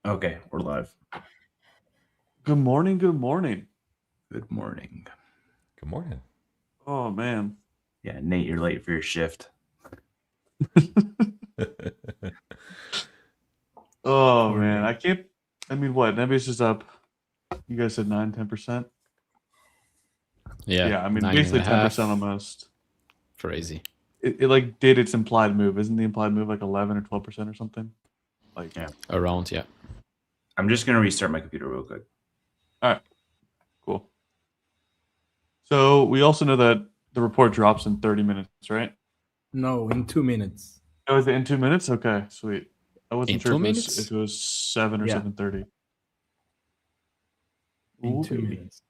Okay, we're live. Good morning. Good morning. Good morning. Good morning. Oh man. Yeah, Nate, you're late for your shift. Oh Poor man. Nate. I can't. I mean, what? Nebius is up. You guys said 9-10%. Yeah, Yeah. I mean, nine and basically a 10% half. almost. Crazy. It like did its implied move. Isn't the implied move like 11 or 12% or something? Like, Yeah. Around, yeah. I'm just gonna restart my computer real quick. all right, cool. So we also know that the report drops in 30 minutes, right? No, in 2 minutes. Oh, is it in 2 minutes? Okay, sweet. I wasn't In sure 2 if minutes? it was 7 or Yeah. 7:30. In Ooh, 2 baby. minutes.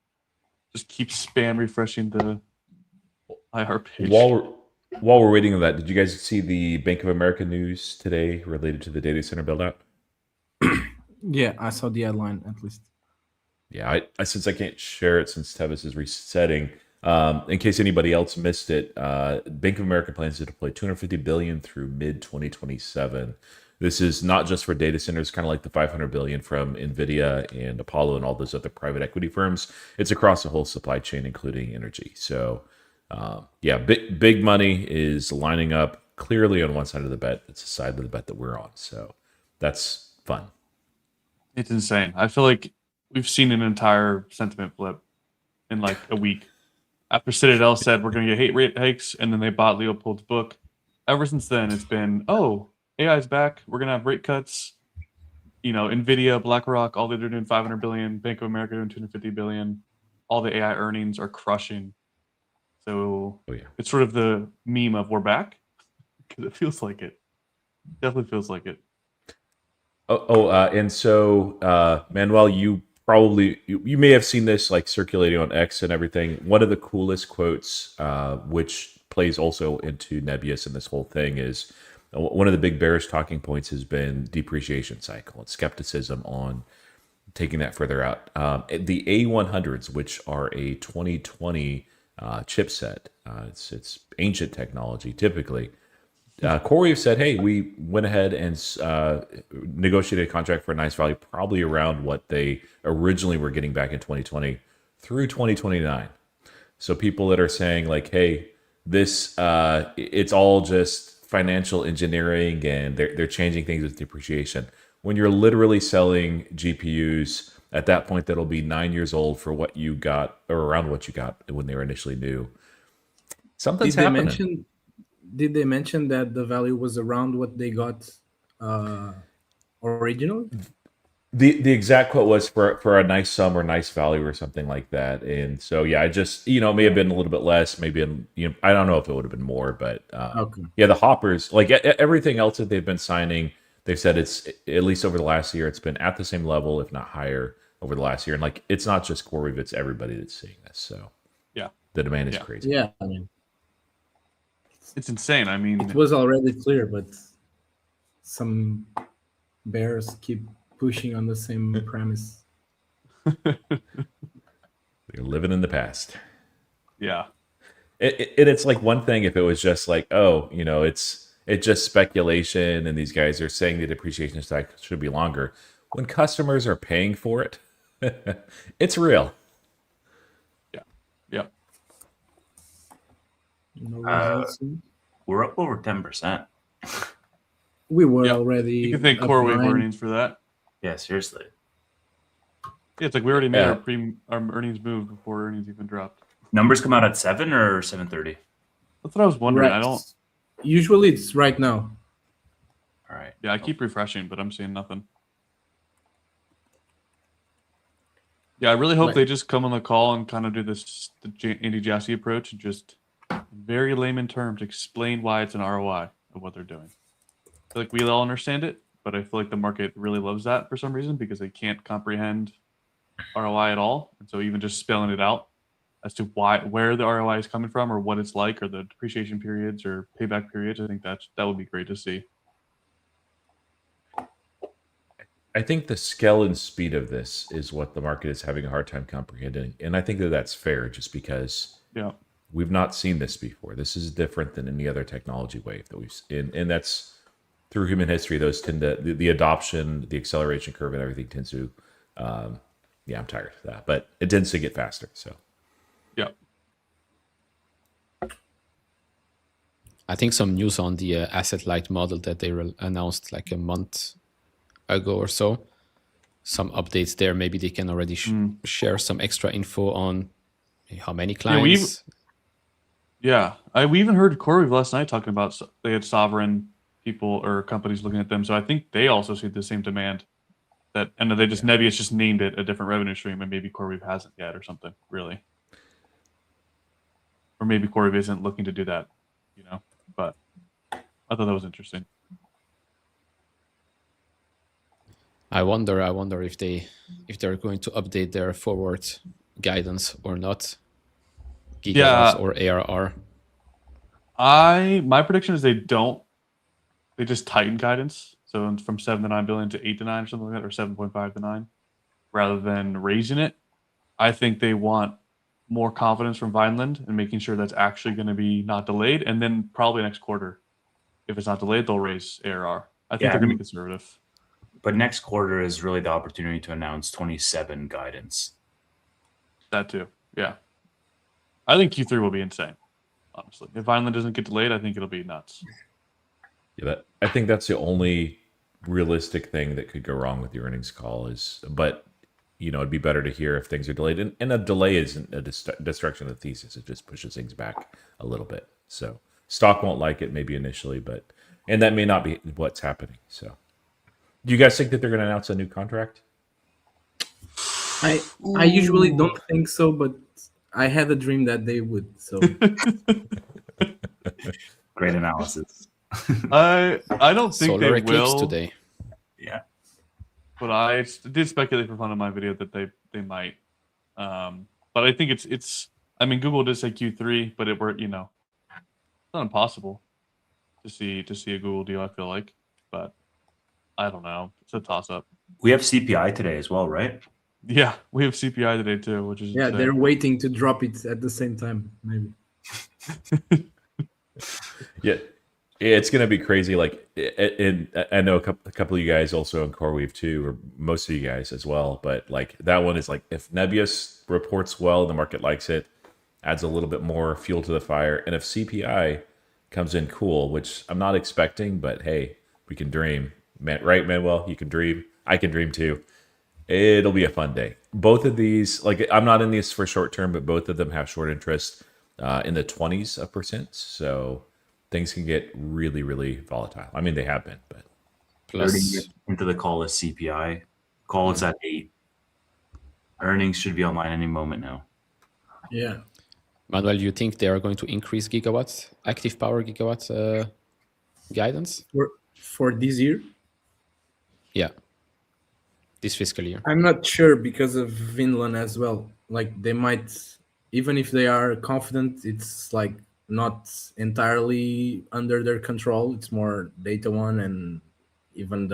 Just keep spam refreshing the IR page. While we're waiting on that, did you guys see the Bank of America news today related to the data center build out? Yeah, I saw the headline at least. Yeah, I since I can't share it since Tevis is resetting. In case anybody else missed it, Bank of America plans to deploy 250 billion through mid 2027. This is not just for data centers, kind of like the 500 billion from Nvidia and Apollo and all those other private equity firms. It's across the whole supply chain, including energy. So, yeah, big money is lining up clearly on one side of the bet. It's the side of the bet that we're on. So that's fun. It's insane. I feel like we've seen an entire sentiment flip in like a week. After Citadel said we're going to get hate rate hikes, and then they bought Leopold's book. Ever since then, it's been, oh, AI's back. We're going to have rate cuts. You know, Nvidia, BlackRock, all they're doing 500 billion. Bank of America doing 250 billion. All the AI earnings are crushing. So Oh yeah. it's sort of the meme of we're back because it feels like it. Definitely feels like it. And so Manuel, you may have seen this like circulating on X and everything. One of the coolest quotes, which plays also into Nebius and this whole thing, is one of the big bearish talking points has been depreciation cycle and skepticism on taking that further out. The A100s, which are a 2020 chipset, it's ancient technology typically. CoreWeave said, hey, we went ahead and negotiated a contract for a nice value, probably around what they originally were getting back in 2020 through 2029. So people that are saying like, hey, this it's all just financial engineering and they're changing things with depreciation. When you're literally selling GPUs at that point, that'll be 9 years old for what you got or around what you got when they were initially new. Something's Did they happening. mention did they mention that the value was around what they got originally? The exact quote was for a nice sum or nice value or something like that. And so yeah, I just it may have been a little bit less, maybe I don't know if it would have been more, but Okay. yeah, the hoppers like everything else that they've been signing, they've said it's at least over the last year, it's been at the same level, if not higher, over the last year. And like it's not just CoreWeave, it's everybody that's seeing this. So Yeah. the demand is Yeah. crazy. Yeah, I mean, It's insane. I mean, it was already clear, but some bears keep pushing on the same premise. They're living in the past. yeah. It's like one thing if it was just like, oh, it's just speculation, and these guys are saying the depreciation cycle should be longer. When customers are paying for it, it's real. Yeah. Yeah. No results. We're up over 10%. We were Yep. already. You can thank up CoreWeave 9. earnings for that. Yeah, seriously. Yeah, it's like we already made Yeah. our earnings move before earnings even dropped. Numbers come out at 7 or 7:30. That's what I was wondering. Right. I don't. Usually it's right now. All right. Yeah, I keep refreshing, but I'm seeing nothing. Yeah, I really hope Like- they just come on the call and kind of do Andy Jassy approach and just, in very layman terms, explain why it's an ROI of what they're doing. I feel like we all understand it, but I feel like the market really loves that for some reason because they can't comprehend ROI at all. And so even just spelling it out as to where the ROI is coming from or what it's like or the depreciation periods or payback periods, I think that would be great to see. I think the scale and speed of this is what the market is having a hard time comprehending, and I think that that's fair, just because Yeah. we've not seen this before. This is different than any other technology wave that we've seen, and that's through human history, those tend to the adoption, the acceleration curve, and everything tends to. Yeah, I'm tired of that, but it tends to get faster. So Yeah. I think some news on the asset light model that they announced like a month ago or so. Some updates there. Maybe they can already share some extra info on how many clients. We even heard CoreWeave last night talking about they had sovereign people or companies looking at them. So I think they also see the same demand. And they just Nebius just named it a different revenue stream, and maybe CoreWeave hasn't yet or something, really. Or maybe CoreWeave isn't looking to do that, But I thought that was interesting. I wonder if they're going to update their forward guidance or not. Gigawatts or ARR. My prediction is they don't. They just tighten guidance. So from 7 to 9 billion to 8 to 9 or something like that, or 7.5 to 9, rather than raising it. I think they want more confidence from Vineland and making sure that's actually going to be not delayed. And then probably next quarter, if it's not delayed, they'll raise ARR. I think they're going to be conservative. But next quarter is really the opportunity to announce 27 guidance. That too, yeah. I think Q3 will be insane, honestly. If Vineland doesn't get delayed, I think it'll be nuts. Yeah, I think that's the only realistic thing that could go wrong with the earnings call but it'd be better to hear if things are delayed. And a delay isn't a destruction of the thesis. It just pushes things back a little bit. So stock won't like it maybe initially, and that may not be what's happening. So do you guys think that they're going to announce a new contract? I usually don't think so, but I had a dream that they would. So Great analysis. I don't think Solar they eclipse will today. Yeah. But I did speculate for fun in my video that they might. But I think it's. I mean, Google did say Q3, but it's not impossible to see a Google deal. I feel like, but I don't know. It's a toss up. We have CPI today as well, right? Yeah, we have CPI today too, which is insane. they're waiting to drop it at the same time, maybe. Yeah. It's going to be crazy. Like, and I know a couple of you guys also on CoreWeave too, or most of you guys as well. But like that one is like, if Nebius reports well, the market likes it, adds a little bit more fuel to the fire. And if CPI comes in cool, which I'm not expecting, but hey, we can dream. Right, Manuel? You can dream. I can dream too. It'll be a fun day. Both of these, like I'm not in these for short term, but both of them have short interest in the 20s%. So things can get really, really volatile. I mean, they have been, but 30 into the call is CPI. Call is at 8. Earnings should be online any moment now. Yeah. Manuel, you think they are going to increase gigawatts, active power gigawatts guidance? For this year? Yeah. This fiscal year. I'm not sure because of Vinland as well. Like they might, even if they are confident, it's like not entirely under their control. It's more Data One and even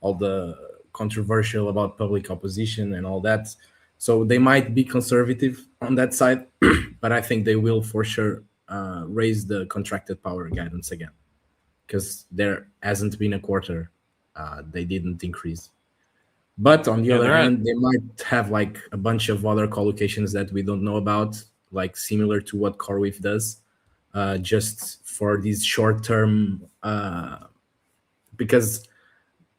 all the controversial about public opposition and all that. So they might be conservative on that side, but I think they will for sure raise the contracted power guidance again, because there hasn't been a quarter they didn't increase. But on the other hand, they might have like a bunch of other collocations that we don't know about, like similar to what CoreWeave does, just for these short term. Because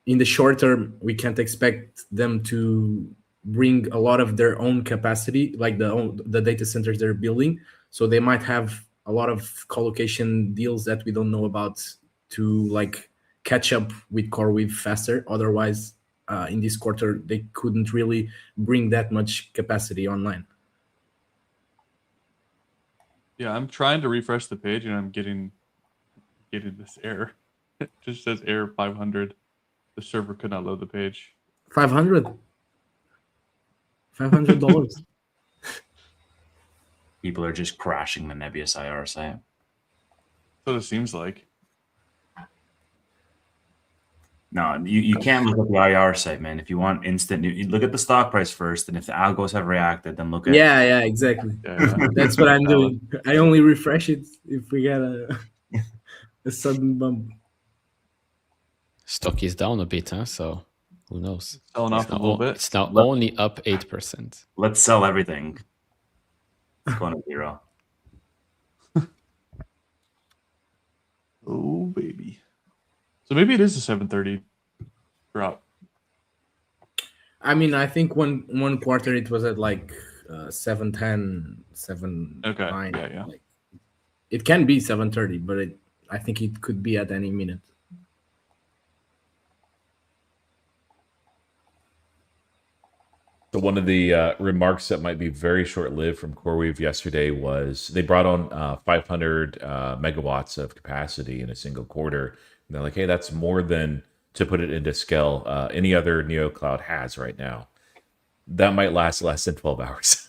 in the short term, we can't expect them to bring a lot of their own capacity, like the data centers they're building. So they might have a lot of collocation deals that we don't know about to like catch up with CoreWeave faster. Otherwise, in this quarter, they couldn't really bring that much capacity online. Yeah, I'm trying to refresh the page and I'm getting this error. It just says error 500. The server could not load the page. $500. People are just crashing the Nebius IR site. That's what it seems like. No, you can't look at the IR site, man. If you want instant news, look at the stock price first, and if the algos have reacted, then look at Yeah, exactly. Yeah. That's what I'm doing. I only refresh it if we get a sudden bump. Stock is down a bit, huh? So who knows? Selling off a little bit. It's now only up 8%. Let's sell everything. It's going to zero. Oh baby. So maybe it is a 730 drop. I mean, I think one quarter it was at like 710, 7 Okay, 9. yeah. Like, it can be 730, but I think it could be at any minute. So one of the remarks that might be very short-lived from CoreWeave yesterday was they brought on 500 megawatts of capacity in a single quarter. And they're like, hey, that's more than, to put it into scale, any other NeoCloud has right now. That might last less than 12 hours.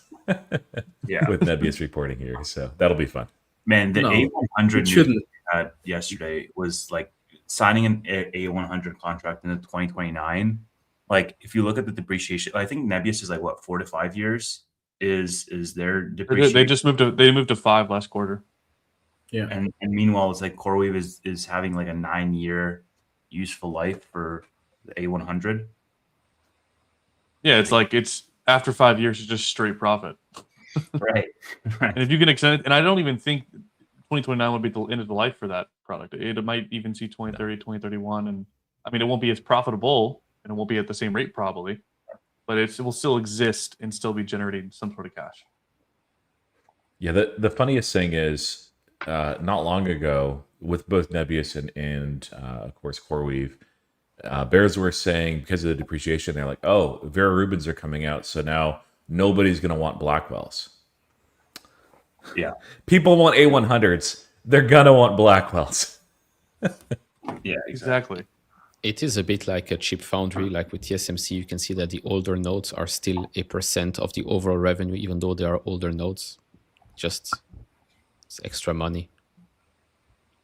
Yeah. With Nebius reporting here. So that'll be fun. Man, the No, A100 it shouldn't. yesterday was like signing an A100 contract into 2029. Like, if you look at the depreciation, I think Nebius is like what, 4 to 5 years is their depreciation. They just moved to 5 last quarter. Yeah. And meanwhile, it's like CoreWeave is having like a 9-year useful life for the A100. Yeah, it's like it's after 5 years, it's just straight profit. Right. And if you can extend it, and I don't even think 2029 would be the end of the life for that product. It might even see 2030, 2031. And I mean, it won't be as profitable and it won't be at the same rate probably, but it will still exist and still be generating some sort of cash. Yeah, the funniest thing is, not long ago, with both Nebius and of course CoreWeave, bears were saying because of the depreciation, they're like, oh, Vera Rubins are coming out, so now nobody's going to want Blackwells. Yeah. People want A100s. They're going to want Blackwells. Yeah, Exactly. It is a bit like a cheap foundry, like with TSMC. You can see that the older nodes are still 8% of the overall revenue, even though they are older nodes. Just it's extra money.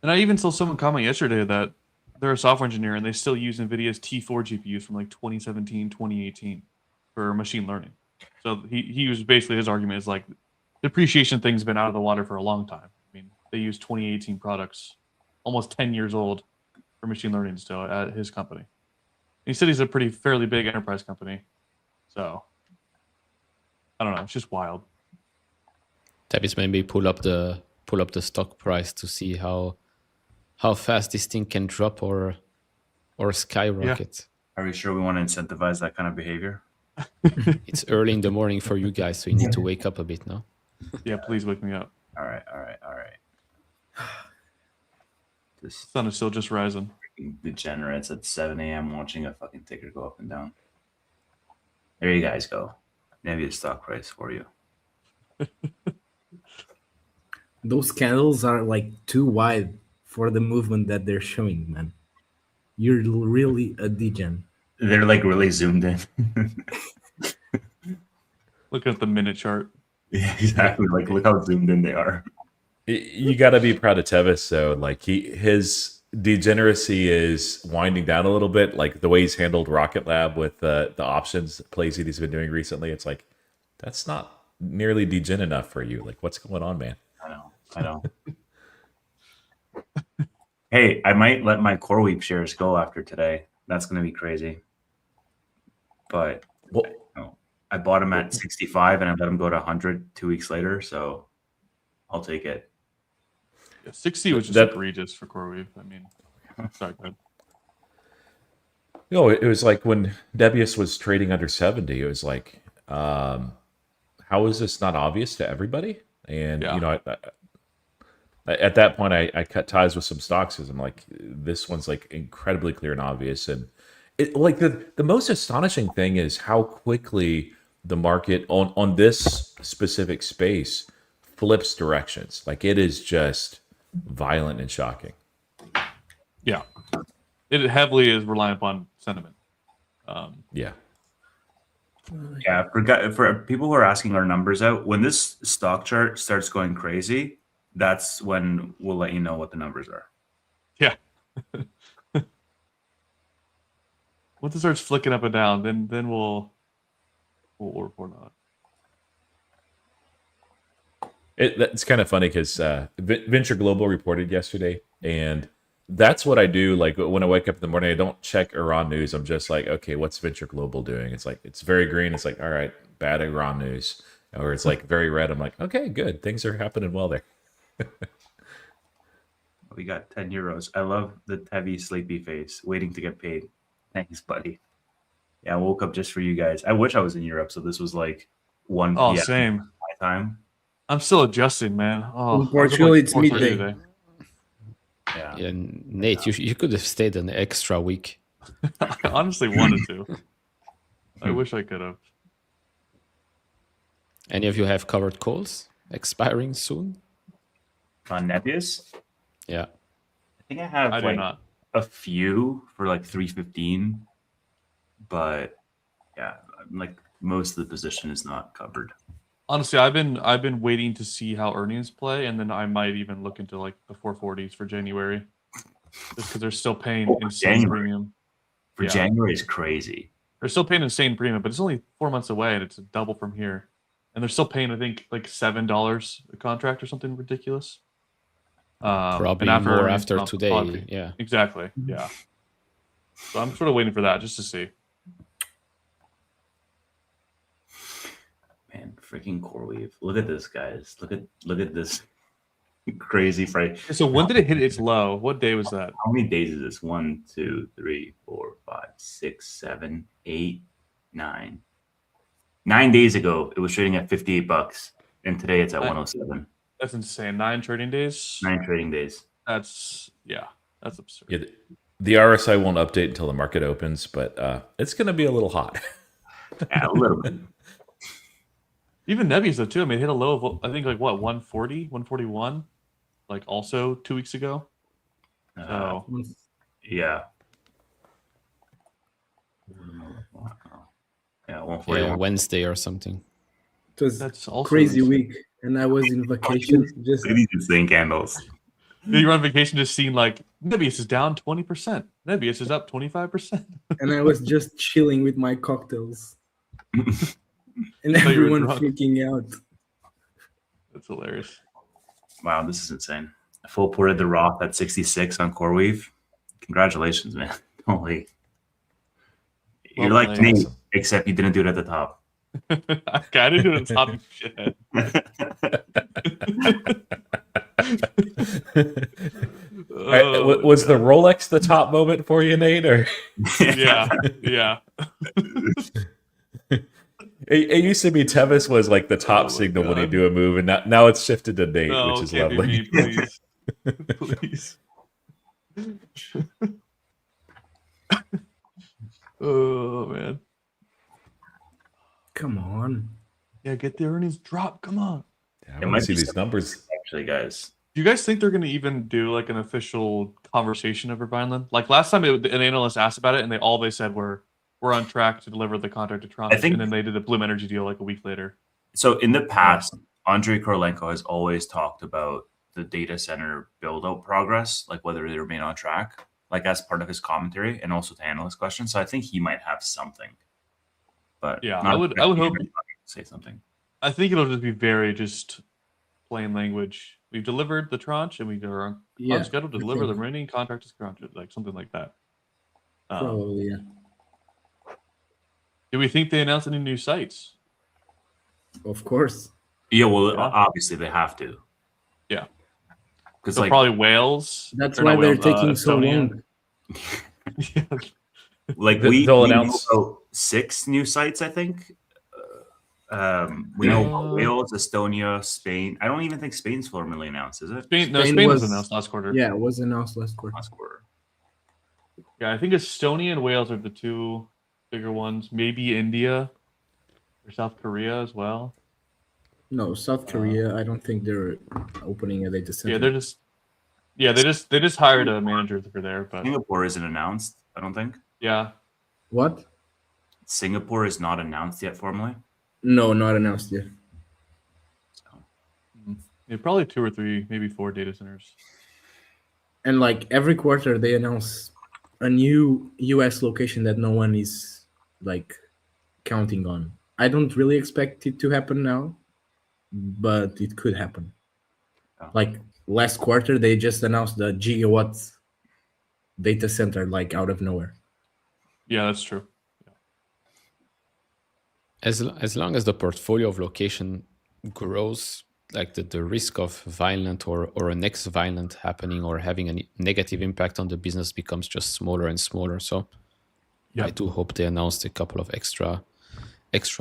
And I even saw someone comment yesterday that they're a software engineer and they still use NVIDIA's T4 GPUs from like 2017, 2018 for machine learning. So he was basically, his argument is like, depreciation thing's been out of the water for a long time. I mean, they use 2018 products, almost 10 years old, for machine learning still at his company. He said he's a fairly big enterprise company. So, I don't know. It's just wild. Tabis, maybe pull up the stock price to see how fast this thing can drop or skyrocket. Are we sure we want to incentivize that kind of behavior? It's early in the morning for you guys, so you need to wake up a bit now. Yeah, please wake me up. All right. The sun is still just rising. Degenerates at 7 a.m. watching a fucking ticker go up and down. There you guys go. Nebius stock price for you. Those candles are like too wide for the movement that they're showing, man. You're really a degen. They're like really zoomed in. Look at the minute chart. Yeah, exactly. Like, look how zoomed in they are. You got to be proud of Tevis, though. Like his degeneracy is winding down a little bit. Like the way he's handled Rocket Lab with the options plays that he's been doing recently. It's like that's not nearly degen enough for you. Like, what's going on, man? I know. Hey, I might let my CoreWeave shares go after today. That's going to be crazy. But Well, I bought them at 65 and I let them go to 100 2 weeks later. So I'll take it. Yeah, 60 was just egregious for CoreWeave. I mean, sorry, go ahead. it was like when Nebius was trading under 70. It was like, how is this not obvious to everybody? And Yeah. at that point, I cut ties with some stocks because I'm like, this one's like incredibly clear and obvious. And it, like the most astonishing thing is how quickly the market on this specific space flips directions. Like it is just violent and shocking. Yeah. It heavily is reliant upon sentiment. Yeah. Yeah, for people who are asking our numbers out, when this stock chart starts going crazy, that's when we'll let you know what the numbers are. Yeah. Once it starts flicking up and down, then we'll report on it. That's kind of funny because Venture Global reported yesterday, and that's what I do. Like when I wake up in the morning, I don't check Iran news. I'm just like, okay, what's Venture Global doing? It's like it's very green. It's like, all right, bad Iran news. Or it's like very red. I'm like, okay, good. Things are happening well there. We got 10 euros. I love the heavy, sleepy face, waiting to get paid. Thanks, buddy. Yeah, I woke up just for you guys. I wish I was in Europe, so this was like 1 Oh, p.m. same. my time. I'm still adjusting, man. Oh, In Portugal, it's 4:30 midday. today. Yeah. Yeah, Nate, you could have stayed an extra week. I honestly wanted to. I wish I could have. Any of you have covered calls expiring soon? On Nebius, Yeah. I think I have I do like not. a few for like 315, but yeah, like most of the position is not covered. Honestly, I've been waiting to see how earnings play, and then I might even look into like the 440s for January, just because they're still paying insane January. premium. For Yeah. January is crazy. They're still paying insane premium, but it's only 4 months away, and it's a double from here. And they're still paying, I think, like $7 a contract or something ridiculous. Probably and more earnings after come, today. probably. Yeah. Exactly. Yeah. So I'm sort of waiting for that just to see. Man, freaking CoreWeave. Look at this, guys. Look at this crazy price. So when did it hit its low? What day was that? How many days is this? 1, 2, 3, 4, 5, 6, 7, 8, 9. 9 days ago, it was trading at $58, and today it's at 107. That's insane. 9 trading days. 9 trading days. That's absurd. Yeah, the RSI won't update until the market opens, but it's going to be a little hot. Yeah, a little bit. Even Nebius though too. I mean, it hit a low of I think like what 140, 141, like also 2 weeks ago. So Yeah. Yeah, 141. Yeah, Wednesday or something. It was that's also crazy insane. week, and I was in vacation. Just Look at these insane candles. You're on vacation, just seeing like Nebius is down 20%, Nebius is up 25%. and I was just chilling with my cocktails, and thought you were everyone drunk. freaking out. That's hilarious. Wow, this is insane. I full ported the Roth at 66 on CoreWeave. Congratulations, man. Holy. You're Well like played. me, except you didn't do it at the top. Okay, I didn't do it on top of shit. All right, was the Rolex the top moment for you, Nate? Or Yeah. it used to be Tevis was like the top Oh my signal when he God. do a move, and now it's shifted to Nate, No, which is can't be lovely. me, please. Please. Oh man. Come on. Yeah, get the earnings drop. Come on. I It want might to see be these something- numbers. Actually, guys. Do you guys think they're going to even do like an official conversation over Vineland? Like last time, an analyst asked about it, and they said we're on track to deliver the contract to Toronto, think- and then they did the Bloom Energy deal like a week later. So in the past, Andrei Korolenko has always talked about the data center build-out progress, like whether they remain on track, like as part of his commentary and also to analyst questions. So I think he might have something. But Yeah, not I would expecting hope- him to say something. I think it'll just be very just plain language. We've delivered the tranche, and we are on Yeah, schedule to I deliver the think remaining contract is granted, like something like that. probably. Yeah. Do we think they announced any new sites? Of course. Yeah, well, Yeah. obviously they have to. Yeah. Because So like probably Wales. That's or why not they're Wales, taking so Estonia. long. Like They'll we announce- know about 6 new sites, I think. We know about Wales, Estonia, Spain. I don't even think Spain's formally announced, is it? Spain Spain was was- announced last quarter. Yeah, it was announced last quarter. Last quarter. Yeah, I think Estonia and Wales are the two bigger ones. Maybe India or South Korea as well. No, South Korea. I don't think they're opening a data center. Yeah, they just hired a manager for there, but Singapore isn't announced, I don't think. yeah. What? Singapore is not announced yet formally. No, not announced yet. Yeah, probably 2 or 3, maybe 4 data centers. And like every quarter, they announce a new US location that no one is like counting on. I don't really expect it to happen now, but it could happen. Yeah. Like last quarter, they just announced the gigawatt data center like out of nowhere. Yeah, that's true. As long as the portfolio of location grows, like the risk of violent or a next violent happening or having a negative impact on the business becomes just smaller and smaller. So Yeah. I do hope they announced a couple of extra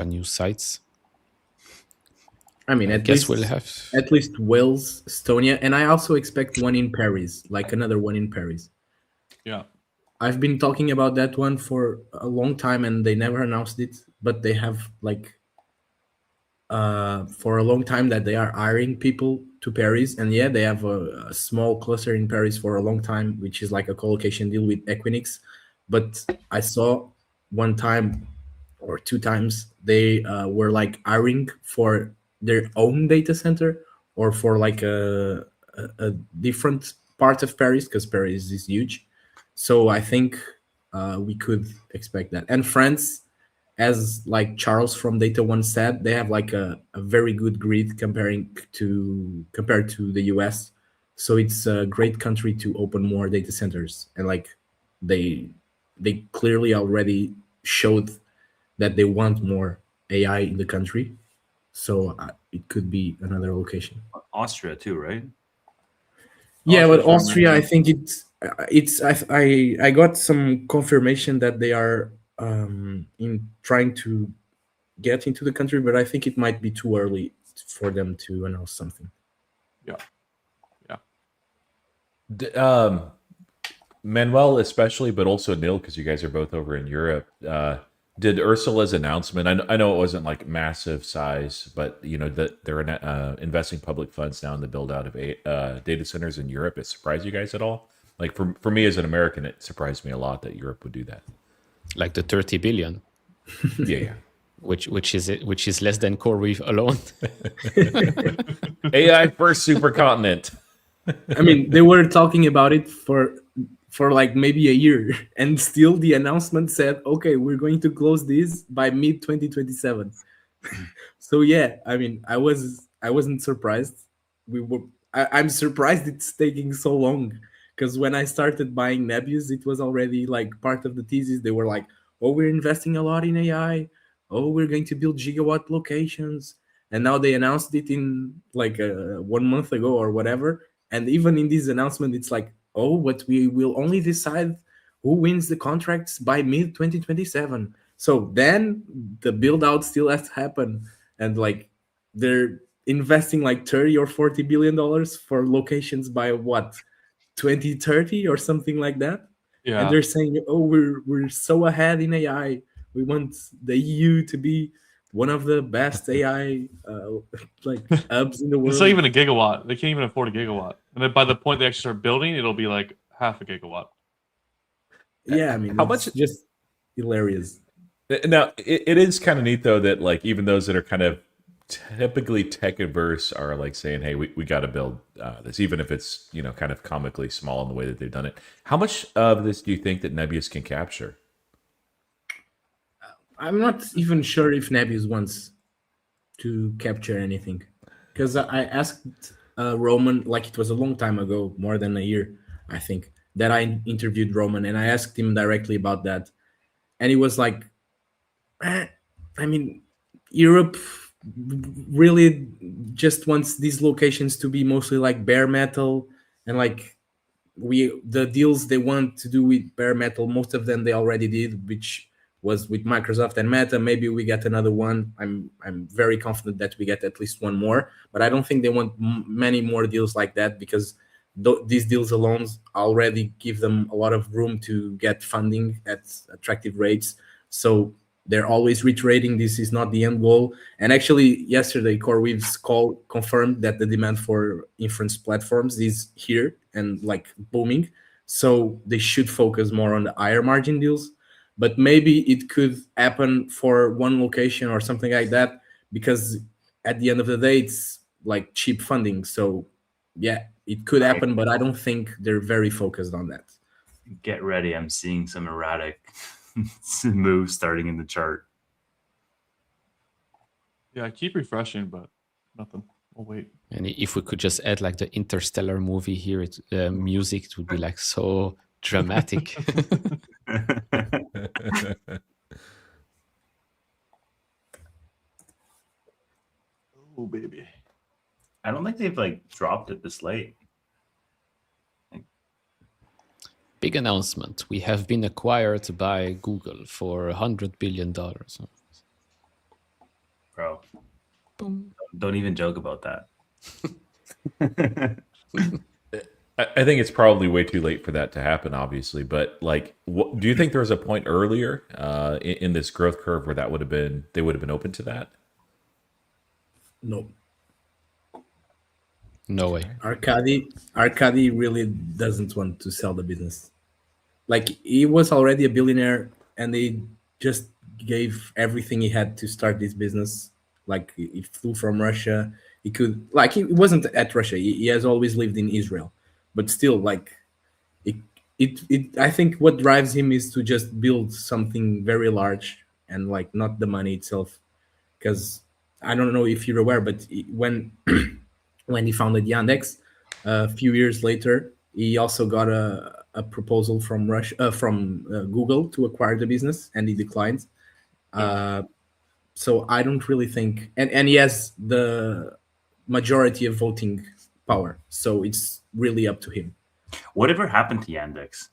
new sites. I mean, I at guess least we'll have at least Wales, Estonia, and I also expect one in Paris, like another one in Paris. Yeah. I've been talking about that one for a long time and they never announced it, but they have like for a long time that they are hiring people to Paris. And yeah, they have a small cluster in Paris for a long time, which is like a co-location deal with Equinix. But I saw one time or two times they were like hiring for their own data center or for like a different part of Paris, because Paris is huge. So I think we could expect that. And France, as like Charles from Data One said, they have like a very good grid compared to the US. So it's a great country to open more data centers, and like they clearly already showed that they want more AI in the country. So it could be another location. Austria too, right? Yeah, but Austria's Austria, I recommended. think it's I got some confirmation that they are in trying to get into the country, but I think it might be too early for them to announce something. Yeah. Manuel, especially, but also Neil, because you guys are both over in Europe. Did Ursula's announcement? I know it wasn't like massive size, but you know that they're investing public funds now in the build out of data centers in Europe. It surprised you guys at all? Like for me as an American, it surprised me a lot that Europe would do that. like the 30 billion, Yeah. which is less than CoreWeave alone. AI first supercontinent. I mean, they were talking about it for like maybe a year, and still the announcement said, "Okay, we're going to close this by mid 2027." So yeah, I mean, I wasn't surprised. I'm surprised it's taking so long, because when I started buying Nebius, it was already like part of the thesis. They were like, "Oh, we're investing a lot in AI. Oh, we're going to build gigawatt locations." And now they announced it in like 1 month ago or whatever. And even in this announcement, it's like, "Oh, but we will only decide who wins the contracts by mid 2027." So then the build out still has to happen, and like they're investing like 30 or 40 billion dollars for locations by what, 2030 or something like that. Yeah. And they're saying, "Oh, we're so ahead in AI. We want the EU to be one of the best AI like hubs in the world." It's not even a gigawatt. They can't even afford a gigawatt. And then by the point they actually start building, it'll be like half a gigawatt. Yeah, I mean, How it's much- just hilarious. Now, it is kind of neat though that like even those that are kind of typically tech averse are like saying, "Hey, we got to build this," even if it's kind of comically small in the way that they've done it. How much of this do you think that Nebius can capture? I'm not even sure if Nebius wants to capture anything, because I asked Roman, like it was a long time ago, more than a year, I think, that I interviewed Roman, and I asked him directly about that, and he was like, I mean, Europe really just wants these locations to be mostly like bare metal, and like the deals they want to do with bare metal, most of them they already did, which was with Microsoft and Meta. Maybe we get another one. I'm very confident that we get at least one more, but I don't think they want many more deals like that, because these deals alone already give them a lot of room to get funding at attractive rates. So they're always reiterating this is not the end goal. And actually, yesterday, CoreWeave's call confirmed that the demand for inference platforms is here and like booming. So they should focus more on the higher margin deals. But maybe it could happen for one location or something like that, because at the end of the day, it's like cheap funding. So yeah, it could happen, but I don't think they're very focused on that. Get ready. I'm seeing some erratic moves starting in the chart. Yeah, I keep refreshing, but nothing. We'll wait. And if we could just add like the Interstellar movie here, music, it would be like so Dramatic. Oh baby. I don't think they've like dropped it this late. Big announcement. We have been acquired by Google for $100 billion. Bro, Boom. don't even joke about that. I think it's probably way too late for that to happen, obviously. But like, do you think there was a point earlier in this growth curve where that would have been they would have been open to that? No. No way. Arcadi really doesn't want to sell the business. Like, he was already a billionaire, and they just gave everything he had to start this business. Like, he flew from Russia. He could, like, he wasn't at Russia. He has always lived in Israel, but still, like, it. I think what drives him is to just build something very large, and like not the money itself. Because I don't know if you're aware, but when when he founded Yandex, a few years later, he also got a proposal from Google to acquire the business, and he declined. So I don't really think, and he has the majority of voting power, so it's really up to him. Whatever happened to Yandex?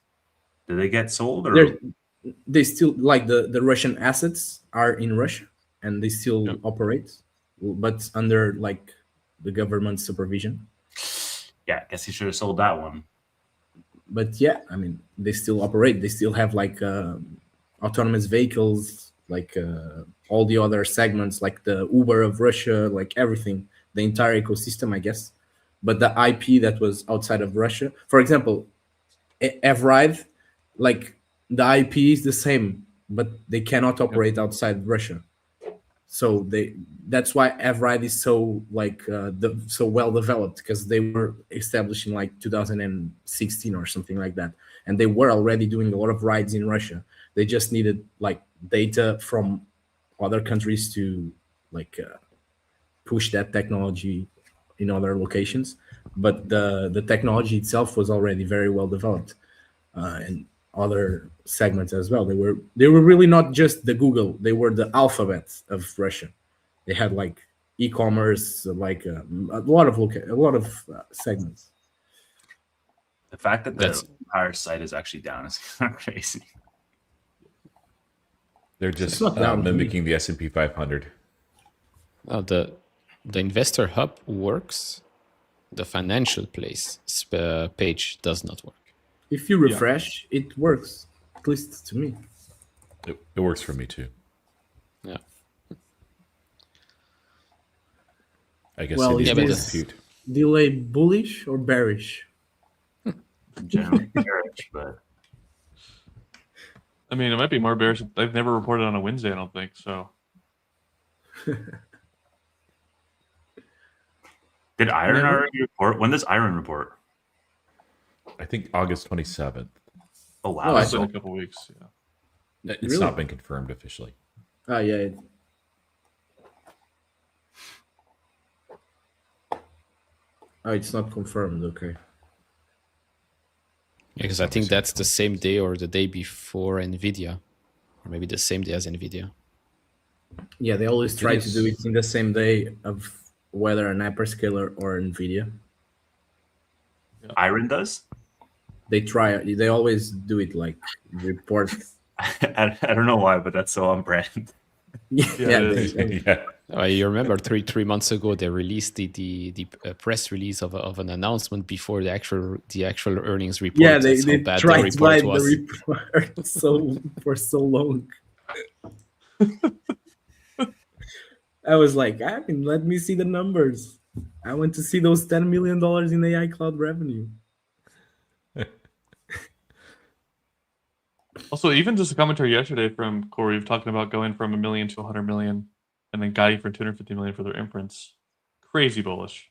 Did they get sold or? They still, like, the Russian assets are in Russia, and they still operate, but under like the government supervision. Yeah, I guess he should have sold that one. But yeah, I mean, they still operate. They still have like autonomous vehicles, like all the other segments, like the Uber of Russia, like everything, the entire ecosystem, I guess. But the IP that was outside of Russia, for example, Evride, like the IP is the same, but they cannot operate outside Russia. So that's why Evride is so like so well developed, because they were established in like 2016 or something like that, and they were already doing a lot of rides in Russia. They just needed like data from other countries to like push that technology in other locations. But the technology itself was already very well developed, and other segments as well. They were really not just the Google. They were the alphabet of Russia. They had like e-commerce, like a lot of segments. The fact that That's- the entire site is actually down is kind of crazy. They're just not down to me. mimicking the S&P 500. Oh, the investor hub works. The financial place page does not work. If you refresh, it works. At least to me. It works for me too. Yeah. I guess Well, it yeah, needs but more this- compute. Delay bullish or bearish? Generally bearish, but I mean, it might be more bearish. They've never reported on a Wednesday, I don't think so. did Iron Never. already report? When does Iron report? I think August 27th. Oh wow, Oh, I That's so in a couple weeks. Yeah. It's Really? not been confirmed officially. Ah, yeah. Oh, it's not confirmed. Okay. Because I think that's the same day or the day before NVIDIA, or maybe the same day as NVIDIA. Yeah, they always try to do is. it in the same day of whether an hyperscaler or Nvidia. Iron does. They try. They always do it like report. I don't know why, but that's so on brand. yeah, it is. Yeah. You remember three months ago they released the press release of an announcement before the actual earnings report. yeah. They That's how bad the tried to hide report was. the report for so long. I was like, let me see the numbers. I want to see those $10 million in AI cloud revenue. Also, even just a commentary yesterday from Corey talking about going from $1 million to 100 million, and then guiding for 250 million for their imprints. Crazy bullish.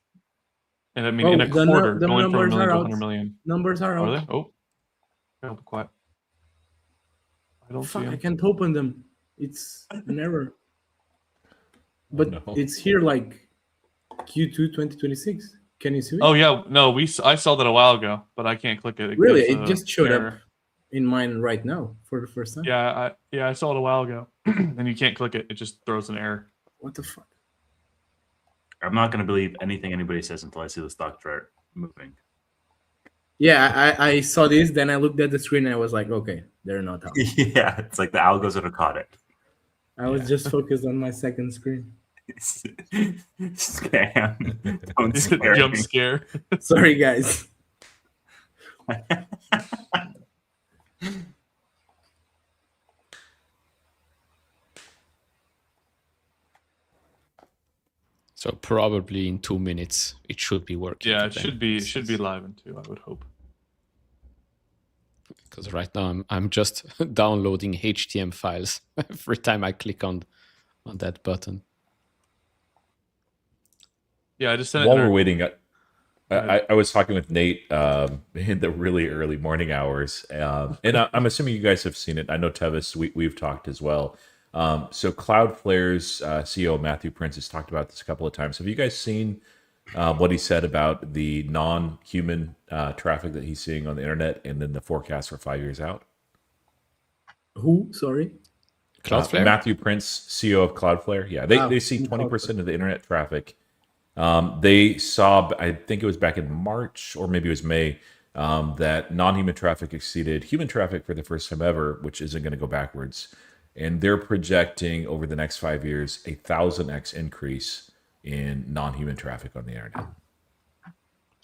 And I mean, in a the quarter, the going from $1 numbers million are to out. 100 million. Numbers are Are out. they? Oh, be quiet. I don't see Fuck, I them. can't open them. It's an error. But no. it's here like Q2 2026. Can you see it? Oh yeah, no, I saw that a while ago, but I can't click it. Really? gives It a just showed up error. in mine right now for the first time. Yeah, I saw it a while ago, and you can't click it. It just throws an error. What the fuck? I'm not going to believe anything anybody says until I see the stock chart moving. Yeah, I saw this, then I looked at the screen and I was like, okay, they're not out. Yeah, it's like the algos would have caught it. I was just focused on my second screen. Scam. Don't scare Jump me. scare. Sorry, guys. So probably in 2 minutes it should be working. Yeah, it should be live in 2, I would hope. Because right now I'm just downloading HTML files every time I click on that button. Yeah, I just sent it. While in we're our- waiting, I was talking with Nate in the really early morning hours, and I'm assuming you guys have seen it. I know Tevis, we've talked as well. So Cloudflare's CEO Matthew Prince has talked about this a couple of times. Have you guys seen what he said about the non-human traffic that he's seeing on the internet, and then the forecast for 5 years out? Who? Sorry. Cloudflare? Matthew Prince, CEO of Cloudflare. Yeah, they see 20% of the internet traffic. They saw, I think it was back in March or maybe it was May, that non-human traffic exceeded human traffic for the first time ever, which isn't going to go backwards. And they're projecting over the next 5 years a 1,000x increase in non-human traffic on the internet.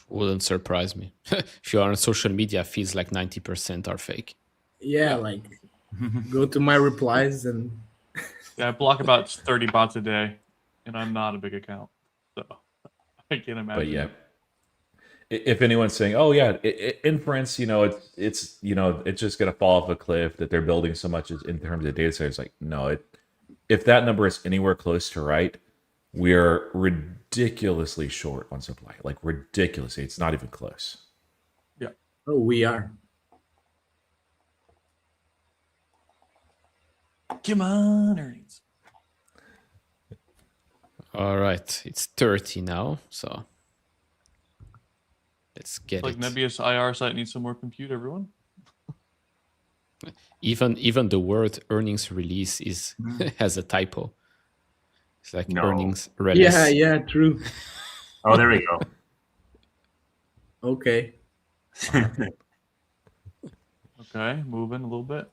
Wouldn't surprise me. If you are on social media, feels like 90% are fake. Yeah, like go to my replies and Yeah, I block about 30 bots a day, and I'm not a big account, so I can't imagine. But yeah, if anyone's saying, "Oh yeah, inference," it's it's just gonna fall off a cliff, that they're building so much in terms of data centers, like no, if that number is anywhere close to right, we are ridiculously short on supply, like ridiculously. It's not even close. oh, we are. Come on, earnings. All right, it's 30 now, so let's get Like it. Nebius IR site needs some more compute, everyone. Even the word earnings release has a typo. It's like No. earnings release. Yeah, true. Oh, there we go. Okay. Okay, moving a little bit.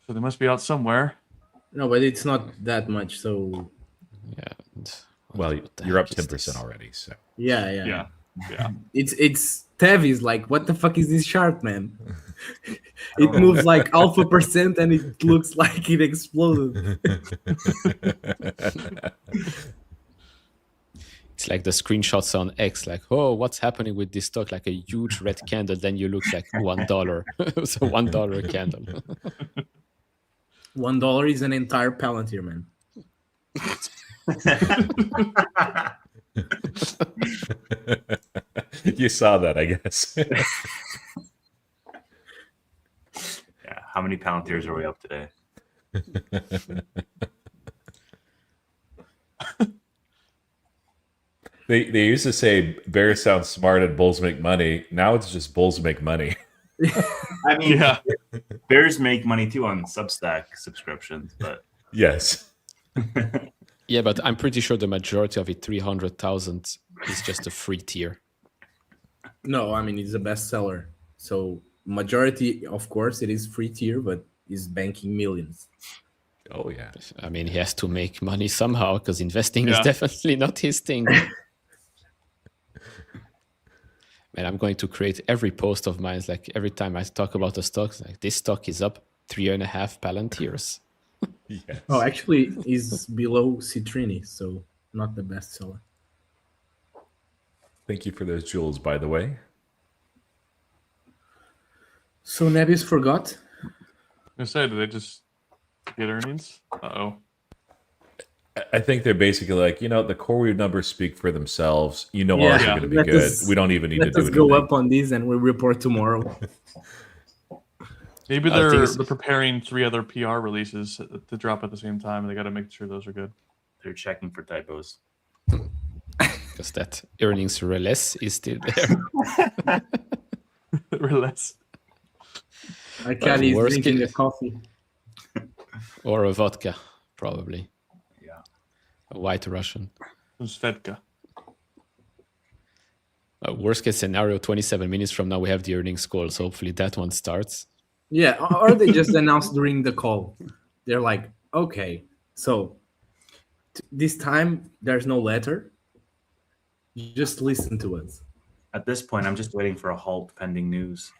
So they must be out somewhere. No, but it's not that much. So Yeah. and Well, what the you're up heck is 10% this? already, so yeah. Yeah. It's Tevis like, what the fuck is this chart, man? It moves like alpha percent and it looks like it exploded. It's like the screenshots on X, like, oh, what's happening with this stock? Like a huge red candle, then you look like $1. It's a $1 candle. $1 is an entire Palantir, man. You saw that, I guess. Yeah, how many Palantirs are we up today? They used to say bears sound smart and bulls make money. Now it's just bulls make money. I mean, Yeah. bears make money too on Substack subscriptions, but Yes. Yeah, but I'm pretty sure the majority of it, 300,000, is just a free tier. No, I mean it's a bestseller. So majority, of course, it is free tier, but is banking millions. Oh yeah. I mean, he has to make money somehow because investing is Yeah. definitely not his thing. Man, I'm going to create every post of mine. It's like every time I talk about a stock, like this stock is up 3.5 Palantirs. Yes. Oh, actually, is below Citrini, so not the bestseller. Thank you for those jewels, by the way. So Nebius forgot. I say, did they just get earnings? Uh-oh. I think they're basically like, the core numbers speak for themselves. Ours are Yeah. going to be Let good. us- We don't even need to Let do us anything. go up on these and we'll report tomorrow. Maybe I think they're it's- preparing 3 other PR releases to drop at the same time, and they got to make sure those are good. they're checking for typos. because that earnings release is still there. Relax. Arkady is worst drinking a case- coffee. Or a vodka, probably. Yeah. A white Russian. Svedka. Worst case scenario, 27 minutes from now, we have the earnings call. So hopefully that one starts. Yeah, or they just announced during the call. They're like, okay, so this time there's no letter. You just listen to us. At this point, I'm just waiting for a halt pending news.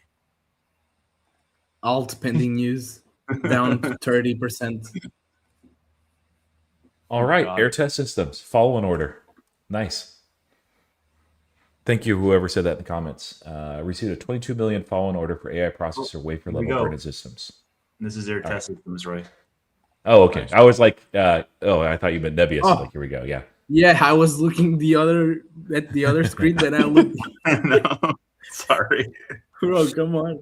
Alt pending news down 30%. All right, God. air test systems, follow-on order. Nice. Thank you, whoever said that in the comments. Received a 22 million follow-on order for AI processor wafer here we level go. burn-in systems. This is their test systems, Roy. Oh, okay. I was like, I thought you meant Nebius. Oh. Like, here we go. Yeah. Yeah, I was looking at the other screen, then I looked. No, sorry. Bro, come on.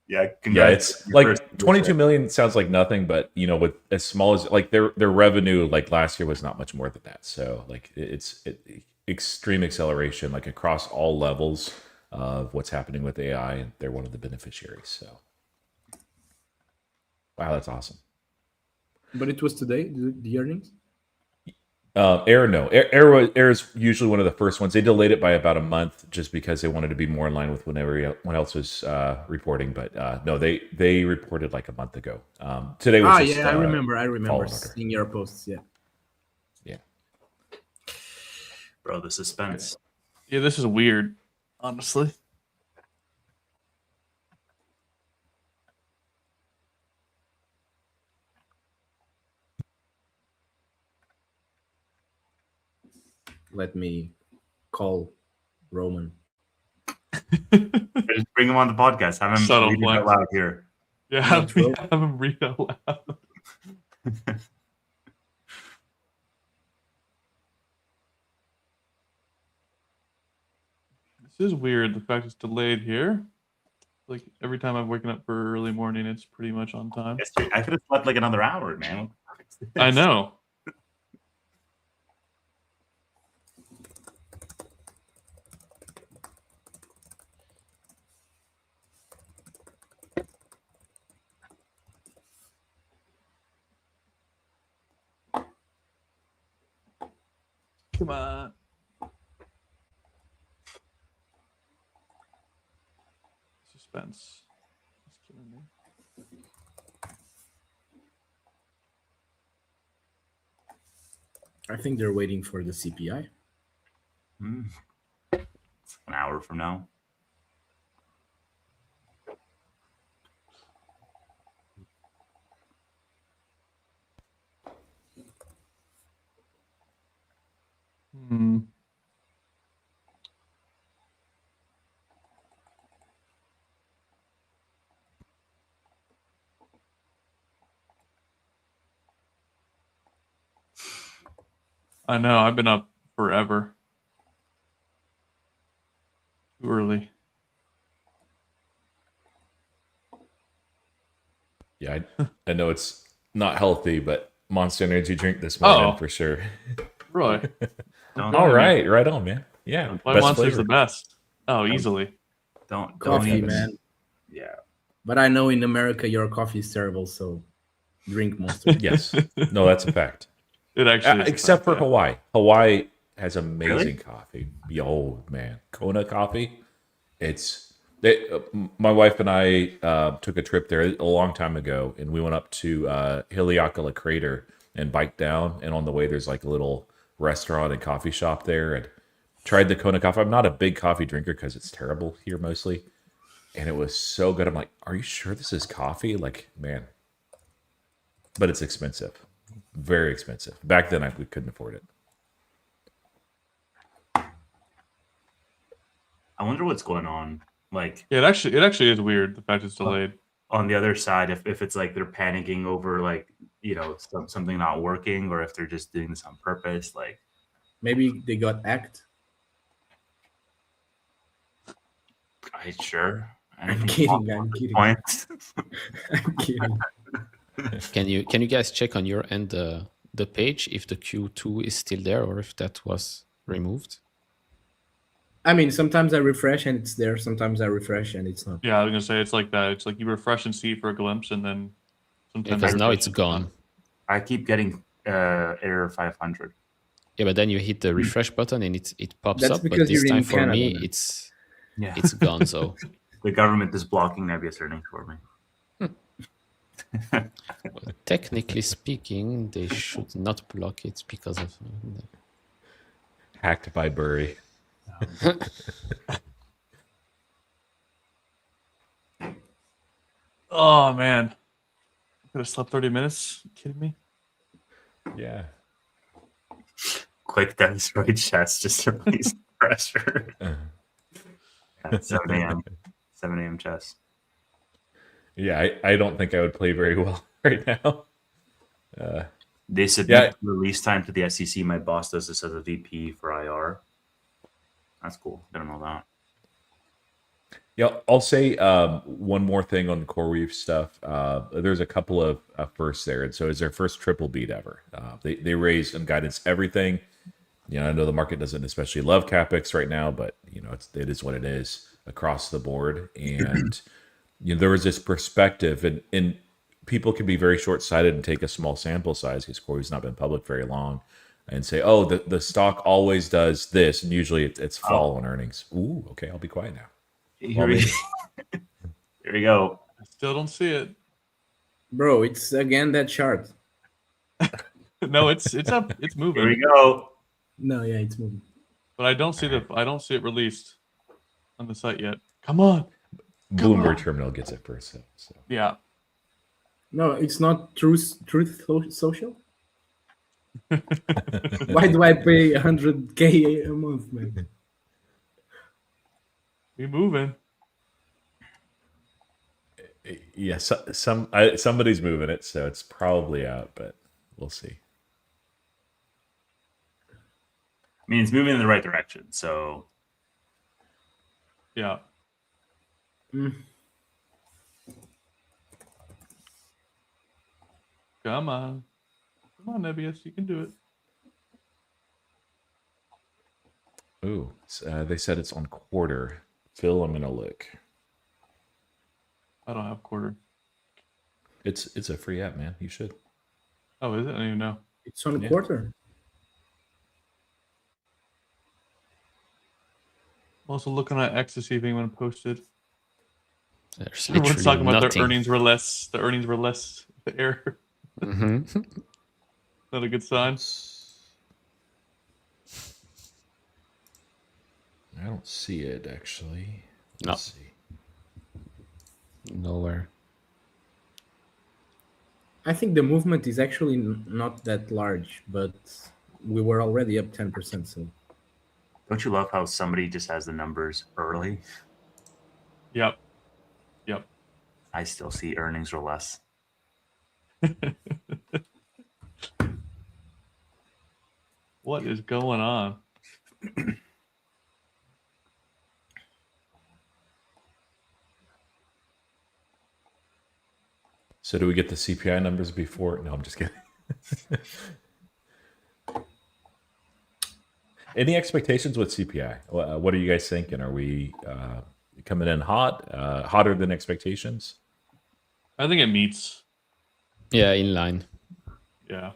Yeah, Yeah, congrats. it's Your like first- 22 million sounds like nothing, but with as small as like their revenue like last year was not much more than that. So like it's extreme acceleration like across all levels of what's happening with AI, and they're one of the beneficiaries. So wow, that's awesome. But it was today, the earnings? Air is usually one of the first ones. They delayed it by about a month just because they wanted to be more in line with when everyone else was reporting. But no, they reported like a month ago. Today was just, I remember follow-on order. seeing your posts, yeah. Yeah. Bro, the suspense. Yeah, this is weird, honestly. Let me call Roman. Just bring him on the podcast. Have him Subtle read it out flex. loud here. Yeah, Let's go. have him read out loud. This is weird. The fact it's delayed here. Like every time I've woken up for early morning, it's pretty much on time. Yesterday, I could have slept like another hour, man. I know. Come on. Suspense. It's killing me. I think they're waiting for the CPI. It's an hour from now. Hmm. I know. I've been up forever. Too early. Yeah, I know it's not healthy, but Monster Energy drink this morning Oh. for sure. Roy, Don't All right, right on, man. Yeah, my best monster's flavor. the best. Oh, easily. don't Coffee, even- man. Yeah. But I know in America your coffee is terrible, so drink Monster. Yes, no, that's a fact. It actually is Except for yeah. Hawaii. Hawaii has amazing Really? coffee. Oh man, Kona coffee. My wife and I took a trip there a long time ago, and we went up to Haleakala Crater and biked down. And on the way, there's like a little restaurant and coffee shop there, and tried the Kona coffee. I'm not a big coffee drinker because it's terrible here mostly, and it was so good. I'm like, are you sure this is coffee? Like, man, but it's expensive, very expensive. Back then, we couldn't afford it. I wonder what's going on. Like Yeah, it actually is weird the fact it's delayed. on the other side, if it's like they're panicking over like something not working, or if they're just doing this on purpose. Like Maybe they got hacked. sure. I'm kidding. I'm kidding. Point. I'm kidding. Can you guys check on your end the page if the Q2 is still there or if that was removed? I mean, sometimes I refresh and it's there. Sometimes I refresh and it's not. Yeah, I was gonna say it's like that. It's like you refresh and see for a glimpse, and then sometimes Because you now refresh it's and gone. I keep getting error 500. Yeah, but then you hit the refresh button and it pops That's up. But because this you're time in for Canada, me, man. Yeah, it's gone. So the government is blocking Nebius earnings for me. technically speaking, they should not block it because of. Hacked by Bury. Oh man, could have slept 30 minutes. You kidding me? Yeah. Quick destroy chest just to release pressure. At 7 a.m. 7 a.m. chess. Yeah, I don't think I would play very well right now. They submit Yeah. release time to the SEC. My boss does this as a VP for IR. That's cool. Didn't know that. Yeah, I'll say one more thing on the CoreWeave stuff. There's a couple of firsts there, and so it's their first triple beat ever. They raised on guidance everything. You know, I know the market doesn't especially love CapEx right now, but you know, it is what it is across the board. And you know, there was this perspective, and people can be very short sighted and take a small sample size because CoreWeave's not been public very long, and say, oh, the stock always does this, and usually it's fall on earnings. Ooh, okay, I'll be quiet now. Here we go. I still don't see it. Bro, it's again that chart. No, it's up. It's moving. Here we go. No, yeah, it's moving. But I don't see it released on the site yet. Come on. Bloomberg Terminal gets it first, so. Yeah. No, it's not Truth Social. Why do I pay 100K a month, man? We moving. Yeah, somebody's moving it, so it's probably out, but we'll see. I mean, it's moving in the right direction. So Yeah. Come on. Come on, Nebius. You can do it. Ooh, they said it's on quarter. Phil, I'm gonna look. I don't have quarter. It's a free app, man. You should. Oh, is it? I don't even know. It's on Yeah. quarter. I'm also looking at X to see if anyone posted. There's Everyone's literally talking about nothing. their earnings were less. The earnings were less. The error. Mm-hmm. Not a good sign. I don't see it actually. No. Let's see. Nowhere. I think the movement is actually not that large, but we were already up 10%. So don't you love how somebody just has the numbers early? Yep. Yep. I still see earnings or less. What is going on? So do we get the CPI numbers before? No, I'm just kidding. Any expectations with CPI? What are you guys thinking? Are we coming in hot, hotter than expectations? I think it meets. Yeah, in line. Yeah.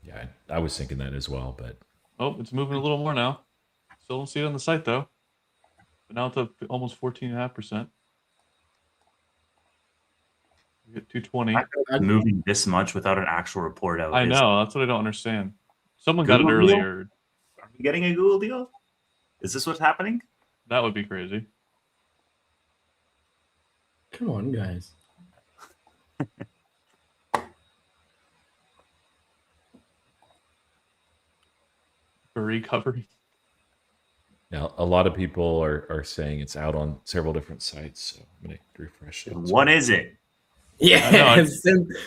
Yeah, I was thinking that as well, but Oh, it's moving a little more now. Still don't see it on the site though. But now it's up to almost 14.5%. We get 220. Moving this much without an actual report out. I know. That's what I don't understand. Someone got it Google deal? earlier. Are we getting a Google deal? Is this what's happening? That would be crazy. come on, guys. For recovery. now a lot of people are saying it's out on several different sites. So I'm gonna refresh it. What is it? Yeah, know,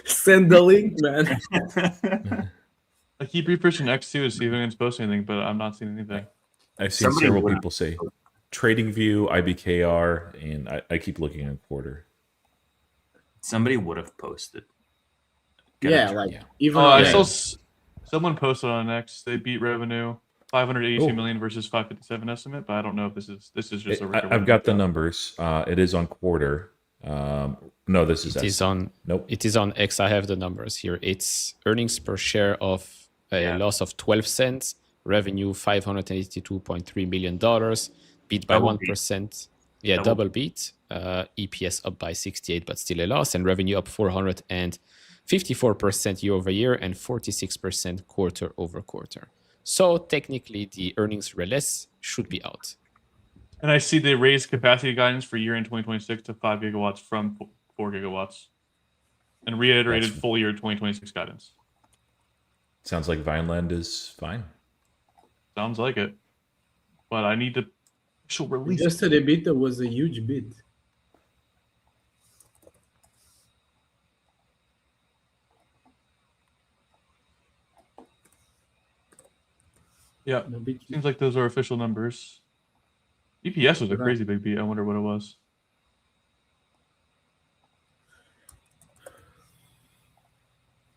send the link, man. I keep refreshing X2 to see if anyone's posting anything, but I'm not seeing anything. I've seen Somebody several would- people say Trading View, IBKR, and I keep looking at quarter. Somebody would have posted. Get Yeah, it. like Yeah. even Oh, I on saw X. someone posted on X. They beat revenue. 582 Oh. million versus 557 estimate, but I don't know if this is just a I've got the numbers. It is on quarter. No, this is It is estimate. on Nope. It is on X. I have the numbers here. It's earnings per share of a Yeah. loss of 12 cents, revenue $582.3 million, beat by Double 1%. Yeah, double beat. EPS up by 68, but still a loss, and revenue up 454% year over year and 46% quarter over quarter. So technically, the earnings release should be out. And I see they raised capacity guidance for year-end 2026 to 5 gigawatts from 4 gigawatts, and reiterated That's- full year 2026 guidance. Sounds like Vineland is fine. Sounds like it, but I need to actual release. Adjusted EBITDA was a huge bit. Yeah, A bit. seems like those are official numbers. EPS was a crazy big beat. I wonder what it was.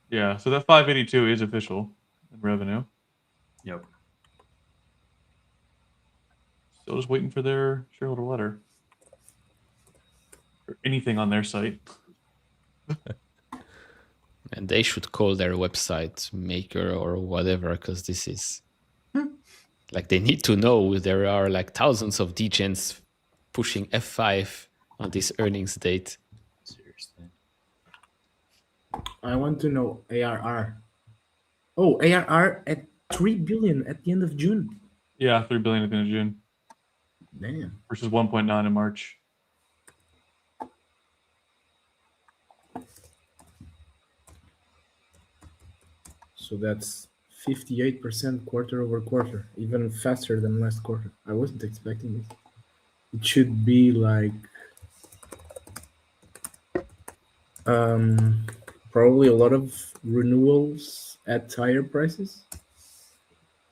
Yeah, so that 582 is official in revenue. Yep. Still just waiting for their shareholder letter or anything on their site. And they should call their website Maker or whatever, because this is like they need to know there are like thousands of degens pushing F5 on this earnings date. Seriously. I want to know ARR. Oh, ARR at 3 billion at the end of June. Yeah, 3 billion at the end of June Damn. versus 1.9 in March. So that's 58% quarter over quarter, even faster than last quarter. I wasn't expecting this. It should be like probably a lot of renewals at higher prices.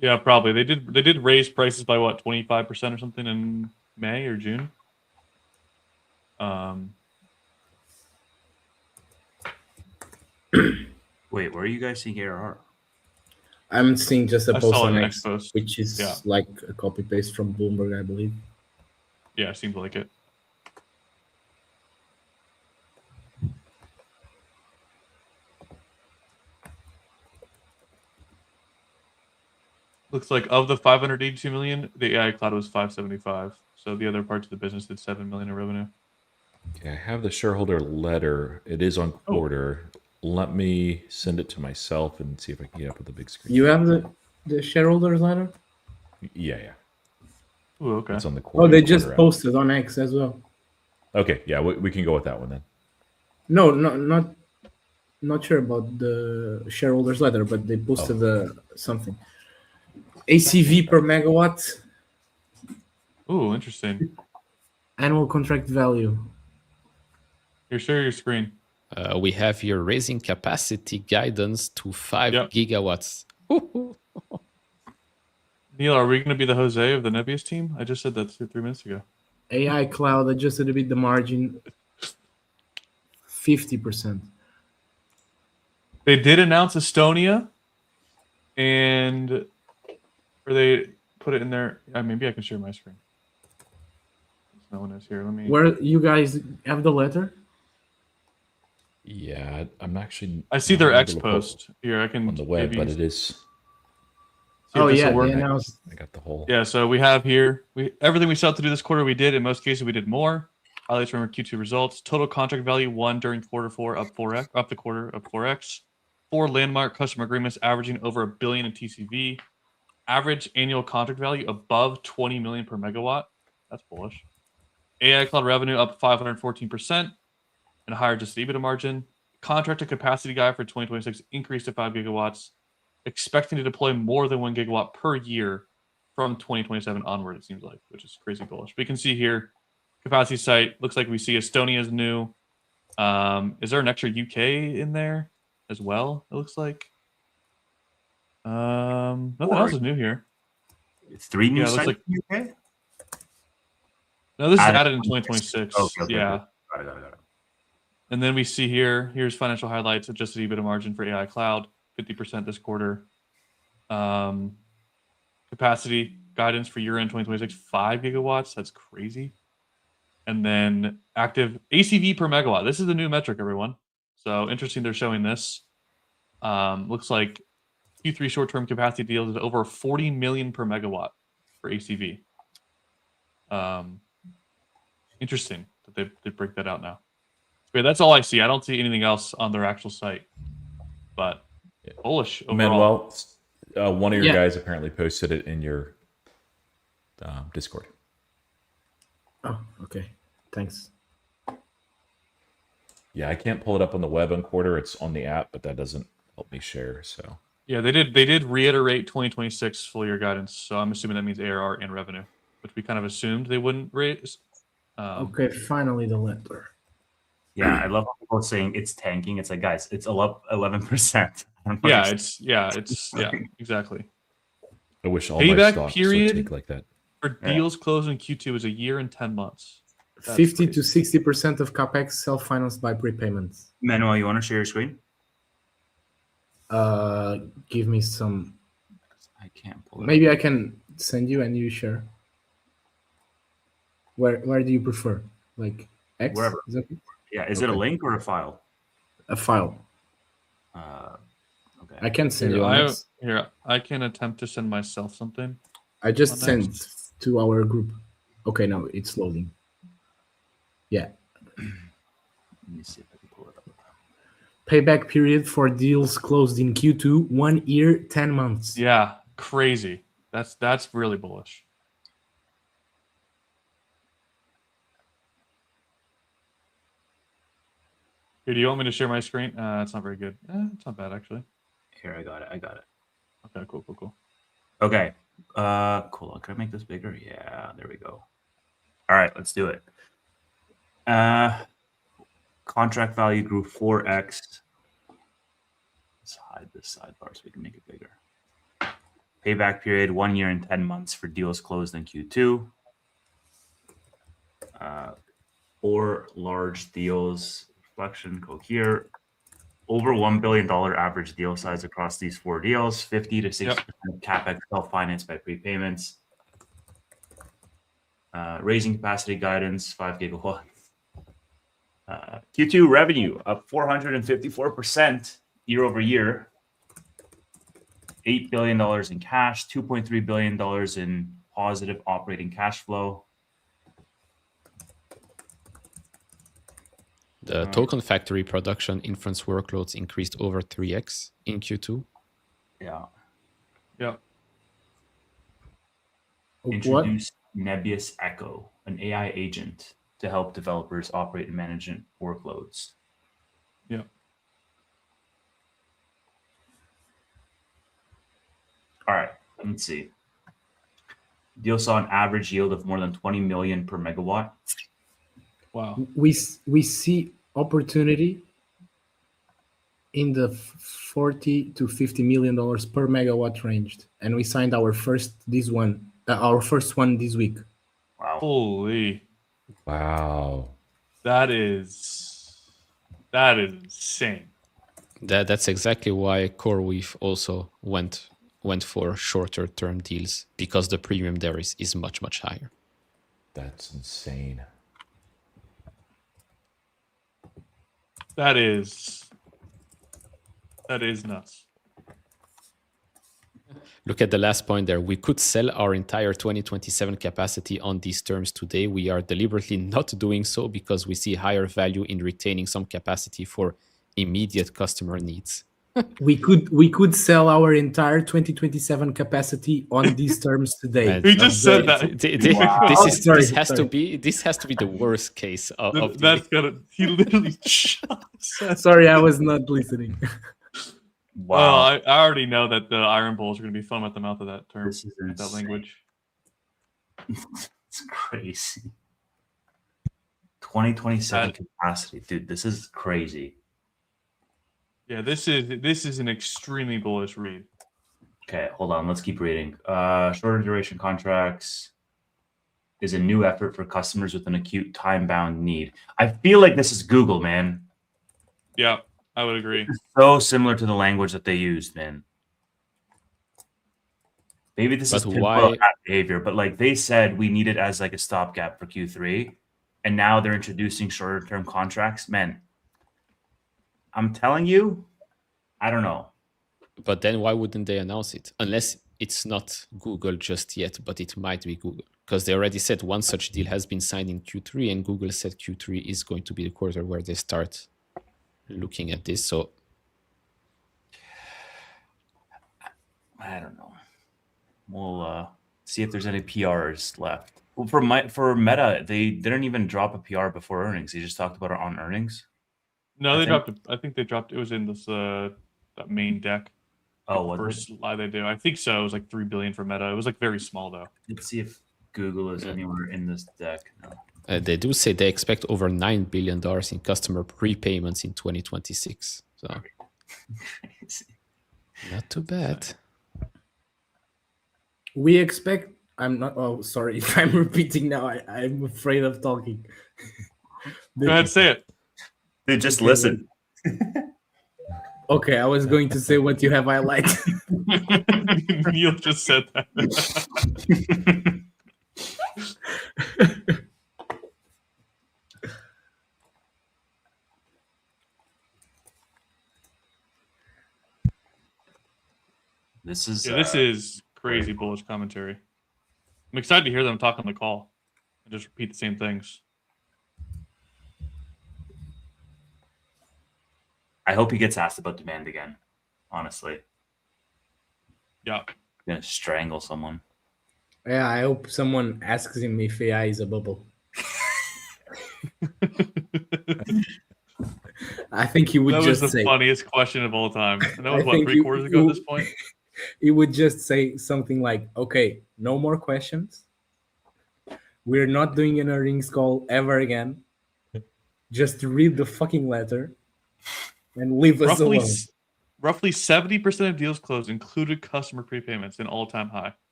Yeah, probably. They did raise prices by what, 25% or something in May or June. Wait, where are you guys seeing ARR? I'm seeing just a I post saw on an X, X post. which is Yeah. like a copy paste from Bloomberg, I believe. Yeah, seems like it. Looks like of the 582 million, the AI cloud was 575. So the other parts of the business did 7 million in revenue. Okay, I have the shareholder letter. It is on quarter. Let me send it to myself and see if I can get up with the big screen. You have the shareholders letter? Yeah. Ooh, okay. It's on the quarter. Oh, they just quarter app. posted on X as well. Okay, yeah, we can go with that one then. No, not sure about the shareholders letter, but they posted something. ACV per megawatt, Ooh, interesting. annual contract value. Here, share your screen. We have your raising capacity guidance to 5 Yep. gigawatts. Neil, are we going to be the Jose of the Nebius team? I just said that 3 minutes ago. AI cloud adjusted EBITDA margin 50%. They did announce Estonia, and or they put it in there. Maybe I can share my screen. No one is here. Let me. Where you guys have the letter? Yeah, I'm actually. I see not their able X to pull post here. I can on the web, maybe but it is. see Oh if this yeah, will work. they announced. I got the whole. Yeah, so we have here everything we set out to do this quarter. We did. In most cases, we did more. Highlights from our Q2 results: total contract value won during quarter four up 4x, up the quarter up 4x. 4 landmark customer agreements averaging over $1 billion in TCV. Average annual contract value above 20 million per megawatt. That's bullish. AI cloud revenue up 514% and higher just EBITDA margin. Contracted capacity guide for 2026 increased to 5 gigawatts, expecting to deploy more than 1 gigawatt per year from 2027 onward, it seems like, which is crazy bullish. But you can see here, capacity site, looks like we see Estonia is new. Is there an extra UK in there as well, it looks like? Nothing else is new here. 3 new Yeah, it looks sites like- in the UK? No, this is Added added in 2026. Okay. Yeah. Got it. And then we see here's financial highlights, adjusted EBITDA margin for AI cloud, 50% this quarter. capacity guidance for year-end 2026, 5 gigawatts. That's crazy. And then active ACV per megawatt. This is the new metric, everyone. So interesting they're showing this. Looks like Q3 short-term capacity deals is over 40 million per megawatt for ACV. Interesting that they break that out now. Okay, that's all I see. I don't see anything else on their actual site. But bullish overall. Manuel, one of your Yeah. guys apparently posted it in your Discord. Oh, okay. Thanks. Yeah, I can't pull it up on the web encoder. It's on the app, but that doesn't help me share. So Yeah, they did reiterate 2026 full year guidance. So I'm assuming that means ARR and revenue, which we kind of assumed they wouldn't raise. Okay, finally the letter. Yeah, I love how people saying it's tanking. It's like, guys, it's 11%. Yeah, exactly. I wish all my Payback stocks period? would take like that. For deals closed in Q2 is a year and 10 months. That's 50 crazy. to 60% of capex self-financed by prepayments. Manuel, you want to share your screen? Give me some. I can't pull it. Maybe I can send you and you share. Where do you prefer? Like X? Wherever. Is that Yeah, is it a Okay. link or a file? a file? Okay. I can send Here, you on X. I can attempt to send myself something. I just on X. sent to our group. Okay, no, it's loading. Yeah. Let me see if I can pull it up. Payback period for deals closed in Q2, 1 year, 10 months. Yeah, crazy. That's really bullish. Here, do you want me to share my screen? It's not very good. It's not bad actually. Here, I got it. Okay, cool. Okay. Cool. Can I make this bigger? Yeah, there we go. All right, let's do it. Contract value grew 4x. Let's hide this sidebar so we can make it bigger. Payback period 1 year and 10 months for deals closed in Q2. 4 large deals. Reflection, Cohere. Over $1 billion average deal size across these 4 deals. 50 to 60% of capex self-financed by prepayments. Raising capacity guidance 5 gigawatts. Q2 revenue up 454% year over year. $8 billion in cash, $2.3 billion in positive operating cash flow. The token factory production inference workloads increased over 3x in Q2. Yeah. Yeah. What? Introduce Nebius Echo, an AI agent to help developers operate and manage workloads. Yeah. All right, let's see. Deal saw an average yield of more than 20 million per megawatt. Wow. We see opportunity in the 40 to 50 million dollars per megawatt range, and we signed our first one this week. Wow. Holy. Wow. That is insane. That's exactly why CoreWeave also went for shorter term deals, because the premium there is much higher. That's insane. That is nuts. Look at the last point there. We could sell our entire 2027 capacity on these terms today. We are deliberately not doing so because we see higher value in retaining some capacity for immediate customer needs. We could sell our entire 2027 capacity on these terms today. Man, He just said that. Wow. This has to be the worst case of That's gotta. He literally said. Sorry, I was not listening. Well, Wow. I already know that the Iron Bulls are going to be foam at the mouth of that term, This is that insane. language. It's crazy. 2027 capacity. Dude, this is crazy. Yeah, this is an extremely bullish read. Okay, hold on. Let's keep reading. Shorter duration contracts is a new effort for customers with an acute time-bound need. I feel like this is Google, man. Yeah, I would agree. So similar to the language that they used, man. Maybe this is But typical why? of that behavior, but like they said, we need it as like a stopgap for Q3, and now they're introducing shorter term contracts. Man, I'm telling you, I don't know. But then why wouldn't they announce it? Unless it's not Google just yet, but it might be Google. Because they already said one such deal has been signed in Q3, and Google said Q3 is going to be the quarter where they start looking at this. So I don't know. We'll see if there's any PRs left. Well, for Meta, they didn't even drop a PR before earnings. They just talked about it on earnings. No, I they think- dropped it. I think they dropped it. Was in this that main deck. Oh, Like, was first it? slide they do. I think so. It was like 3 billion for Meta. It was like very small though. Let's see if Google is anywhere in this deck. No. they do say they expect over $9 billion in customer prepayments in 2026. So not too bad. We expect. I'm not. Oh, sorry if I'm repeating now. I'm afraid of talking. Go ahead, say it. Dude, just Okay, listen. Okay, I was going to say what you have highlighted. Neil just said that. This is Yeah, this is crazy bullish commentary. I'm excited to hear them talk on the call and just repeat the same things. I hope he gets asked about demand again. Honestly, Yeah. I'm gonna strangle someone. Yeah, I hope someone asks him if AI is a bubble. I think he would That was just the say. funniest question of all time. And that was I what, think 3 quarters ago at this point? He would just say something like, "Okay, no more questions. We're not doing an earnings call ever again. Just read the fucking letter and leave us Roughly, alone." roughly 70% of deals closed included customer prepayments, an all-time high.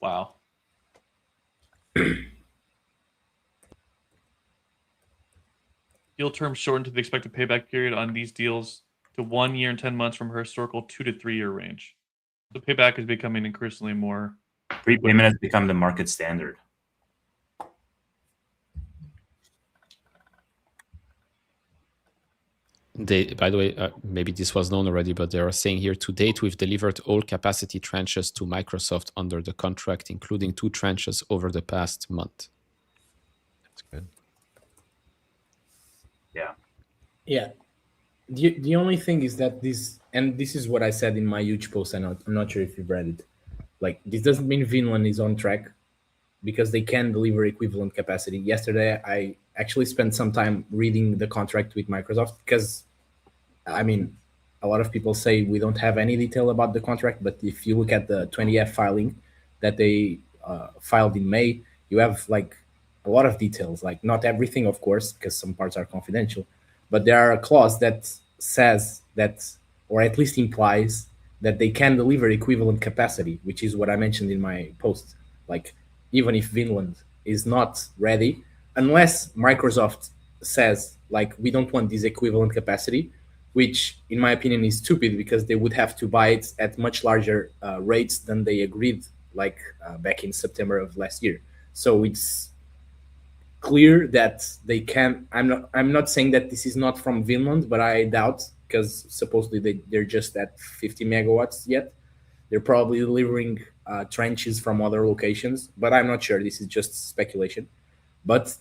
Wow. Deal terms shortened to the expected payback period on these deals to 1 year and 10 months from her historical 2 to 3 year range. The payback is becoming increasingly more. Prepayment has become the market standard. By the way, maybe this was known already, but they are saying here, to date, we've delivered all capacity tranches to Microsoft under the contract, including 2 tranches over the past month. That's good. Yeah. Yeah. The only thing is that this, and this is what I said in my huge post. I'm not sure if you've read it. Like, this doesn't mean Vinland is on track because they can deliver equivalent capacity. Yesterday, I actually spent some time reading the contract with Microsoft because, I mean, a lot of people say we don't have any detail about the contract, but if you look at the 20F filing that they filed in May, you have like a lot of details, like not everything, of course, because some parts are confidential, but there are a clause that says that, or at least implies that they can deliver equivalent capacity, which is what I mentioned in my post. Like, even if Vinland is not ready, unless Microsoft says, like, we don't want this equivalent capacity, which in my opinion is stupid because they would have to buy it at much larger rates than they agreed, like back in September of last year. So it's clear that they can. I'm not saying that this is not from Vinland, but I doubt, because supposedly they're just at 50 megawatts yet. They're probably delivering trenches from other locations, but I'm not sure. This is just speculation. But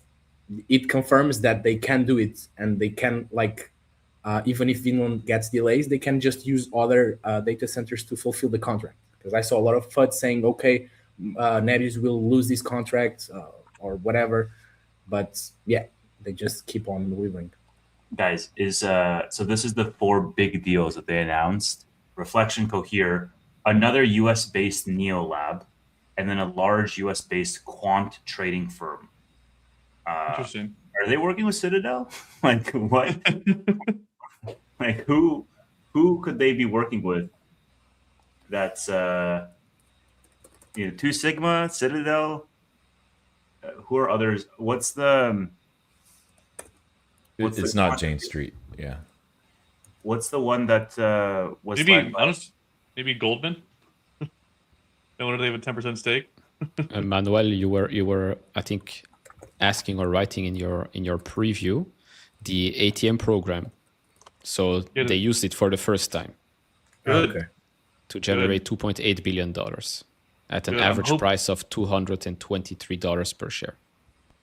it confirms that they can do it, and they can, like, even if Vinland gets delays, they can just use other data centers to fulfill the contract. Because I saw a lot of FUD saying, okay, Nebius will lose this contract or whatever. But yeah, they just keep on delivering. Guys, so this is the 4 big deals that they announced: Reflection Cohere, another US-based Neo Lab, and then a large US-based quant trading firm. Interesting. Are they working with Citadel? Like, what? Like, who could they be working with? That's Two Sigma, Citadel. Who are others? What's the? What's It's the not quant- Jane Street. Yeah. What's the one that was Maybe led by- maybe Goldman. No wonder they have a 10% stake. Manuel, you were I think asking or writing in your preview the ATM program. So Yeah, they used it for the first time Good. Okay. to generate $2.8 billion at an Good, I'm average price of $223 per share.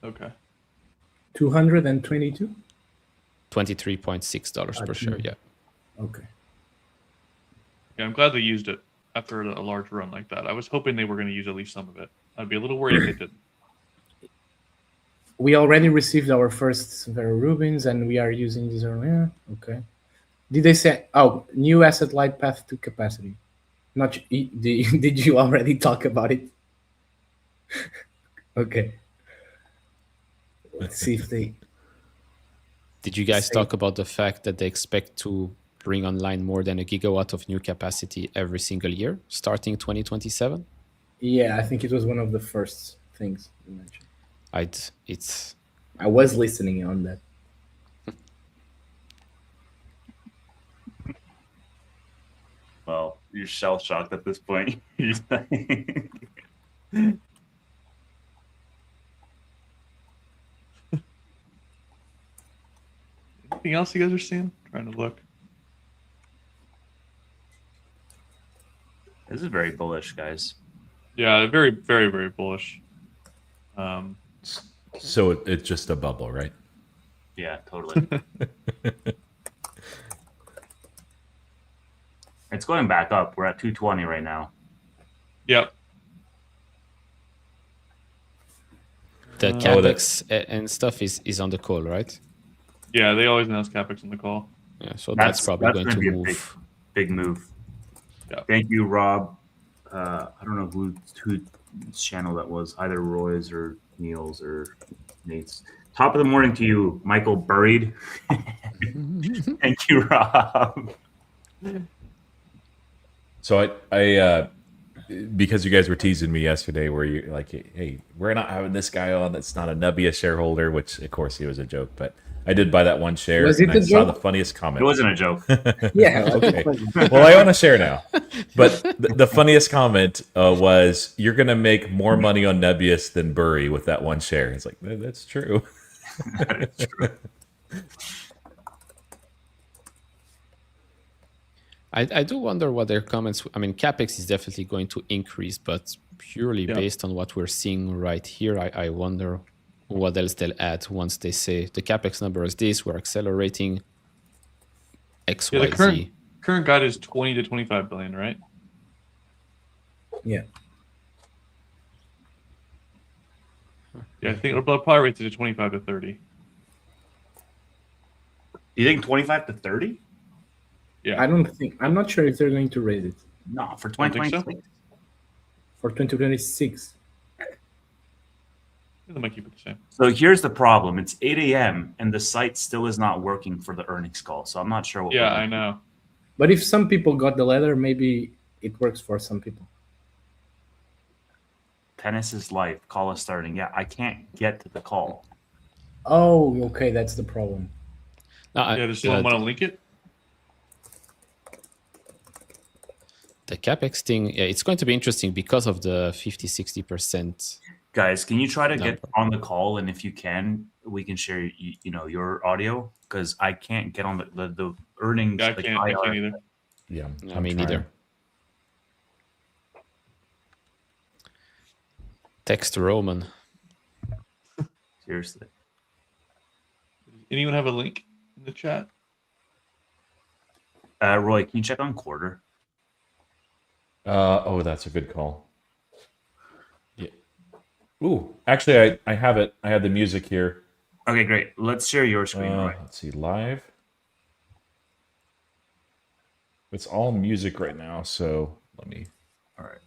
Okay. 222. $23.6 per share. Yeah. Okay. Yeah, I'm glad they used it after a large run like that. I was hoping they were going to use at least some of it. I'd be a little worried if they didn't. We already received our first Vera Rubins, and we are using this earlier. Okay. Did they say? Oh, new asset light path to capacity. Not. Did you already talk about it? Okay. Let's see if they. Did you guys Say- talk about the fact that they expect to bring online more than a gigawatt of new capacity every single year, starting 2027? Yeah, I think it was one of the first things you mentioned. It's I was listening on that. Well, you're shell shocked at this point. Anything else you guys are seeing? Trying to look. This is very bullish, guys. Yeah, very, very, very bullish. So it's just a bubble, right? Yeah, totally. It's going back up. We're at 220 right now. Yep. the Oh, capex and stuff is on the call, right? Yeah, they always announce capex in the call. Yeah, so that's probably going gonna to be a move. big move. Yeah. Thank you, Rob. I don't know whose channel that was, either Roy's or Neil's or Nate's. Top of the morning to you, Michael Buried. Thank you, Rob. So I because you guys were teasing me yesterday, where you like, hey, we're not having this guy on that's not a Nebius shareholder, which of course he was a joke, but I did buy that one share, Was it and I a saw joke? the funniest comment. It wasn't a joke. Yeah. Okay. Well, I own a share now, but the funniest comment was, "You're gonna make more money on Nebius than Burry with that one share." It's like, that's true. That is true. I do wonder what their comments. I mean, capex is definitely going to increase, but purely Yeah. based on what we're seeing right here, I wonder what else they'll add once they say the capex number is this. We're accelerating X, Yeah, Y, the Z. current guide is 20 to 25 billion, right? Yeah. Yeah, I think it'll probably rate to 25 to 30. You think 25 to 30? Yeah. I'm not sure if they're going to raise it No, for Don't think so? 2026. for 2026. They might keep it the same. So here's the problem. It's 8 a.m. and the site still is not working for the earnings call. So I'm not sure what. Yeah, I know. But if some people got the letter, maybe it works for some people. Tennis is life. Call is starting. Yeah, I can't get to the call. Oh, okay, that's the problem. Yeah, does someone want to link it? The capex thing, yeah, it's going to be interesting because of the 50-60%. Guys, can you try to get Number. on the call? And if you can, we can share your audio, because I can't get on the earnings. Yeah, I like, can't IR. either. Yeah, I mean, neither. Text Roman. Seriously. Anyone have a link in the chat? Roy, can you check on quarter? Oh, that's a good call. Yeah. Ooh, actually, I have it. I have the music here. Okay, great. Let's share your screen, Roy. Let's see, live. It's all music right now, so let me. All right.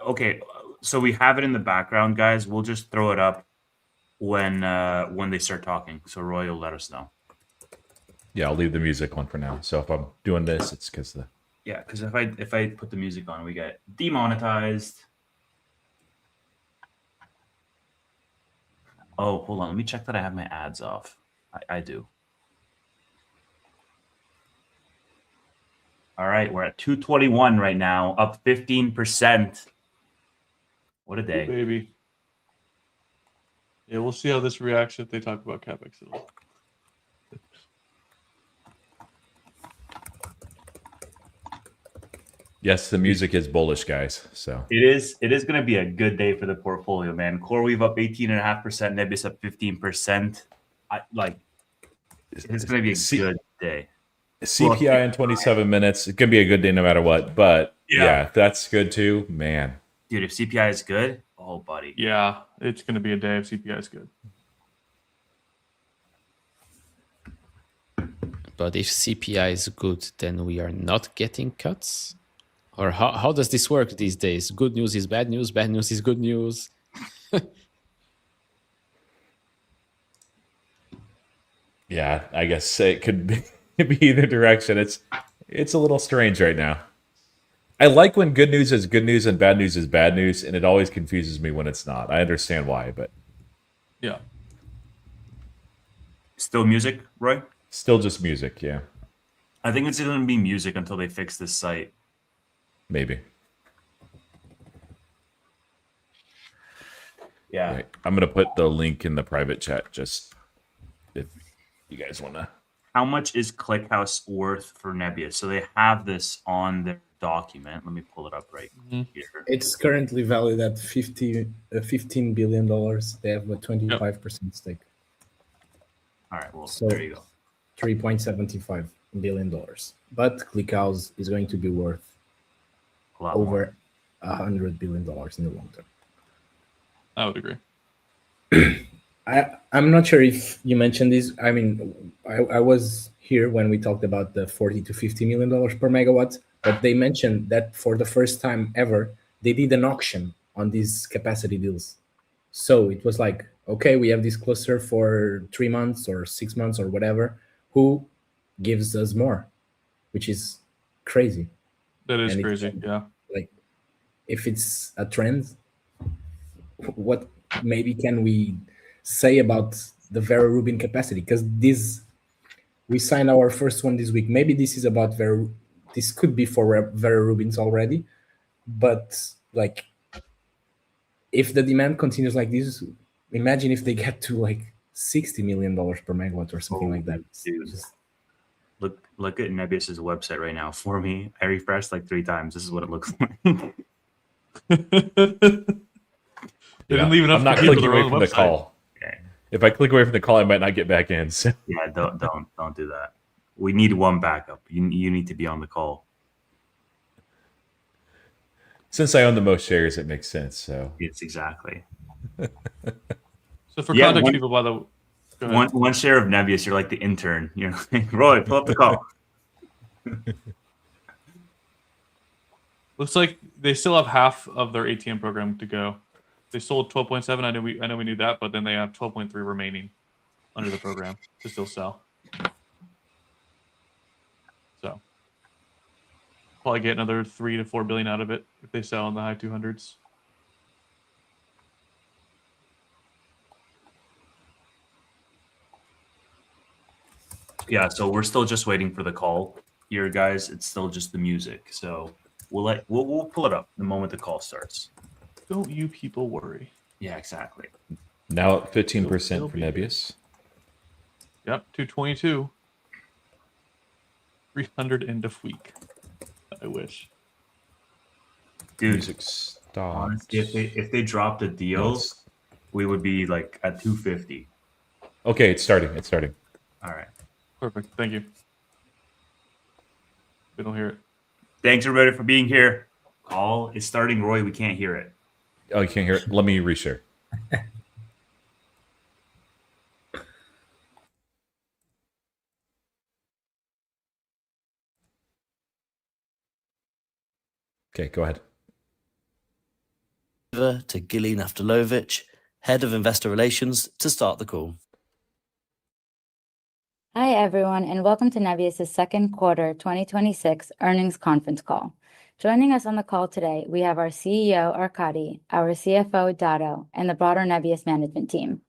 Okay. So we have it in the background, guys. We'll just throw it up when they start talking. So Roy will let us know. Yeah, I'll leave the music on for now. So if I'm doing this, it's because the. Yeah, because if I put the music on, we get demonetized. Oh, hold on. Let me check that I have my ads off. I do. All right, we're at 221 right now, up 15%. What a day. Baby. Yeah, we'll see how this reacts if they talk about CapEx at all. Yes, the music is bullish, guys. So It is going to be a good day for the portfolio, man. CoreWeave up 18.5%, Nebius up 15%. It's going to be a good day. CPI in 27 minutes. It could be a good day no matter what. But yeah, that's good too. Man. Dude, if CPI is good, oh, buddy. Yeah, it's going to be a day if CPI is good. But if CPI is good, then we are not getting cuts? Or how does this work these days? Good news is bad news is good news. Yeah, I guess it could be either direction. It's a little strange right now. I like when good news is good news and bad news is bad news, and it always confuses me when it's not. I understand why, but Yeah. Still music, Roy? still just music, yeah. I think it's going to be music until they fix this site. Maybe. Yeah. Right. I'm gonna put the link in the private chat just if you guys wanna. How much is ClickHouse worth for Nebius? So they have this on their document. Let me pull it up right here. It's currently valued at $15 billion. They have a 25% stake. All right, well, So- there you go. $3.75 billion. But ClickHouse is going to be worth A lot more. over $100 billion in the long term. I would agree. I'm not sure if you mentioned this. I mean, I was here when we talked about the $40 to $50 million per megawatt, but they mentioned that for the first time ever, they did an auction on these capacity deals. So it was like, okay, we have this cluster for 3 months or 6 months or whatever. Who gives us more? Which is crazy. That is And crazy. Yeah. Like, if it's a trend, what maybe can we say about the Vera Rubin capacity? Because we signed our first one this week. Maybe this is about this could be for Vera Rubins already, but like, if the demand continues like this, imagine if they get to like $60 million per megawatt or something like that. Dude. Look at Nebius's website right now for me. I refreshed like 3 times. This is what it looks like. They didn't leave enough I'm not for people clicking to away run from the the website. call. Okay. If I click away from the call, I might not get back in. So. Yeah, don't do that. We need one backup. You need to be on the call. Since I own the most shares, it makes sense. So It's exactly. So for Yeah, context, people, by the way, go ahead. One share of Nebius, you're like the intern. You're like, Roy, pull up the call. Looks like they still have half of their ATM program to go. They sold 12.7. I know we knew that, but then they have 12.3 remaining under the program to still sell. So probably get another 3 to 4 billion out of it if they sell in the high 200s. Yeah, so we're still just waiting for the call here, guys. It's still just the music. So we'll pull it up the moment the call starts. Don't you people worry. Yeah, exactly. now at 15% It'll for be good. Nebius. Yep, 222. 300 end of week. I wish. Dude, Music stopped. honestly, if they dropped a deal, Yes. we would be like at 250. Okay, it's starting. It's starting. All right. Perfect. Thank you. We don't hear it. Thanks everybody for being here. Call is starting, Roy. We can't hear it. Oh, you can't hear it. Let me reshare. Okay, go ahead. Over to Gili Naftalovich, Head of Investor Relations, to start the call. Hi, everyone, and welcome to Nebius' second quarter 2026 earnings conference call. Joining us on the call today, we have our CEO, Arkady, our CFO, Dado, and the broader Nebius management team.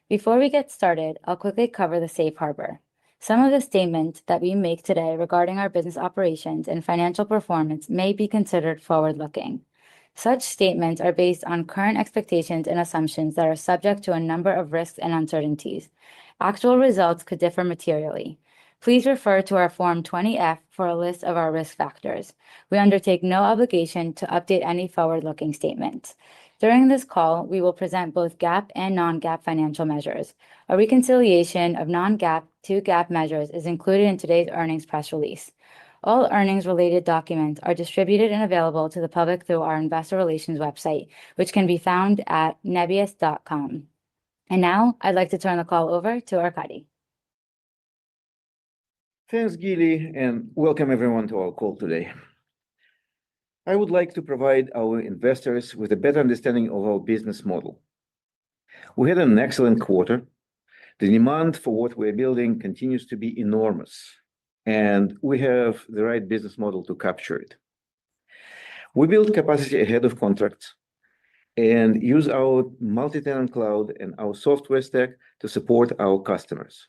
Before we get started, I'll quickly cover the safe harbor. Some of the statements that we make today regarding our business operations and financial performance may be considered forward-looking. Such statements are based on current expectations and assumptions that are subject to a number of risks and uncertainties. Actual results could differ materially. Please refer to our Form 20-F for a list of our risk factors. We undertake no obligation to update any forward-looking statements. During this call, we will present both GAAP and non-GAAP financial measures. A reconciliation of non-GAAP to GAAP measures is included in today's earnings press release. All earnings-related documents are distributed and available to the public through our investor relations website, which can be found at nebius.com. And now, I'd like to turn the call over to Arkady. Thanks, Gili, and welcome everyone to our call today. I would like to provide our investors with a better understanding of our business model. We had an excellent quarter. The demand for what we're building continues to be enormous, and we have the right business model to capture it. We build capacity ahead of contracts and use our multi-tenant cloud and our software stack to support our customers,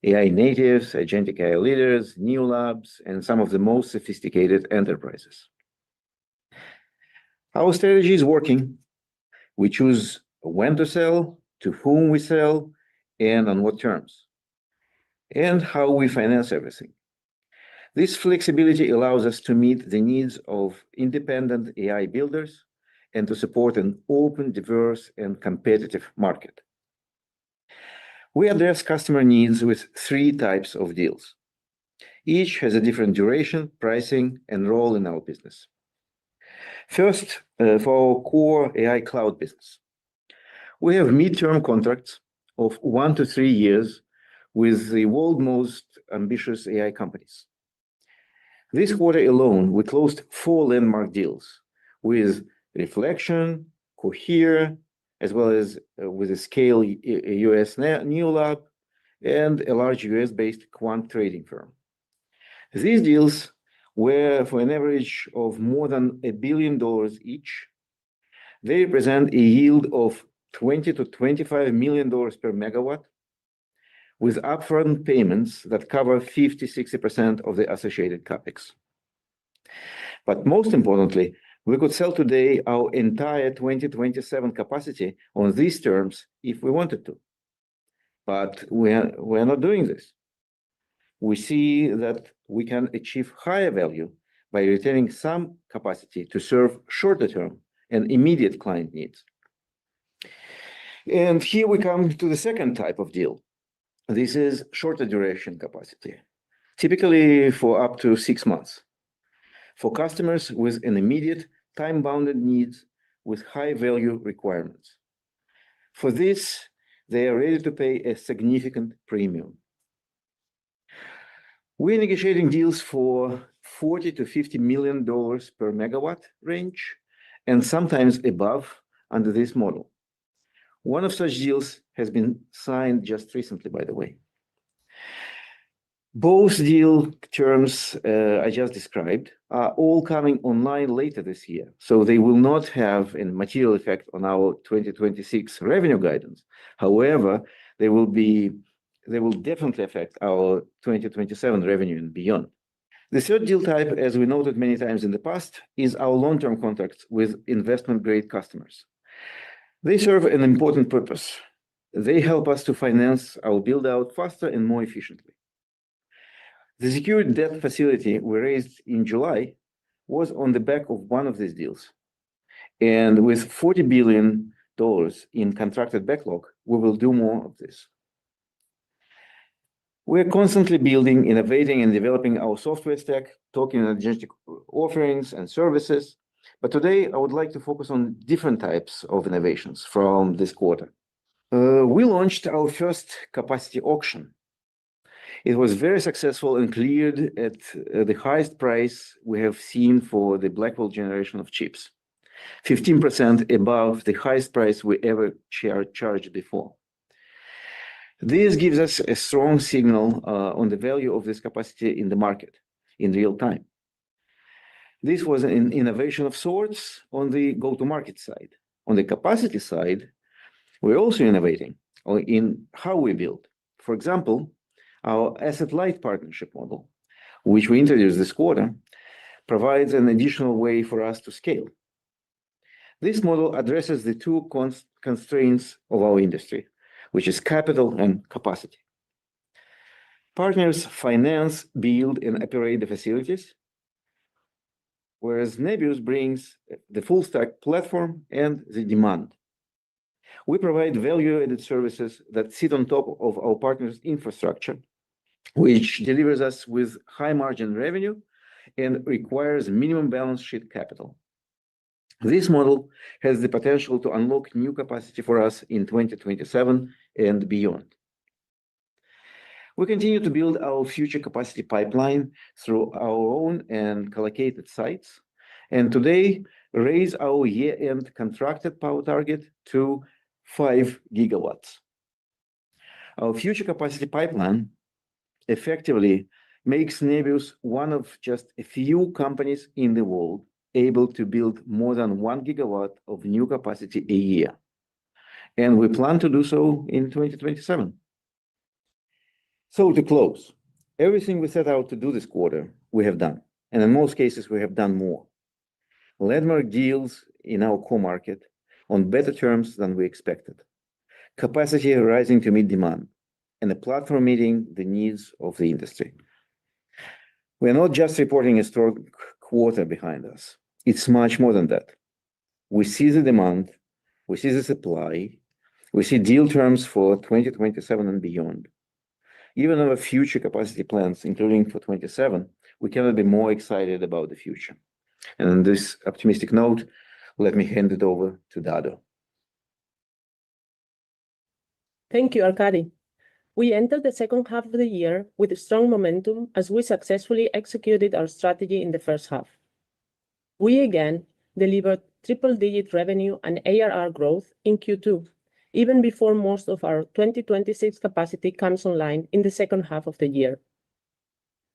AI natives, agentic AI leaders, new labs, and some of the most sophisticated enterprises. Our strategy is working. We choose when to sell, to whom we sell, and on what terms, and how we finance everything. This flexibility allows us to meet the needs of independent AI builders and to support an open, diverse, and competitive market. We address customer needs with 3 types of deals. Each has a different duration, pricing, and role in our business. First, for our core AI cloud business, we have midterm contracts of 1 to 3 years with the world's most ambitious AI companies. This quarter alone, we closed 4 landmark deals with Reflection, Cohere, as well as with a scale US new lab and a large US-based quant trading firm. These deals were for an average of more than $1 billion each. They represent a yield of $20 to $25 million per megawatt, with upfront payments that cover 50-60% of the associated capex. But most importantly, we could sell today our entire 2027 capacity on these terms if we wanted to. But we're not doing this. We see that we can achieve higher value by retaining some capacity to serve shorter term and immediate client needs. And here we come to the second type of deal. This is shorter duration capacity, typically for up to 6 months, for customers with an immediate time-bounded needs with high value requirements. For this, they are ready to pay a significant premium. We're negotiating deals for $40 to $50 million per megawatt range, and sometimes above under this model. One of such deals has been signed just recently, by the way. Both deal terms I just described are all coming online later this year, so they will not have a material effect on our 2026 revenue guidance. However, they will definitely affect our 2027 revenue and beyond. The third deal type, as we noted many times in the past, is our long-term contracts with investment-grade customers. They serve an important purpose. They help us to finance our build-out faster and more efficiently. The secured debt facility we raised in July was on the back of one of these deals. And with $40 billion in contracted backlog, we will do more of this. We're constantly building, innovating, and developing our software stack, talking agentic offerings and services. But today, I would like to focus on different types of innovations from this quarter. We launched our first capacity auction. It was very successful and cleared at the highest price we have seen for the Blackwell generation of chips, 15% above the highest price we ever charged before. This gives us a strong signal on the value of this capacity in the market in real time. This was an innovation of sorts on the go-to-market side. On the capacity side, we're also innovating in how we build. For example, Our asset-light partnership model, which we introduced this quarter, provides an additional way for us to scale. This model addresses the two constraints of our industry, which is capital and capacity. Partners finance, build, and operate the facilities, whereas Nebius brings the full stack platform and the demand. We provide value-added services that sit on top of our partners' infrastructure, which delivers us with high margin revenue and requires minimum balance sheet capital. This model has the potential to unlock new capacity for us in 2027 and beyond. We continue to build our future capacity pipeline through our own and collocated sites, and today raise our year-end contracted power target to 5 gigawatts. Our future capacity pipeline effectively makes Nebius one of just a few companies in the world able to build more than 1 gigawatt of new capacity a year. And we plan to do so in 2027. So to close, everything we set out to do this quarter, we have done. And in most cases, we have done more. Landmark deals in our core market on better terms than we expected. Capacity rising to meet demand, and a platform meeting the needs of the industry. We are not just reporting a strong quarter behind us. It's much more than that. We see the demand, we see the supply, we see deal terms for 2027 and beyond. Even our future capacity plans, including for 27, we cannot be more excited about the future. And on this optimistic note, let me hand it over to Dado. Thank you, Arkady. We entered the second half of the year with strong momentum as we successfully executed our strategy in the first half. We again delivered triple-digit revenue and ARR growth in Q2, even before most of our 2026 capacity comes online in the second half of the year.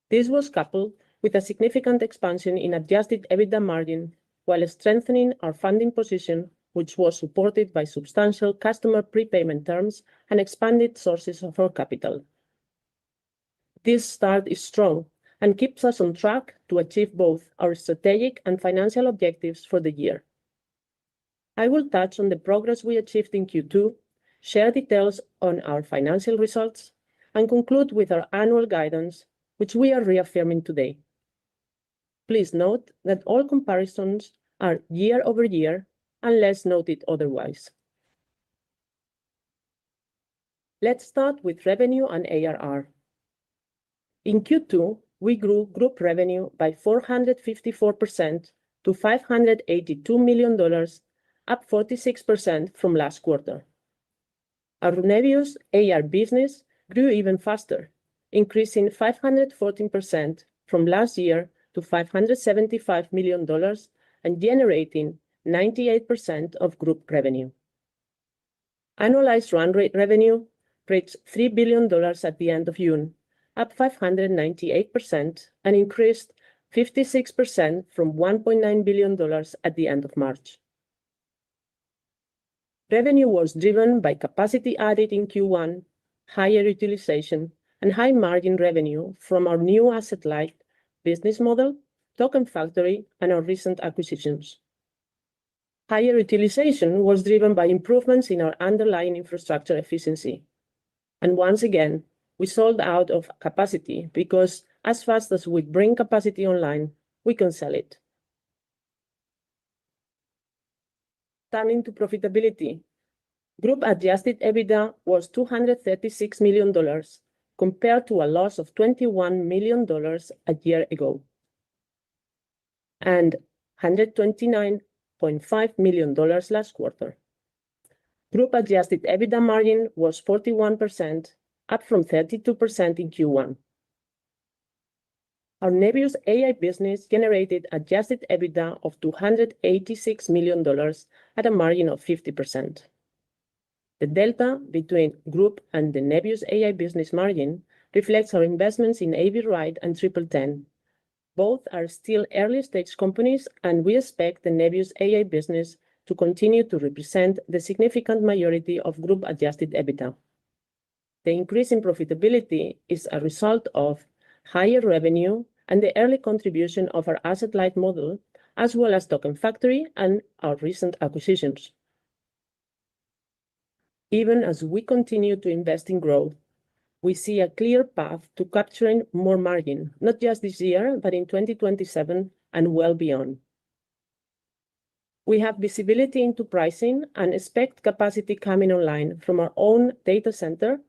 This was coupled with a significant expansion in adjusted EBITDA margin while strengthening our funding position, which was supported by substantial customer prepayment terms and expanded sources of our capital. This start is strong and keeps us on track to achieve both our strategic and financial objectives for the year. I will touch on the progress we achieved in Q2, share details on our financial results, and conclude with our annual guidance, which we are reaffirming today. Please note that all comparisons are year-over-year, unless noted otherwise. Let's start with revenue and ARR. In Q2, we grew group revenue by 454% to $582 million, up 46% from last quarter. Our Nebius AI business grew even faster, increasing 514% from last year to $575 million and generating 98% of group revenue. Annualized run rate revenue reached $3 billion at the end of June, up 598% and increased 56% from $1.9 billion at the end of March. Revenue was driven by capacity added in Q1, higher utilization, and high margin revenue from our new asset-light business model, Token Factory, and our recent acquisitions. Higher utilization was driven by improvements in our underlying infrastructure efficiency. And once again, we sold out of capacity because as fast as we bring capacity online, we can sell it. Turning to profitability, group adjusted EBITDA was $236 million, compared to a loss of $21 million a year ago, and $129.5 million last quarter. Group adjusted EBITDA margin was 41%, up from 32% in Q1. Our Nebius AI business generated adjusted EBITDA of $286 million at a margin of 50%. The delta between group and the Nebius AI business margin reflects our investments in AV Ride and Triple10. Both are still early-stage companies, and we expect the Nebius AI business to continue to represent the significant majority of group adjusted EBITDA. The increase in profitability is a result of higher revenue and the early contribution of our asset-light model, as well as Token Factory and our recent acquisitions. Even as we continue to invest in growth, we see a clear path to capturing more margin, not just this year, but in 2027 and well beyond. We have visibility into pricing and expect capacity coming online from our own data center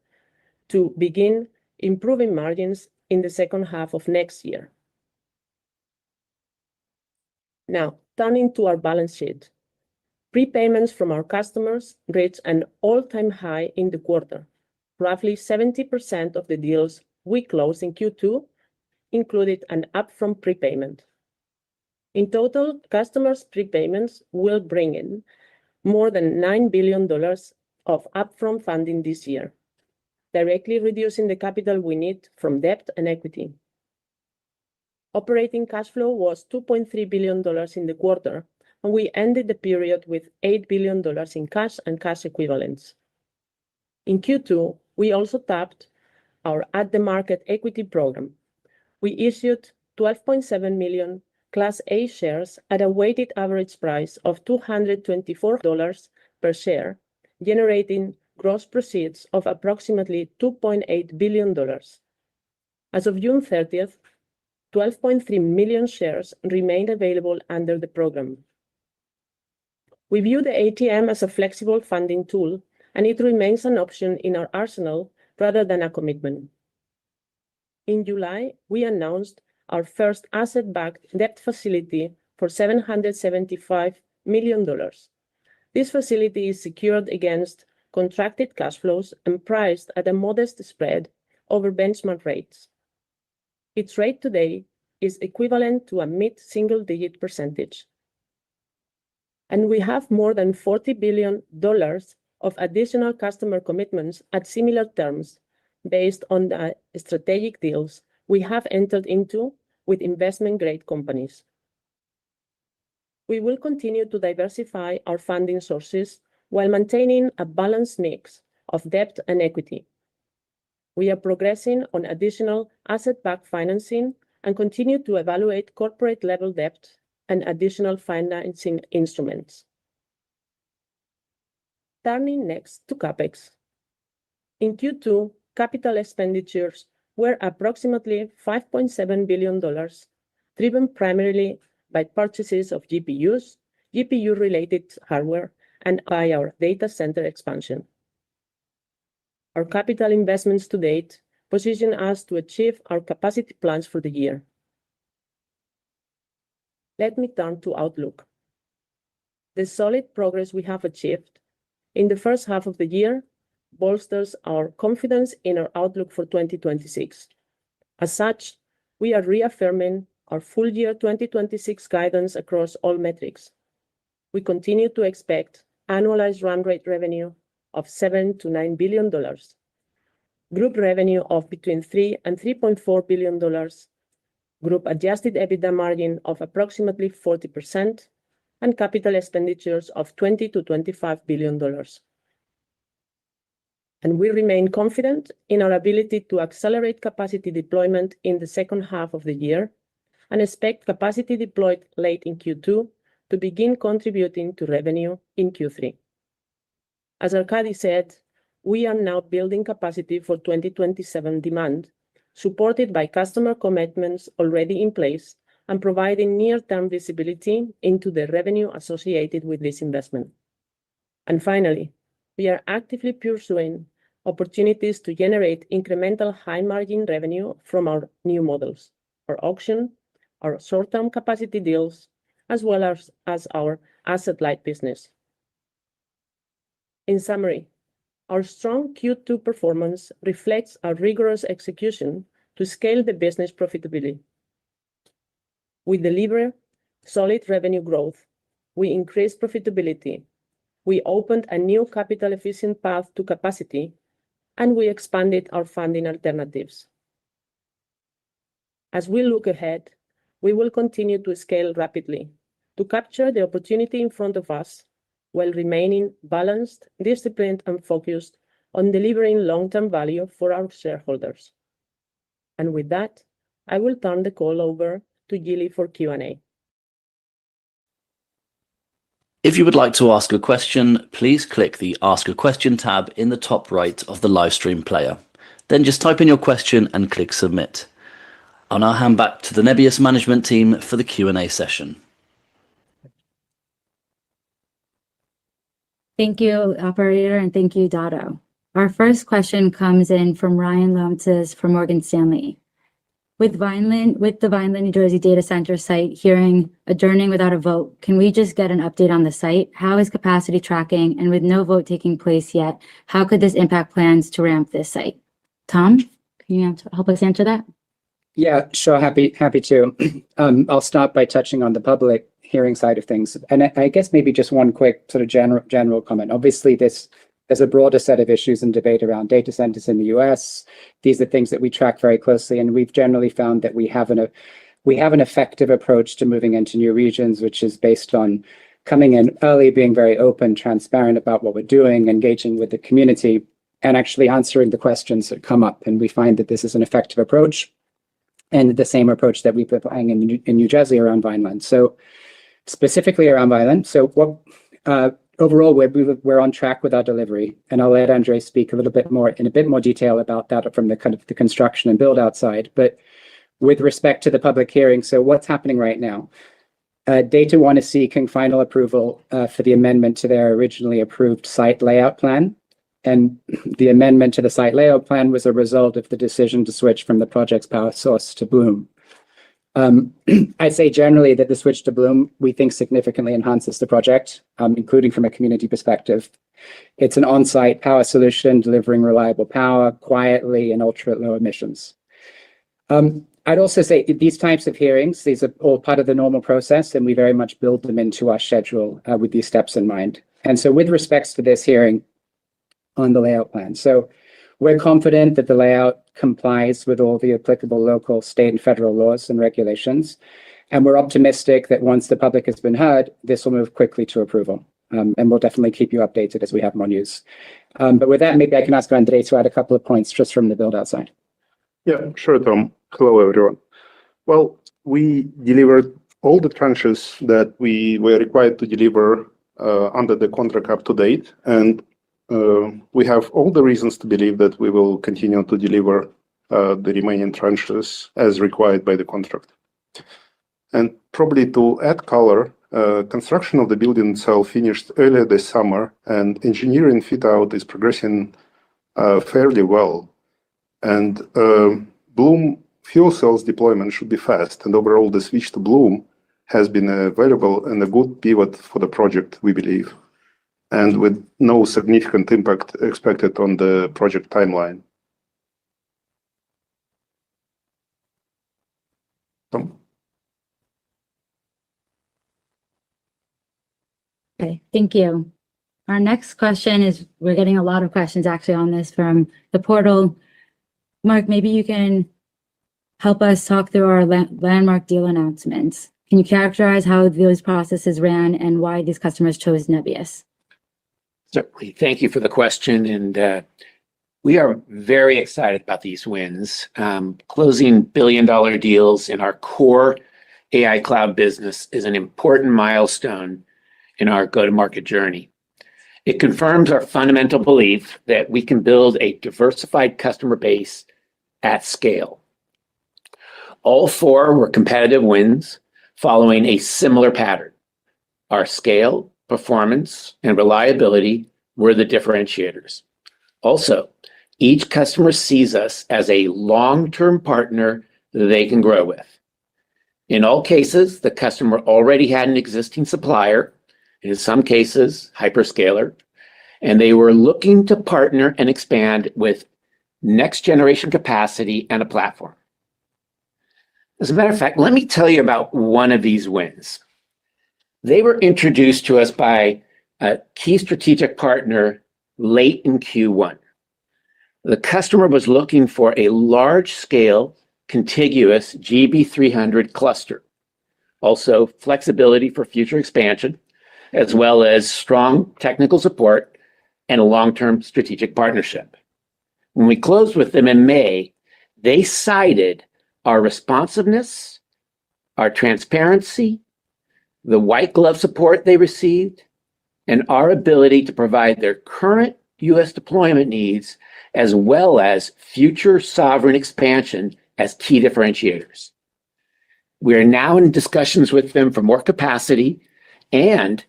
to begin improving margins in the second half of next year. Now, turning to our balance sheet. Prepayments from our customers reached an all-time high in the quarter. Roughly 70% of the deals we closed in Q2 included an upfront prepayment. In total, customers' prepayments will bring in more than $9 billion of upfront funding this year, directly reducing the capital we need from debt and equity. Operating cash flow was $2.3 billion in the quarter, and we ended the period with $8 billion in cash and cash equivalents. In Q2, we also tapped our at-the-market equity program. We issued 12.7 million Class A shares at a weighted average price of $224 per share, generating gross proceeds of approximately $2.8 billion. As of June 30th, 12.3 million shares remained available under the program. We view the ATM as a flexible funding tool, and it remains an option in our arsenal rather than a commitment. In July, we announced our first asset-backed debt facility for $775 million. This facility is secured against contracted cash flows and priced at a modest spread over benchmark rates. Its rate today is equivalent to a mid-single-digit percentage. And we have more than $40 billion of additional customer commitments at similar terms based on the strategic deals we have entered into with investment-grade companies. We will continue to diversify our funding sources while maintaining a balanced mix of debt and equity. We are progressing on additional asset-backed financing and continue to evaluate corporate-level debt and additional financing instruments. Turning next to CapEx. In Q2, capital expenditures were approximately $5.7 billion, driven primarily by purchases of GPUs, GPU-related hardware, and by our data center expansion. Our capital investments to date position us to achieve our capacity plans for the year. Let me turn to outlook. The solid progress we have achieved in the first half of the year bolsters our confidence in our outlook for 2026. As such, we are reaffirming our full year 2026 guidance across all metrics. We continue to expect annualized run rate revenue of $7 to $9 billion, group revenue of between $3 and $3.4 billion, group adjusted EBITDA margin of approximately 40%, and capital expenditures of $20 to $25 billion. And we remain confident in our ability to accelerate capacity deployment in the second half of the year and expect capacity deployed late in Q2 to begin contributing to revenue in Q3. As Arkady said, we are now building capacity for 2027 demand, supported by customer commitments already in place and providing near-term visibility into the revenue associated with this investment. And finally, we are actively pursuing opportunities to generate incremental high-margin revenue from our new models, our auction, our short-term capacity deals, as well as our asset-light business. In summary, our strong Q2 performance reflects our rigorous execution to scale the business profitably. We deliver solid revenue growth, we increase profitability, we opened a new capital-efficient path to capacity, and we expanded our funding alternatives. As we look ahead, we will continue to scale rapidly to capture the opportunity in front of us while remaining balanced, disciplined, and focused on delivering long-term value for our shareholders. And with that, I will turn the call over to Gilly for Q&A. If you would like to ask a question, please click the Ask a Question tab in the top right of the live stream player. Then just type in your question and click Submit. I'll now hand back to the Nebius management team for the Q&A session. Thank you, operator, and thank you, Dado. Our first question comes in from Ryan Lomtzis from Morgan Stanley. With the Vineland, New Jersey data center site hearing adjourning without a vote, can we just get an update on the site? How is capacity tracking? And with no vote taking place yet, how could this impact plans to ramp this site? Tom, can you help us answer that? Yeah, sure. Happy to. I'll start by touching on the public hearing side of things. And I guess maybe just one quick sort of general comment. Obviously, there's a broader set of issues and debate around data centers in the US. These are things that we track very closely, and we've generally found that we have an effective approach to moving into new regions, which is based on coming in early, being very open, transparent about what we're doing, engaging with the community, and actually answering the questions that come up. And we find that this is an effective approach, and the same approach that we've been applying in New Jersey around Vineland. So specifically around Vineland, so what overall we're on track with our delivery, and I'll let Andre speak a bit more detail about that from the kind of the construction and build out side. But with respect to the public hearing, so what's happening right now? Data One is seeking final approval for the amendment to their originally approved site layout plan. And the amendment to the site layout plan was a result of the decision to switch from the project's power source to Bloom. I'd say generally that the switch to Bloom, we think significantly enhances the project, including from a community perspective. It's an on-site power solution delivering reliable power quietly and ultra low emissions. I'd also say these types of hearings, these are all part of the normal process, and we very much build them into our schedule with these steps in mind. And so with respects to this hearing on the layout plan, so we're confident that the layout complies with all the applicable local, state, and federal laws and regulations. And we're optimistic that once the public has been heard, this will move quickly to approval. And we'll definitely keep you updated as we have more news. But with that, maybe I can ask Andre to add a couple of points just from the build out side. Yeah, sure, Tom. Hello, everyone. Well, we delivered all the tranches that we were required to deliver under the contract up to date. And we have all the reasons to believe that we will continue to deliver the remaining tranches as required by the contract. And probably to add color, construction of the building itself finished earlier this summer, and engineering fit out is progressing fairly well. And Bloom fuel cells deployment should be fast, and overall the switch to Bloom has been a valuable and a good pivot for the project, we believe, and with no significant impact expected on the project timeline. Tom? Okay, thank you. Our next question is, we're getting a lot of questions actually on this from the portal. Mark, maybe you can help us talk through our landmark deal announcements. Can you characterize how those processes ran and why these customers chose Nebius? Certainly. Thank you for the question. And we are very excited about these wins. Closing billion-dollar deals in our core AI cloud business is an important milestone in our go-to-market journey. It confirms our fundamental belief that we can build a diversified customer base at scale. All four were competitive wins following a similar pattern. Our scale, performance, and reliability were the differentiators. Also, each customer sees us as a long-term partner that they can grow with. In all cases, the customer already had an existing supplier, in some cases, hyperscaler, and they were looking to partner and expand with next-generation capacity and a platform. As a matter of fact, let me tell you about one of these wins. They were introduced to us by a key strategic partner late in Q1. The customer was looking for a large-scale, contiguous GB300 cluster, also flexibility for future expansion, as well as strong technical support and a long-term strategic partnership. When we closed with them in May, they cited our responsiveness, our transparency, the white glove support they received, and our ability to provide their current U.S. deployment needs as well as future sovereign expansion as key differentiators. We are now in discussions with them for more capacity, and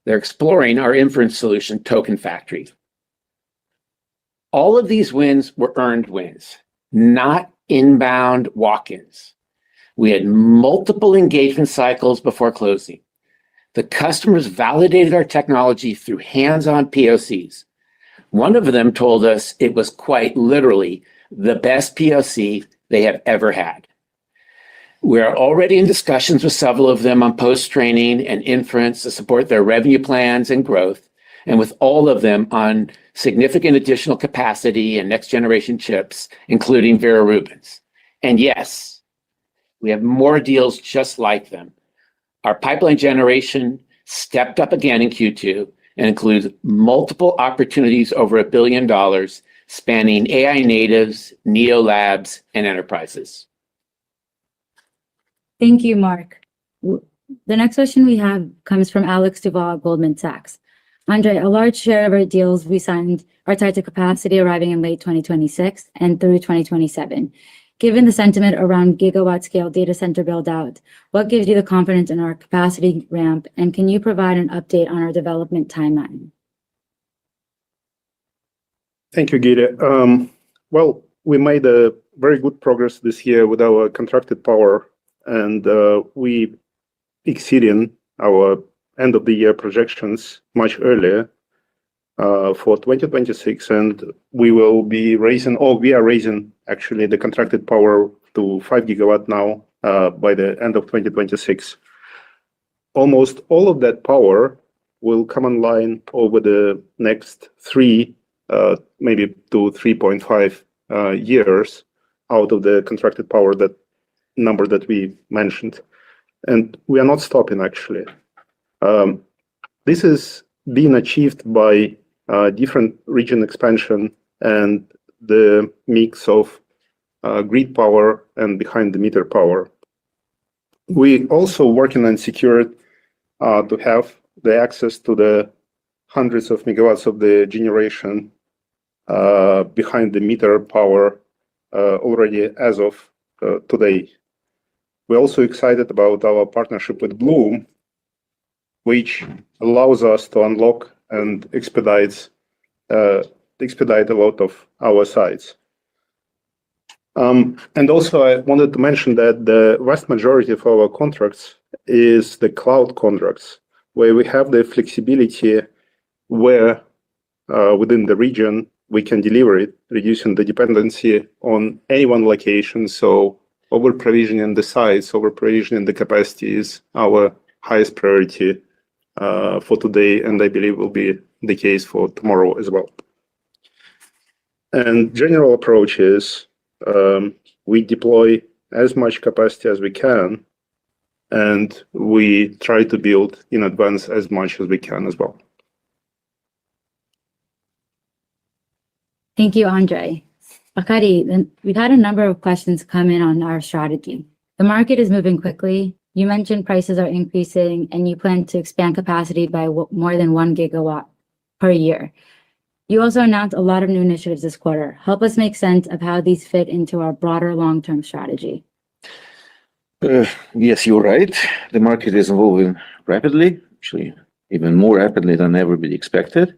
they're exploring our inference solution, Token Factory. All of these wins were earned wins, not inbound walk-ins. We had multiple engagement cycles before closing. The customers validated our technology through hands-on POCs. One of them told us it was quite literally the best POC they have ever had. We are already in discussions with several of them on post-training and inference to support their revenue plans and growth, and with all of them on significant additional capacity and next-generation chips, including Vera Rubins. And yes, we have more deals just like them. Our pipeline generation stepped up again in Q2 and includes multiple opportunities over $1 billion, spanning AI natives, neo labs, and enterprises. Thank you, Mark. The next question we have comes from Alex Duval at Goldman Sachs. Andre, a large share of our deals we signed are tied to capacity arriving in late 2026 and through 2027. Given the sentiment around gigawatt scale data center build out, what gives you the confidence in our capacity ramp, and can you provide an update on our development timeline? Thank you, Gita. Well, we made a very good progress this year with our contracted power, and we exceeding our end of the year projections much earlier for 2026, and we will be raising, or we are raising actually the contracted power to 5 gigawatt now by the end of 2026. Almost all of that power will come online over the next 3, maybe to 3.5 years out of the contracted power, that number that we mentioned. And we are not stopping actually. This is being achieved by different region expansion and the mix of grid power and behind the meter power. We also working on secured to have the access to the hundreds of megawatts of the generation behind the meter power already as of today. We're also excited about our partnership with Bloom, which allows us to unlock and expedite a lot of our sites. And also I wanted to mention that the vast majority of our contracts is the cloud contracts, where we have the flexibility where within the region we can deliver it, reducing the dependency on any one location. So over provisioning the sites, over provisioning the capacity is our highest priority for today, and I believe will be the case for tomorrow as well. And general approach is we deploy as much capacity as we can, and we try to build in advance as much as we can as well. Thank you, Andre. Arkady, we've had a number of questions come in on our strategy. The market is moving quickly. You mentioned prices are increasing and you plan to expand capacity by more than 1 gigawatt per year. You also announced a lot of new initiatives this quarter. Help us make sense of how these fit into our broader long-term strategy. Yes, you're right. The market is evolving rapidly, actually even more rapidly than everybody expected.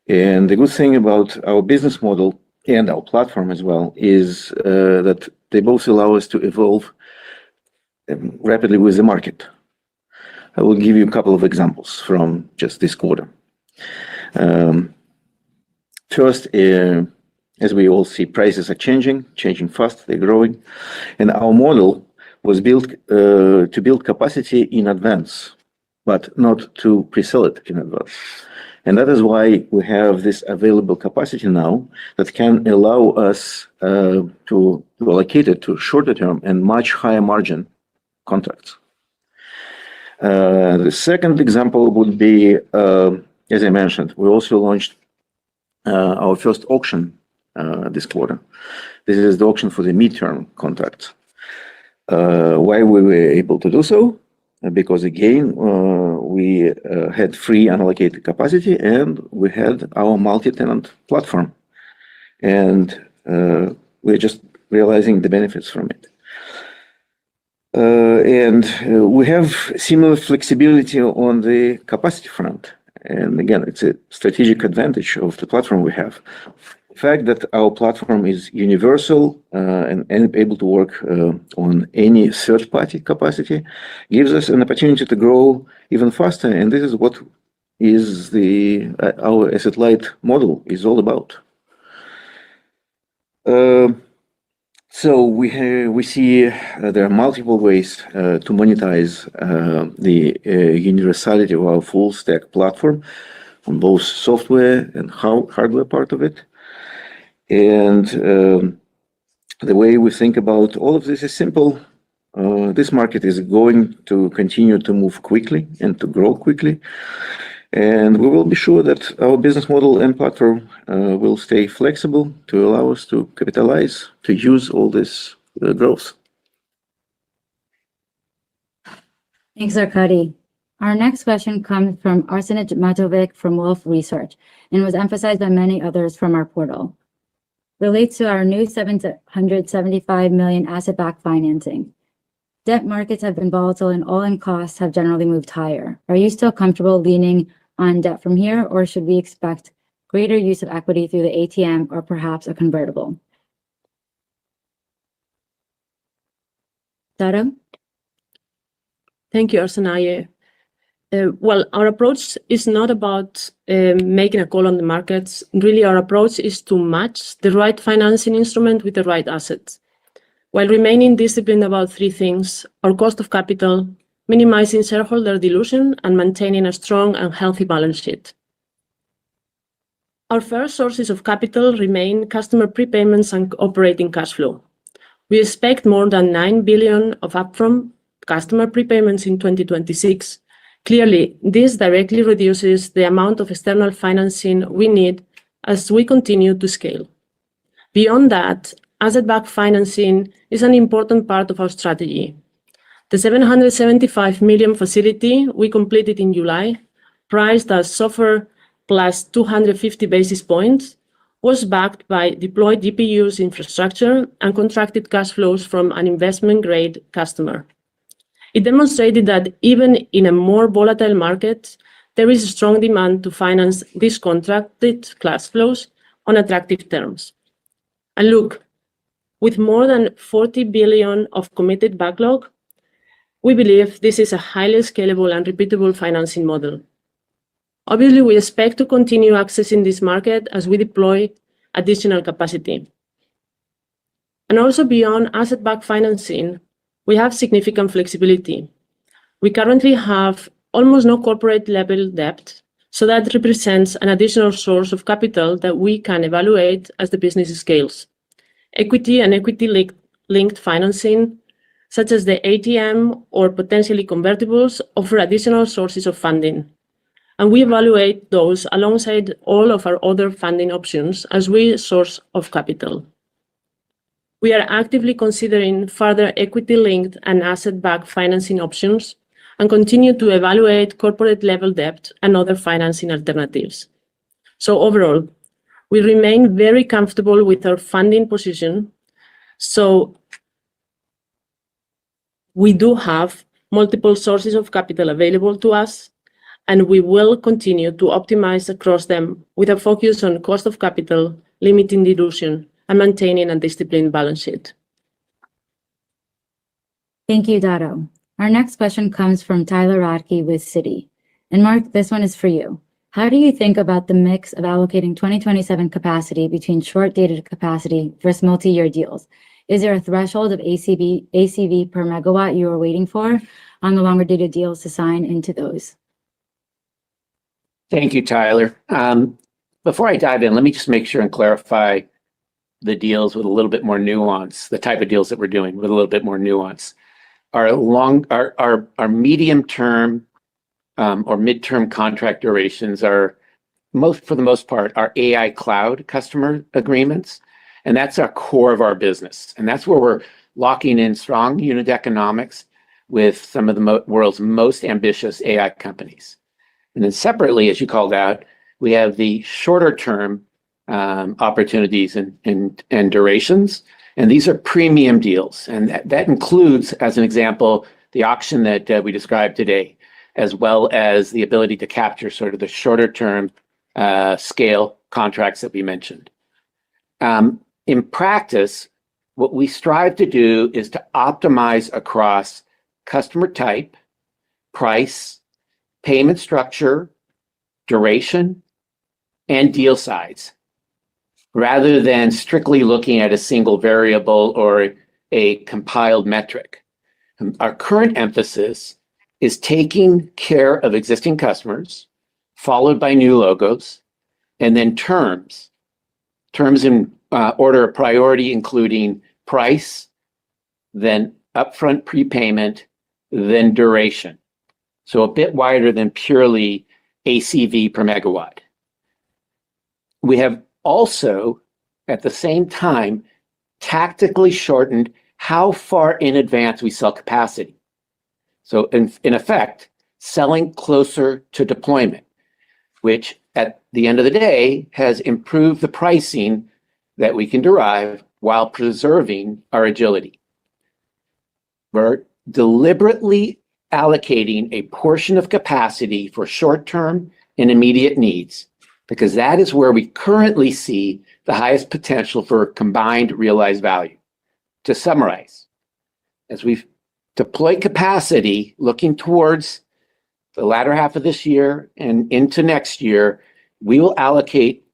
And the good thing about our business model and our platform as well is that they both allow us to evolve rapidly with the market. I will give you a couple of examples from just this quarter. First, as we all see, prices are changing fast, they're growing. And our model was built to build capacity in advance, but not to pre-sell it in advance. And that is why we have this available capacity now that can allow us to allocate it to shorter term and much higher margin contracts. The second example would be, as I mentioned, we also launched our first auction this quarter. This is the auction for the midterm contract. Why we were able to do so? Because again, we had free unallocated capacity and we had our multi-tenant platform. And we're just realizing the benefits from it. And we have similar flexibility on the capacity front. And again, it's a strategic advantage of the platform we have. The fact that our platform is universal and able to work on any third-party capacity gives us an opportunity to grow even faster. And this is what is our asset-light model is all about. So we see there are multiple ways to monetize the universality of our full stack platform on both software and hardware part of it. And the way we think about all of this is simple. This market is going to continue to move quickly and to grow quickly. And we will be sure that our business model and platform will stay flexible to allow us to capitalize, to use all this growth. Thanks, Arkady. Our next question comes from Arsenij Matovic from Wolf Research and was emphasized by many others from our portal. Relates to our new 775 million asset-backed financing. Debt markets have been volatile and all-in costs have generally moved higher. Are you still comfortable leaning on debt from here, or should we expect greater use of equity through the ATM or perhaps a convertible? Dado? Thank you, Arsenij. Well, our approach is not about making a call on the markets. Really, our approach is to match the right financing instrument with the right assets, while remaining disciplined about three things: our cost of capital, minimizing shareholder dilution, and maintaining a strong and healthy balance sheet. Our first sources of capital remain customer prepayments and operating cash flow. We expect more than 9 billion of upfront customer prepayments in 2026. Clearly, this directly reduces the amount of external financing we need as we continue to scale. Beyond that, asset-backed financing is an important part of our strategy. The 775 million facility we completed in July, priced as SOFR plus 250 basis points, was backed by deployed GPUs infrastructure and contracted cash flows from an investment-grade customer. It demonstrated that even in a more volatile market, there is a strong demand to finance these contracted cash flows on attractive terms. And look, with more than 40 billion of committed backlog, we believe this is a highly scalable and repeatable financing model. Obviously, we expect to continue accessing this market as we deploy additional capacity. And also beyond asset-backed financing, we have significant flexibility. We currently have almost no corporate level debt, so that represents an additional source of capital that we can evaluate as the business scales. Equity and equity-linked financing, such as the ATM or potentially convertibles, offer additional sources of funding. And we evaluate those alongside all of our other funding options as we source of capital. We are actively considering further equity-linked and asset-backed financing options and continue to evaluate corporate-level debt and other financing alternatives. So overall, we remain very comfortable with our funding position. So we do have multiple sources of capital available to us, and we will continue to optimize across them with a focus on cost of capital, limiting dilution, and maintaining a disciplined balance sheet. Thank you, Dado. Our next question comes from Tyler Radke with Citi. And Mark, this one is for you. How do you think about the mix of allocating 2027 capacity between short-dated capacity versus multi-year deals? Is there a threshold of ACV per megawatt you are waiting for on the longer-dated deals to sign into those? Thank you, Tyler. Before I dive in, let me just make sure and clarify the deals with a little bit more nuance, the type of deals that we're doing with a little bit more nuance. Our medium term or midterm contract durations are for the most part, are AI cloud customer agreements. And that's our core of our business. And that's where we're locking in strong unit economics with some of the world's most ambitious AI companies. And then separately, as you called out, we have the shorter term opportunities and durations. And these are premium deals. And that includes, as an example, the auction that we described today, as well as the ability to capture sort of the shorter term scale contracts that we mentioned. In practice, what we strive to do is to optimize across customer type, price, payment structure, duration, and deal size, rather than strictly looking at a single variable or a compiled metric. Our current emphasis is taking care of existing customers, followed by new logos, and then terms. Terms in order of priority, including price, then upfront prepayment, then duration. So a bit wider than purely ACV per megawatt. We have also, at the same time, tactically shortened how far in advance we sell capacity. So in effect, selling closer to deployment, which at the end of the day has improved the pricing that we can derive while preserving our agility. We're deliberately allocating a portion of capacity for short-term and immediate needs, because that is where we currently see the highest potential for combined realized value. To summarize, as we've deployed capacity looking towards the latter half of this year and into next year, we will allocate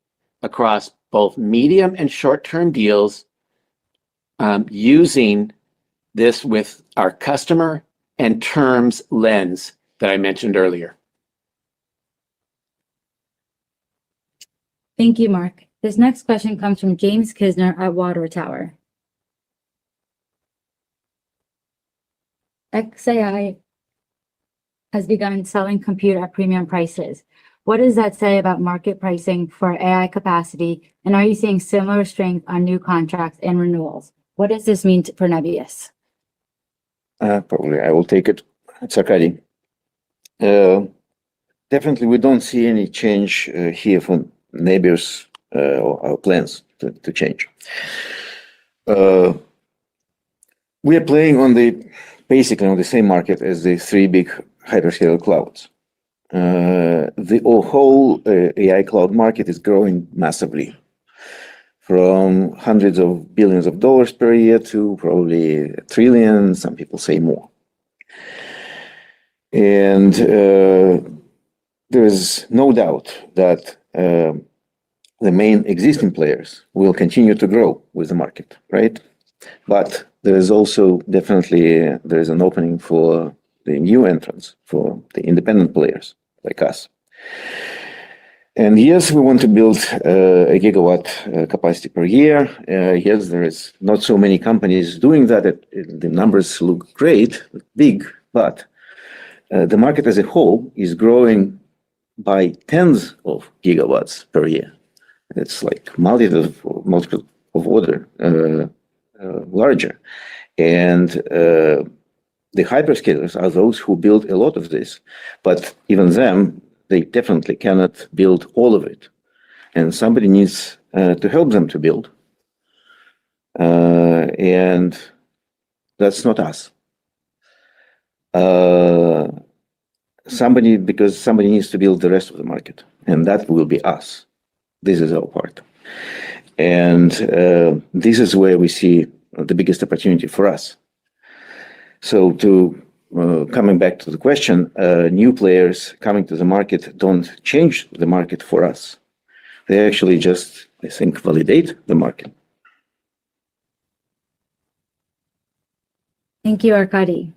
across both medium and short-term deals using this with our customer and terms lens that I mentioned earlier. Thank you, Mark. This next question comes from James Kisner at Water Tower. XAI has begun selling compute at premium prices. What does that say about market pricing for AI capacity? And are you seeing similar strength on new contracts and renewals? What does this mean for Nebius? Probably I will take it. It's Arkady. Definitely, we don't see any change here for Nebius or our plans to change. We are playing on basically on the same market as the three big hyperscale clouds. The whole AI cloud market is growing massively, from hundreds of billions of dollars per year to probably $1 trillion, some people say more. And there is no doubt that the main existing players will continue to grow with the market, right? But there is also definitely there is an opening for the new entrants, for the independent players like us. And yes, we want to build a gigawatt capacity per year. Yes, there is not so many companies doing that. The numbers look great, big, but the market as a whole is growing by tens of gigawatts per year. It's like multiple of order larger. And the hyperscalers are those who build a lot of this, but even them, they definitely cannot build all of it. And somebody needs to help them to build. And that's not us. Because somebody needs to build the rest of the market, and that will be us. This is our part. And this is where we see the biggest opportunity for us. So coming back to the question, new players coming to the market don't change the market for us. They actually just, I think, validate the market. Thank you, Arkady.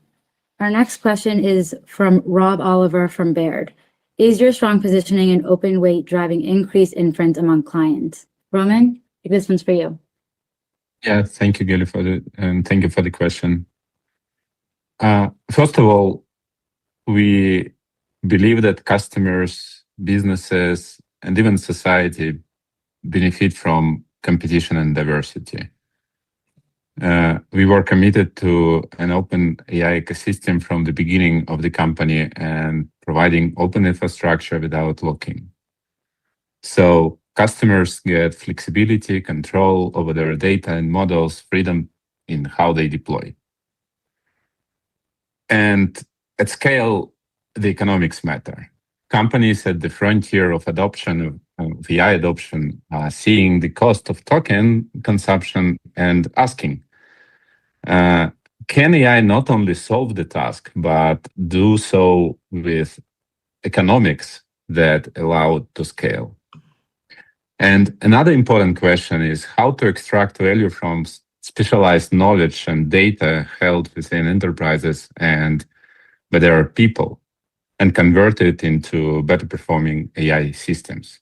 Our next question is from Rob Oliver from Baird. Is your strong positioning in open weight driving increased inference among clients? Roman, this one's for you. Yeah, thank you, Gilly, thank you for the question. First of all, we believe that customers, businesses and even society benefit from competition and diversity. We were committed to an open AI ecosystem from the beginning of the company and providing open infrastructure without locking. So customers get flexibility, control over their data and models, freedom in how they deploy. And at scale, the economics matter. Companies at the frontier of adoption of AI adoption are seeing the cost of token consumption and asking, can AI not only solve the task, but do so with economics that allow it to scale? And another important question is how to extract value from specialized knowledge and data held within enterprises and where there are people, and convert it into better performing AI systems.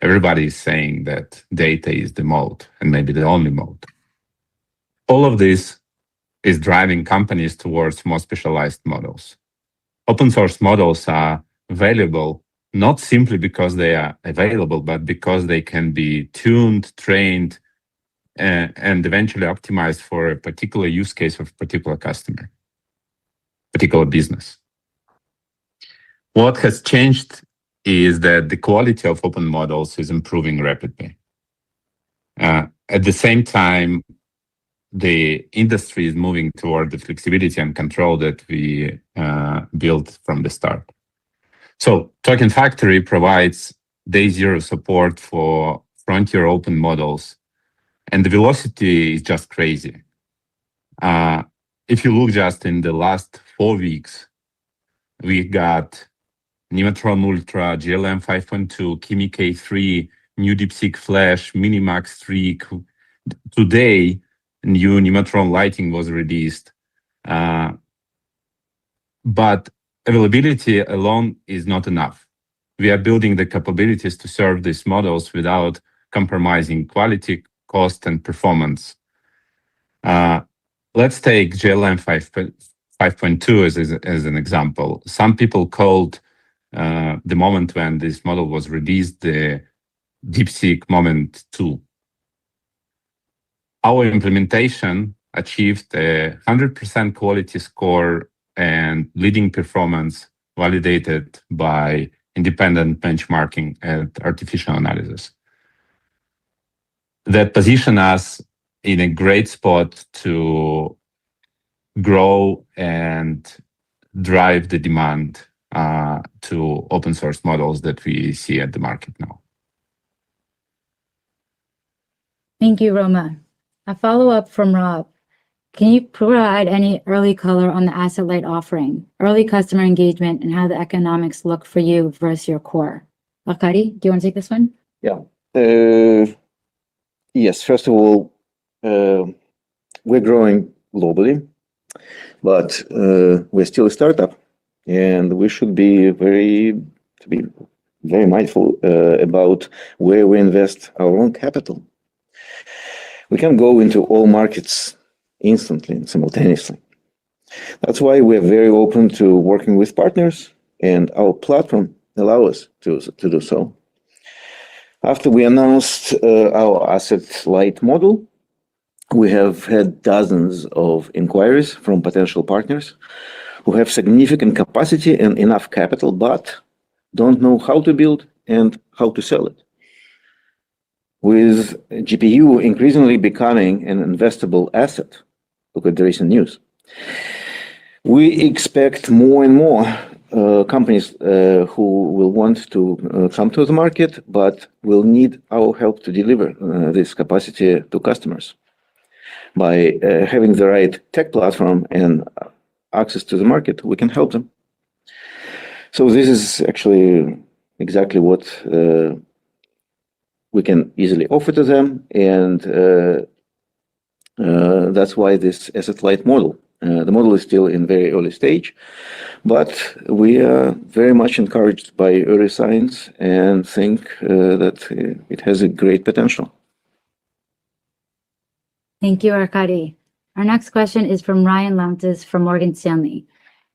Everybody is saying that data is the mode and maybe the only mode. All of this is driving companies towards more specialized models. Open source models are valuable not simply because they are available, but because they can be tuned, trained, and eventually optimized for a particular use case of a particular customer, particular business. What has changed is that the quality of open models is improving rapidly. At the same time, the industry is moving toward the flexibility and control that we built from the start. So Token Factory provides day zero support for frontier open models, and the velocity is just crazy. If you look just in the last 4 weeks, we got Nematron Ultra, GLM 5.2, Kimi K3, new DeepSeek Flash, Minimax 3. Today, new Nematron Lighting was released. But availability alone is not enough. We are building the capabilities to serve these models without compromising quality, cost, and performance. Let's take GLM 5.2 as an example. Some people called the moment when this model was released the DeepSeek Moment 2. Our implementation achieved a 100% quality score and leading performance validated by independent benchmarking and artificial analysis. That position us in a great spot to grow and drive the demand to open source models that we see at the market now. Thank you, Roma. A follow-up from Rob. Can you provide any early color on the asset-light offering, early customer engagement, and how the economics look for you versus your core? Arkady, do you want to take this one? Yeah. Yes, first of all, we're growing globally, but we're still a startup, and we should be very mindful about where we invest our own capital. We can go into all markets instantly and simultaneously. That's why we're very open to working with partners, and our platform allows us to do so. After we announced our asset-light model, we have had dozens of inquiries from potential partners who have significant capacity and enough capital, but don't know how to build and how to sell it. With GPU increasingly becoming an investable asset, look at the recent news, we expect more and more companies who will want to come to the market, but will need our help to deliver this capacity to customers. By having the right tech platform and access to the market, we can help them. So this is actually exactly what we can easily offer to them, and that's why this asset-light model. The model is still in very early stage, but we are very much encouraged by early signs and think that it has a great potential. Thank you, Arkady. Our next question is from Ryan Launtis from Morgan Stanley.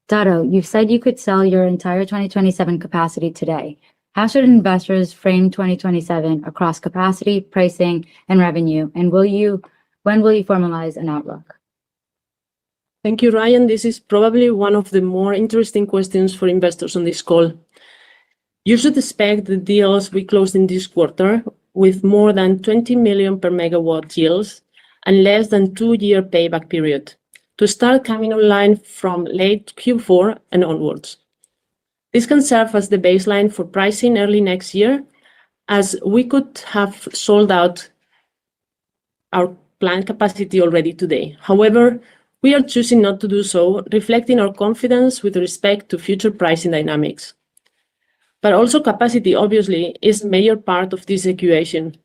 Dado, you've said you could sell your entire 2027 capacity today. How should investors frame 2027 across capacity, pricing, and revenue? And when will you formalize an outlook? Thank you, Ryan. This is probably one of the more interesting questions for investors on this call. You should expect the deals we closed in this quarter with more than 20 million per megawatt deals and less than 2-year payback period to start coming online from late Q4 and onwards. This can serve as the baseline for pricing early next year, as we could have sold out our planned capacity already today. However, we are choosing not to do so, reflecting our confidence with respect to future pricing dynamics. But also capacity, obviously, is a major part of this equation.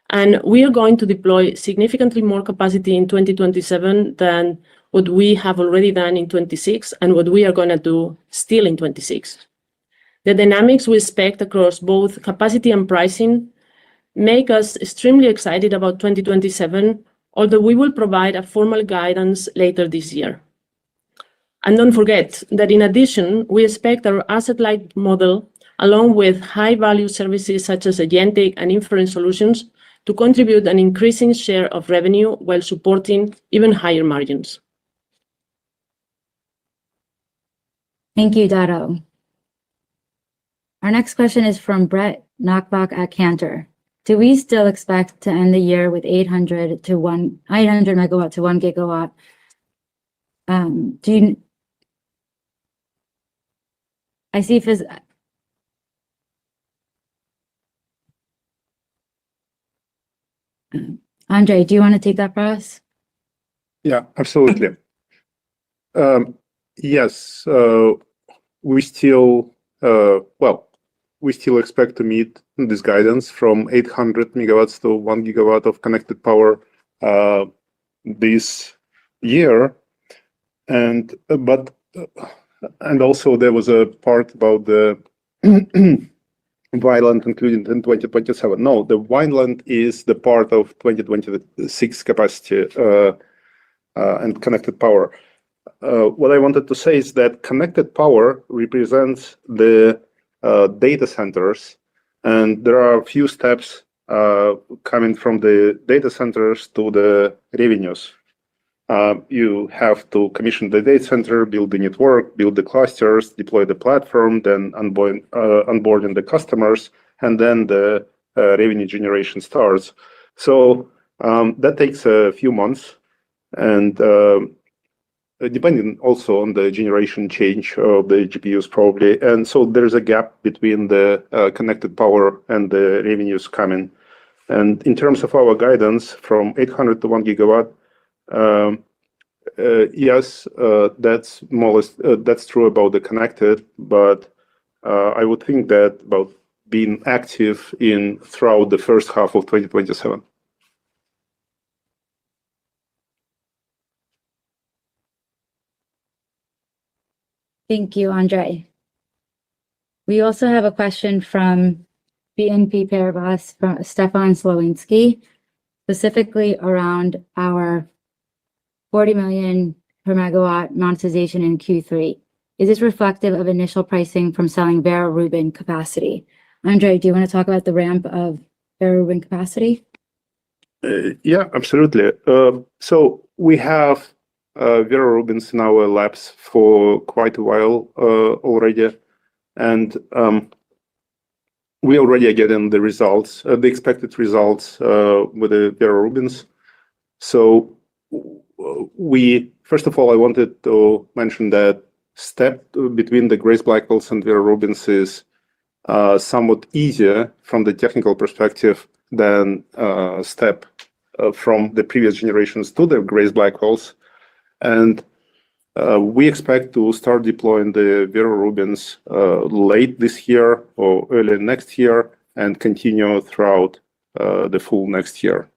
And we are going to deploy significantly more capacity in 2027 than what we have already done in 26 and what we are going to do still in 26. The dynamics we expect across both capacity and pricing make us extremely excited about 2027, although we will provide a formal guidance later this year. And don't forget that in addition, we expect our asset-light model, along with high-value services such as agentic and inference solutions, to contribute an increasing share of revenue while supporting even higher margins. Thank you, Dado. Our next question is from Brett Knockbach at Cantor. Do we still expect to end the year with 800 megawatt to 1 gigawatt? I see Andre, do you want to take that for us? Yeah, absolutely. Yes, we still expect to meet this guidance from 800 megawatts to 1 gigawatt of connected power this year. And also there was a part about the Vineland included in 2027. No, the Vineland is the part of 2026 capacity and connected power. What I wanted to say is that connected power represents the data centers, and there are a few steps coming from the data centers to the revenues. You have to commission the data center, build the network, build the clusters, deploy the platform, then onboarding the customers, and then the revenue generation starts. So that takes a few months, and depending also on the generation change of the GPUs probably. And so there's a gap between the connected power and the revenues coming. And in terms of our guidance from 800 to 1 gigawatt, yes, that's more or less, that's true about the connected, but I would think that about being active throughout the first half of 2027. Thank you, Andre. We also have a question from BNP Paribas, from Stefan Slowinski, specifically around our 40 million per megawatt monetization in Q3. Is this reflective of initial pricing from selling Vera Rubin capacity? Andre, do you want to talk about the ramp of Vera Rubin capacity? Yeah, absolutely. So we have Vera Rubins in our labs for quite a while already, and we already are getting the results, the expected results with the Vera Rubins. So first of all, I wanted to mention that step between the Grace Blackwells and Vera Rubins is somewhat easier from the technical perspective than step from the previous generations to the Grace Blackwells. And we expect to start deploying the Vera Rubins late this year or early next year and continue throughout the full next year.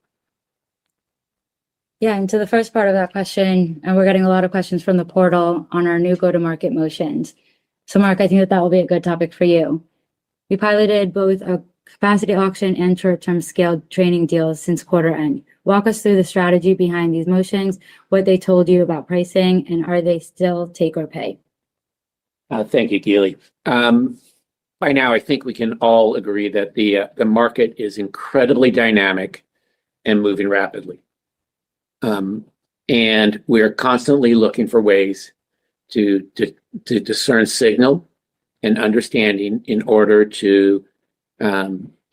Yeah, and to the first part of that question, and we're getting a lot of questions from the portal on our new go-to-market motions. So Mark, I think that will be a good topic for you. We piloted both a capacity auction and short-term scaled training deals since quarter end. Walk us through the strategy behind these motions, what they told you about pricing, and are they still take or pay? Thank you, Gili. by now, I think we can all agree that the market is incredibly dynamic and moving rapidly. And we're constantly looking for ways to discern signal and understanding in order to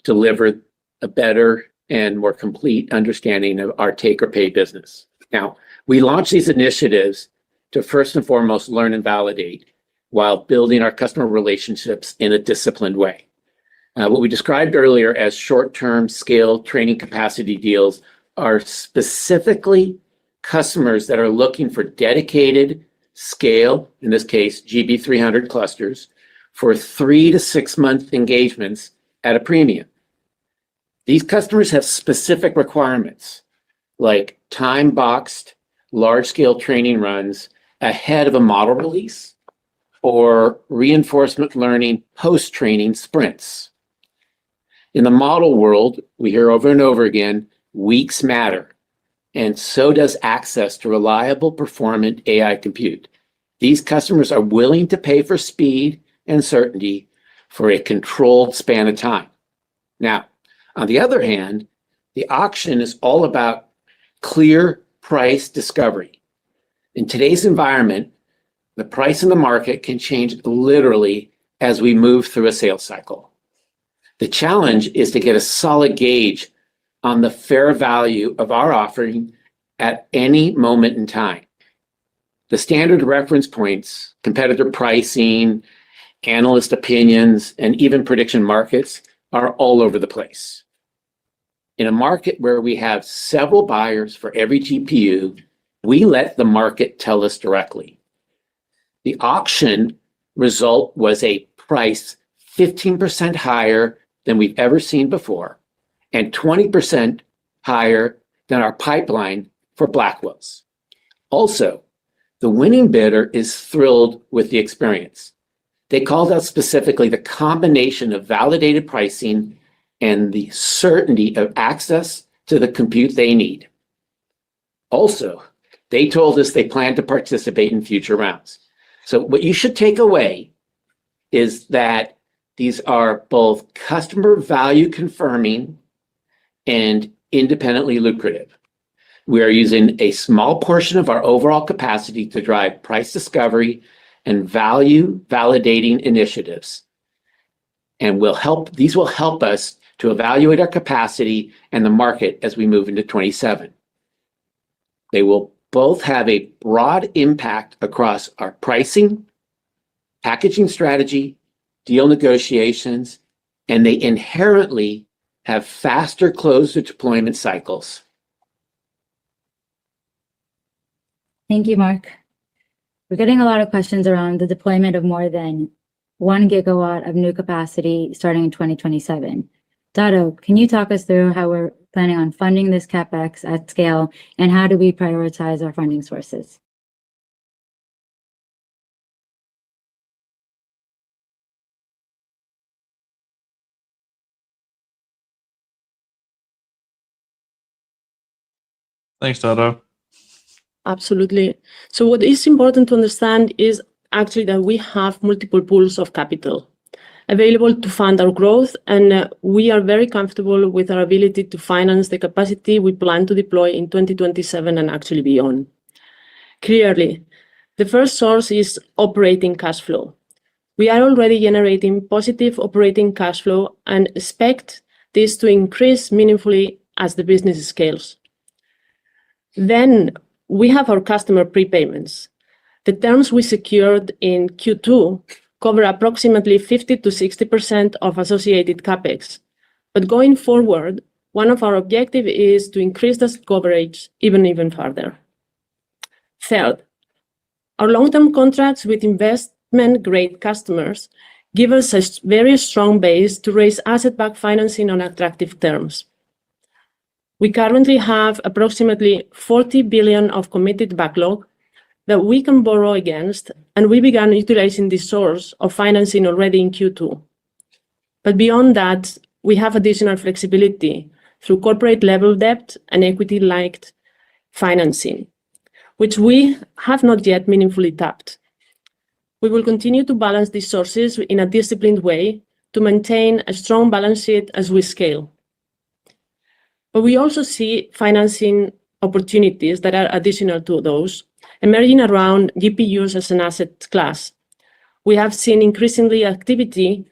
deliver a better and more complete understanding of our take or pay business. Now, we launch these initiatives to first and foremost learn and validate while building our customer relationships in a disciplined way. What we described earlier as short-term scale training capacity deals are specifically customers that are looking for dedicated scale, in this case, GB300 clusters, for 3 to 6 month engagements at a premium. These customers have specific requirements like time-boxed, large-scale training runs ahead of a model release or reinforcement learning post-training sprints. In the model world, we hear over and over again, weeks matter, and so does access to reliable, performant AI compute. These customers are willing to pay for speed and certainty for a controlled span of time. Now, on the other hand, the auction is all about clear price discovery. In today's environment, the price in the market can change literally as we move through a sales cycle. The challenge is to get a solid gauge on the fair value of our offering at any moment in time. The standard reference points, competitor pricing, analyst opinions, and even prediction markets are all over the place. In a market where we have several buyers for every GPU, we let the market tell us directly. The auction result was a price 15% higher than we've ever seen before, and 20% higher than our pipeline for Blackwells. Also, the winning bidder is thrilled with the experience. They called out specifically the combination of validated pricing and the certainty of access to the compute they need. Also, they told us they plan to participate in future rounds. So what you should take away is that these are both customer value confirming and independently lucrative. We are using a small portion of our overall capacity to drive price discovery and value validating initiatives. And these will help us to evaluate our capacity and the market as we move into 27. They will both have a broad impact across our pricing, packaging strategy, deal negotiations, and they inherently have faster close to deployment cycles. Thank you, Mark. We're getting a lot of questions around the deployment of more than 1 gigawatt of new capacity starting in 2027. Dado, can you talk us through how we're planning on funding this CapEx at scale, and how do we prioritize our funding sources? Thanks, Dado. Absolutely. So what is important to understand is actually that we have multiple pools of capital available to fund our growth, and we are very comfortable with our ability to finance the capacity we plan to deploy in 2027 and actually beyond. Clearly, the first source is operating cash flow. We are already generating positive operating cash flow and expect this to increase meaningfully as the business scales. Then we have our customer prepayments. The terms we secured in Q2 cover approximately 50 to 60% of associated CapEx. But going forward, one of our objectives is to increase this coverage even further. Third, our long-term contracts with investment-grade customers give us a very strong base to raise asset-backed financing on attractive terms. We currently have approximately 40 billion of committed backlog that we can borrow against, and we began utilizing this source of financing already in Q2. But beyond that, we have additional flexibility through corporate level debt and equity-like financing, which we have not yet meaningfully tapped. We will continue to balance these sources in a disciplined way to maintain a strong balance sheet as we scale. But we also see financing opportunities that are additional to those emerging around GPUs as an asset class. We have seen increasingly activity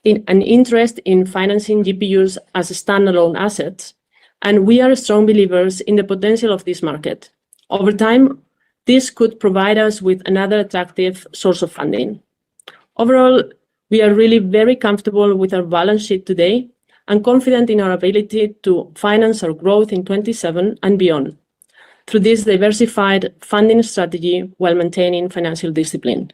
in an interest in financing GPUs as standalone assets, and we are strong believers in the potential of this market. Over time, this could provide us with another attractive source of funding. Overall, we are really very comfortable with our balance sheet today and confident in our ability to finance our growth in 2027 and beyond through this diversified funding strategy while maintaining financial discipline.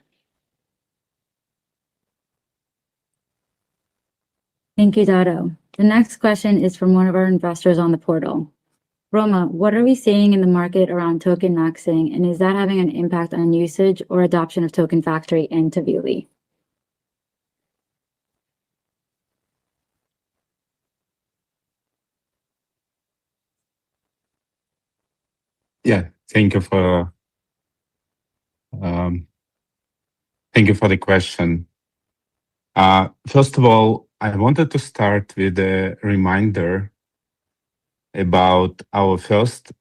Thank you, Dado. The next question is from one of our investors on the portal. Roma, what are we seeing in the market around token maxing, and is that having an impact on usage or adoption of Token Factory and Tavily? Yeah, thank you for the question. First of all, I wanted to start with a reminder about our first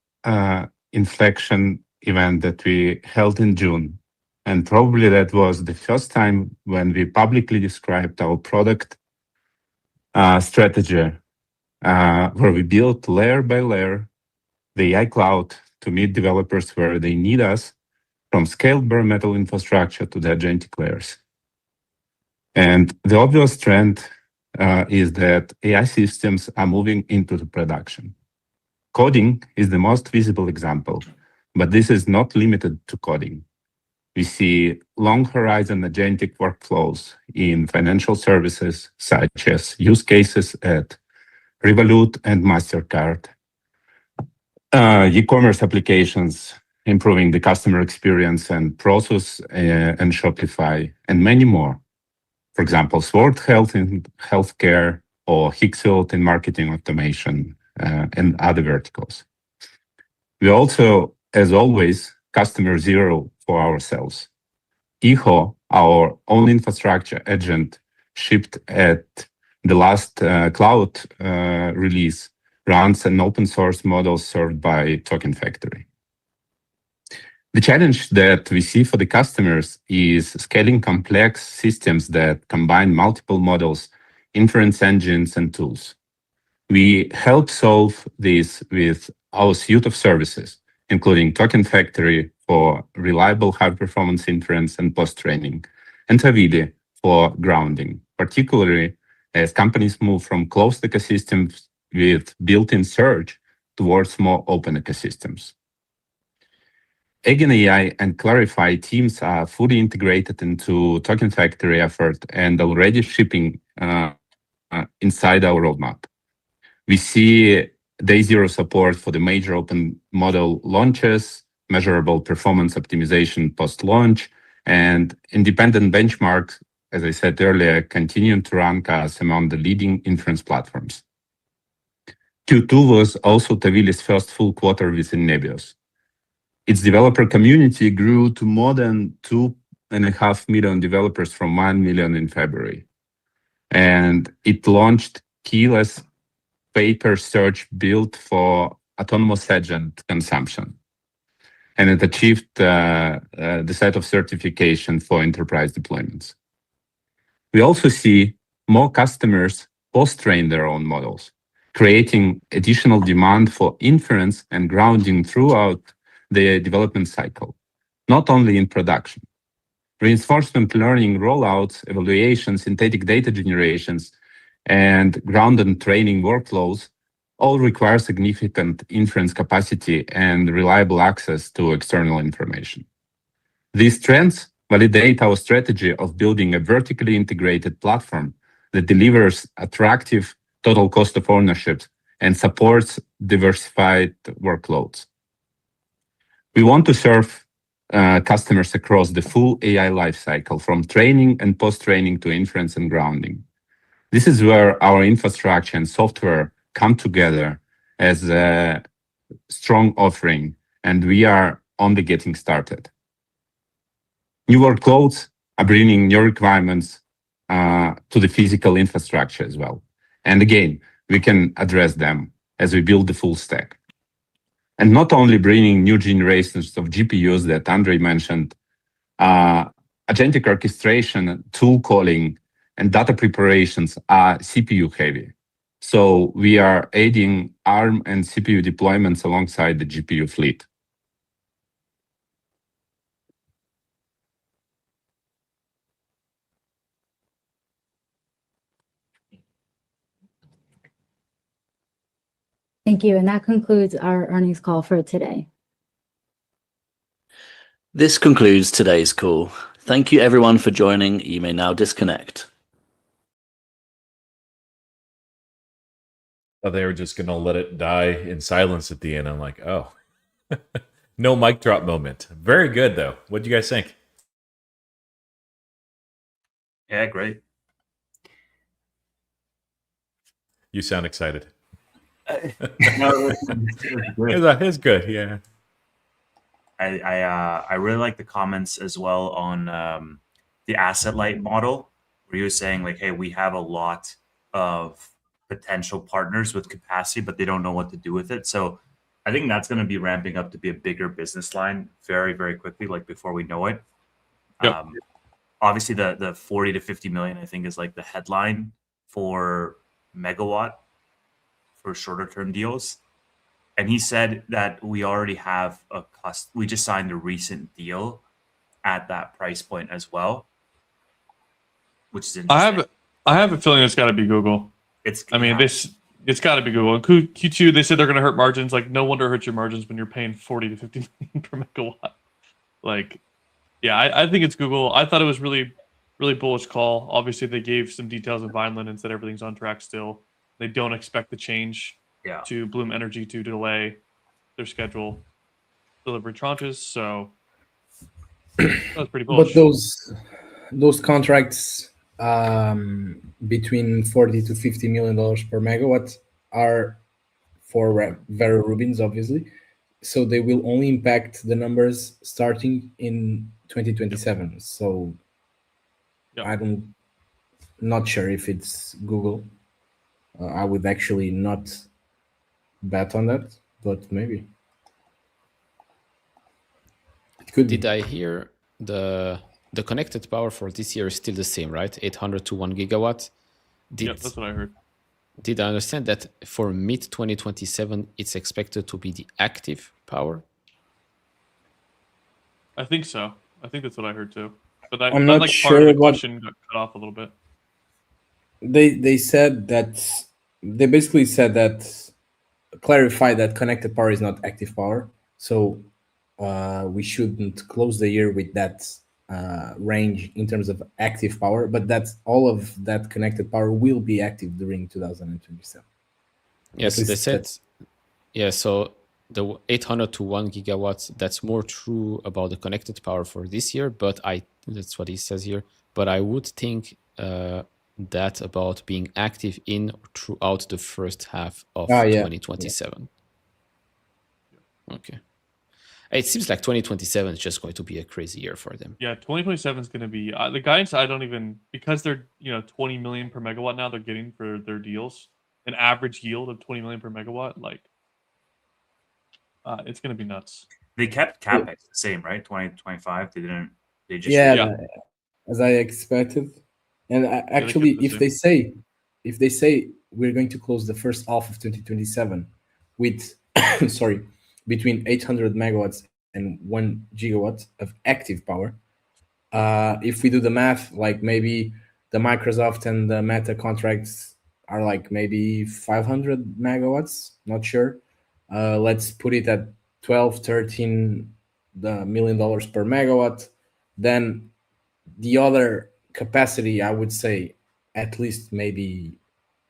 inflection event that we held in June. And probably that was the first time when we publicly described our product strategy, where we built layer by layer the AI cloud to meet developers where they need us, from scaled bare metal infrastructure to the agentic layers. And the obvious trend is that AI systems are moving into the production. Coding is the most visible example, but this is not limited to coding. We see long horizon agentic workflows in financial services, such as use cases at Revolut and MasterCard, e-commerce applications improving the customer experience and process, and Shopify, and many more. For example, Sword Health in healthcare, or Hixfield in marketing automation, and other verticals. We also, as always, customer zero for ourselves. Echo, our own infrastructure agent, shipped at the last cloud release, runs an open source model served by Token Factory. The challenge that we see for the customers is scaling complex systems that combine multiple models, inference engines, and tools. We help solve this with our suite of services, including Token Factory for reliable high-performance inference and post-training, and Tavily for grounding, particularly as companies move from closed ecosystems with built-in search towards more open ecosystems. Eigen AI and Clarify teams are fully integrated into Token Factory effort and already shipping inside our roadmap. We see day zero support for the major open model launches, measurable performance optimization post-launch, and independent benchmarks, as I said earlier, continuing to rank us among the leading inference platforms. Q2 was also Tavily's first full quarter within Nebius. Its developer community grew to more than 2.5 million developers from 1 million in February. And it launched keyless paper search built for autonomous agent consumption. And it achieved the set of certification for enterprise deployments. We also see more customers post-train their own models, creating additional demand for inference and grounding throughout the development cycle, not only in production. Reinforcement learning rollouts, evaluations, synthetic data generations, and grounded training workflows all require significant inference capacity and reliable access to external information. These trends validate our strategy of building a vertically integrated platform that delivers attractive total cost of ownership and supports diversified workloads. We want to serve customers across the full AI lifecycle, from training and post-training to inference and grounding. This is where our infrastructure and software come together as a strong offering, and we are only getting started. New workloads are bringing new requirements to the physical infrastructure as well. And again, we can address them as we build the full stack. And not only bringing new generations of GPUs that Andre mentioned, agentic orchestration, tool calling, and data preparations are CPU heavy. So we are adding ARM and CPU deployments alongside the GPU fleet. Thank you. And that concludes our earnings call for today. This concludes today's call. Thank you everyone for joining. You may now disconnect. Oh, they were just going to let it die in silence at the end. I'm like, oh, no mic drop moment. Very good, though. What do you guys think? Yeah, great. You sound excited. No, It's good, yeah. I really like the comments as well on the asset light model, where you were saying like, hey, we have a lot of potential partners with capacity, but they don't know what to do with it. So I think that's going to be ramping up to be a bigger business line very, very quickly, like before we know it. Yep. Obviously, the 40 to 50 million, I think, is like the headline for megawatt for shorter term deals. And he said that we already have we just signed a recent deal at that price point as well, which is interesting. I have a feeling it's got to be Google. It's got to be Google. Q2, they said they're going to hurt margins. Like, no wonder it hurts your margins when you're paying 40 to 50 million per megawatt. Like, yeah, I think it's Google. I thought it was really, really bullish call. Obviously, they gave some details of Vineland and said everything's on track still. They don't expect the change to Bloom Energy to delay their schedule delivery tranches. So that was pretty bullish. But those contracts between 40 to 50 million dollars per megawatt are for Vera Rubins, obviously. So they will only impact the numbers starting in 2027. Yep. So I'm not sure if it's Google. I would actually not bet on that, but maybe. It could Did I hear the connected power for this year is still the same, right? 800 to 1 gigawatt. That's what I heard. Did I understand that for mid-2027, it's expected to be the active power? I think so. I think that's what I heard too. But I'm not like sure part of the question got cut off a little bit. They said that they basically said that clarify that connected power is not active power. So we shouldn't close the year with that range in terms of active power, but that's all of that connected power will be active during 2027. Yes, they said. Yeah, so the 800 to 1 gigawatts, that's more true about the connected power for this year, but that's what he says here. But I would think that about being active in throughout the first half of 2027. Yeah. Okay. It seems like 2027 is just going to be a crazy year for them. Yeah, 2027 is going to be the guidance. I don't even, because they're 20 million per megawatt now they're getting for their deals, an average yield of 20 million per megawatt. Like, it's going to be nuts. They kept capex the same, right? 2025. They didn't. They just as I expected. And actually, if they say we're going to close the first half of 2027 with between 800 megawatts and 1 gigawatt of active power, if we do the math, like maybe the Microsoft and the Meta contracts are like maybe 500 megawatts, not sure. Let's put it at 12-13 million dollars per megawatt. Then the other capacity, I would say at least maybe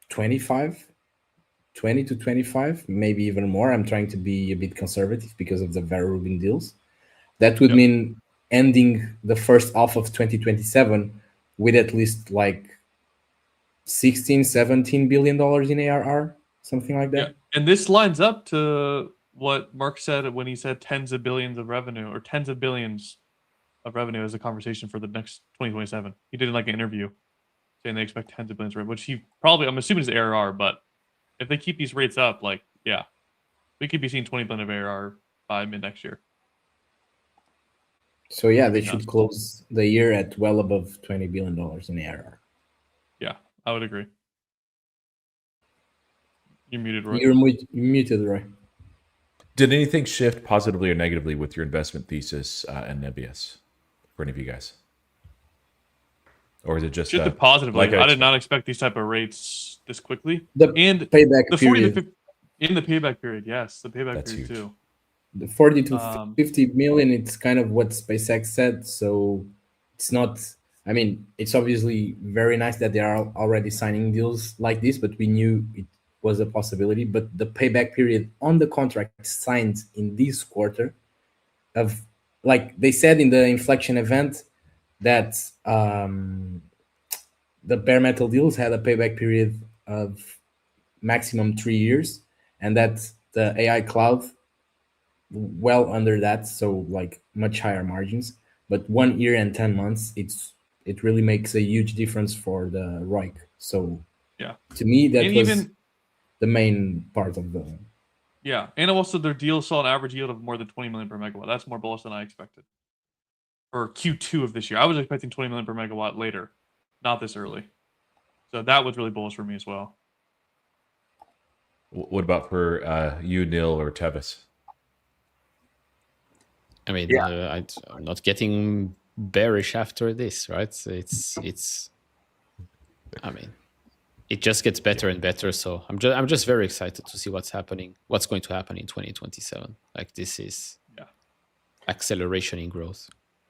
20 to 25, maybe even more. I'm trying to be a bit conservative because of the Vera Rubin deals. That would mean ending the first half of 2027 with at least like 16-17 billion dollars in ARR, something like that. Yeah. And this lines up to what Mark said when he said tens of billions of revenue or tens of billions of revenue as a conversation for the next 2027. He did like an interview. saying they expect tens of billions, which he probably, I'm assuming is ARR, but if they keep these rates up, like, yeah, we could be seeing 20 billion of ARR by mid next year. So yeah, they should close the year at well above $20 billion in ARR. Yeah, I would agree. You're muted, Roy. You're muted, Roy. Did anything shift positively or negatively with your investment thesis and Nebius for any of you guys? Or is it just shifted positively? like I did not expect these type of rates this quickly. The and payback the 40 period. to 50, in the payback period, yes, the payback That's period huge. too. The 40 to 50 million, it's kind of what SpaceX said. So it's not, I mean, it's obviously very nice that they are already signing deals like this, but we knew it was a possibility. But the payback period on the contract signed in this quarter of, like they said in the inflection event, that the bare metal deals had a payback period of maximum 3 years, and that the AI cloud well under that, so like much higher margins. But 1 year and 10 months, it really makes a huge difference for the ROIC. So yeah, to me, that and was even the main part of the. Yeah, and also their deal saw an average yield of more than 20 million per megawatt. That's more bullish than I expected. For Q2 of this year, I was expecting 20 million per megawatt later, not this early. So that was really bullish for me as well. What about for you, Neil, or Tevis? I mean, I'm not getting bearish after this, right? It's. I mean, it just gets better and better. So I'm just very excited to see what's going to happen in 2027. Like this is acceleration in growth.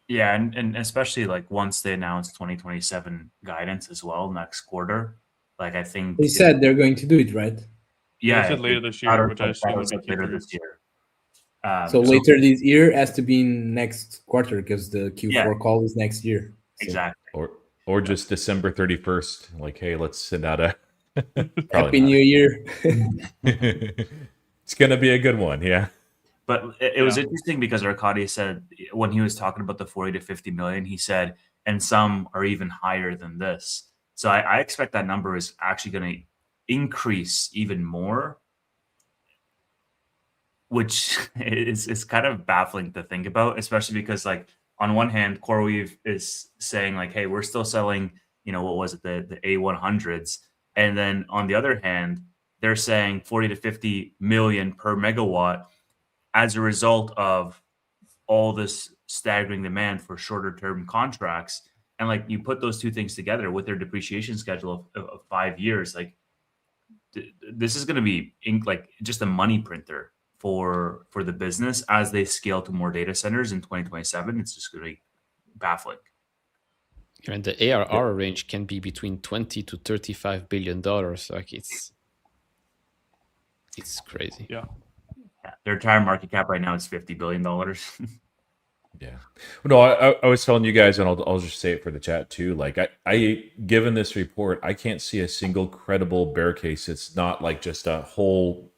Yeah, and especially like once they announce 2027 guidance as well next quarter, like I think They said they're going to do it, right? Yeah, they said later this year, which I assume would be later Q3. this year. So later this year has to be in next quarter because the Q4 call is next year. So. Exactly. Or just December 31st. Like, hey, let's send out a Happy New Year. It's gonna be a good one, yeah. But it was interesting because Arkady said when he was talking about the 40 to 50 million, he said, and some are even higher than this. So I expect that number is actually going to increase even more, which is kind of baffling to think about, especially because like on one hand, CoreWeave is saying like, hey, we're still selling, what was it, the A100s. And then on the other hand, they're saying 40 to 50 million per megawatt as a result of all this staggering demand for shorter term contracts. And like you put those two things together with their depreciation schedule of 5 years, like this is going to be like just a money printer for the business as they scale to more data centers in 2027. It's just going to be baffling. And the ARR range can be between 20 to 35 billion dollars. Like it's crazy. Yeah. Their entire market cap right now is $50 billion. Yeah. No, I was telling you guys, and I'll just say it for the chat too. Like I given this report, I can't see a single credible bear case. It's not like just a whole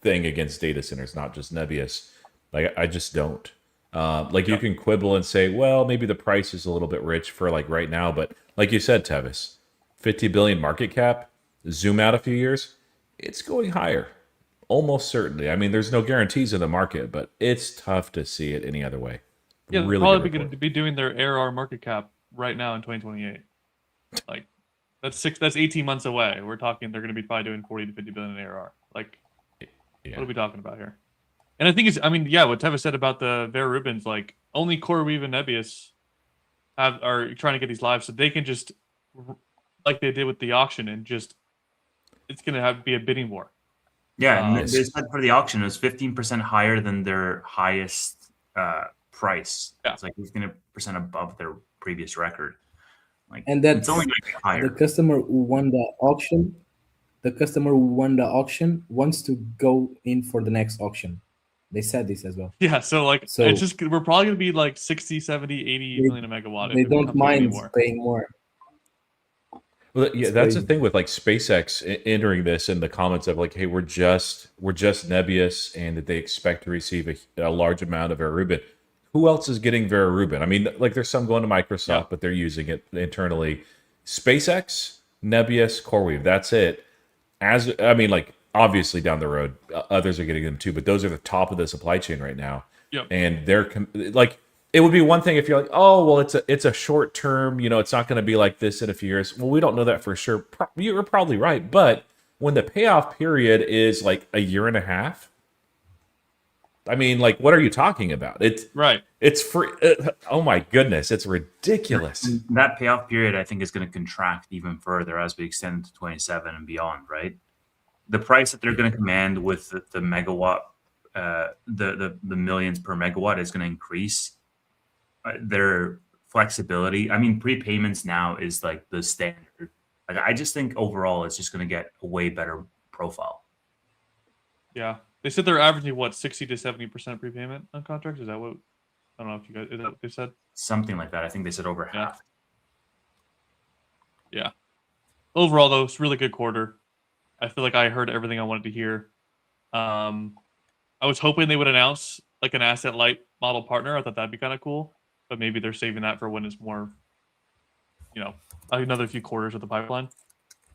thing against data centers, not just Nebius. Like I just don't. You can quibble and say, well, maybe the price is a little bit rich for like right now, but like you said, Tevis, 50 billion market cap, zoom out a few years, it's going higher. Almost certainly. I mean, there's no guarantees in the market, but it's tough to see it any other way. Yeah, they're really probably going to be doing their ARR market cap right now in 2028. Like that's 18 months away. We're talking they're going to be probably doing 40 to 50 billion in ARR. Like, what are we talking about here? And I think what Tevis said about the Vera Rubins, like only CoreWeave and Nebius are trying to get these live, so they can just like they did with the auction and just it's going to be a bidding war. Yeah, and they said for the auction it was 15% higher than their highest price. Yeah. It's like 15% above their previous record. Like, and that's it's only going to be higher. The customer who won the auction. The customer who won the auction wants to go in for the next auction. They said this as well. Yeah, so it's just we're probably going to be like 60, 70, 80 million a megawatt. They don't mind paying more. Well, yeah, that's the thing with like SpaceX entering this in the comments of like, hey, we're just Nebius, and that they expect to receive a large amount of Vera Rubin. Who else is getting Vera Rubin? I mean, like there's some going to Microsoft, but they're using it internally. SpaceX, Nebius, CoreWeave. That's it. Like obviously down the road, others are getting them too, but those are the top of the supply chain right now. Yep. And they're like, it would be one thing if you're like, oh, well, it's a short term, it's not going to be like this in a few years. Well, we don't know that for sure. You're probably right, but when the payoff period is like a year and a half, I mean, like, what are you talking about? It's right. It's free. Oh my goodness, it's ridiculous. And that payoff period, I think, is going to contract even further as we extend to 27 and beyond. Right, the price that they're going to command with the megawatt, the millions per megawatt is going to increase. Their flexibility. I mean, prepayments now is like the standard. Like, I just think overall, it's just going to get a way better profile. Yeah. They said they're averaging, what, 60 to 70% prepayment on contracts? Is that what, I don't know if you guys, is that what they said? Something like that. I think they said over half. Yeah. Overall, though, it's a really good quarter. I feel like I heard everything I wanted to hear. I was hoping they would announce like an asset light model partner. I thought that'd be kind of cool, but maybe they're saving that for when it's more, another few quarters of the pipeline.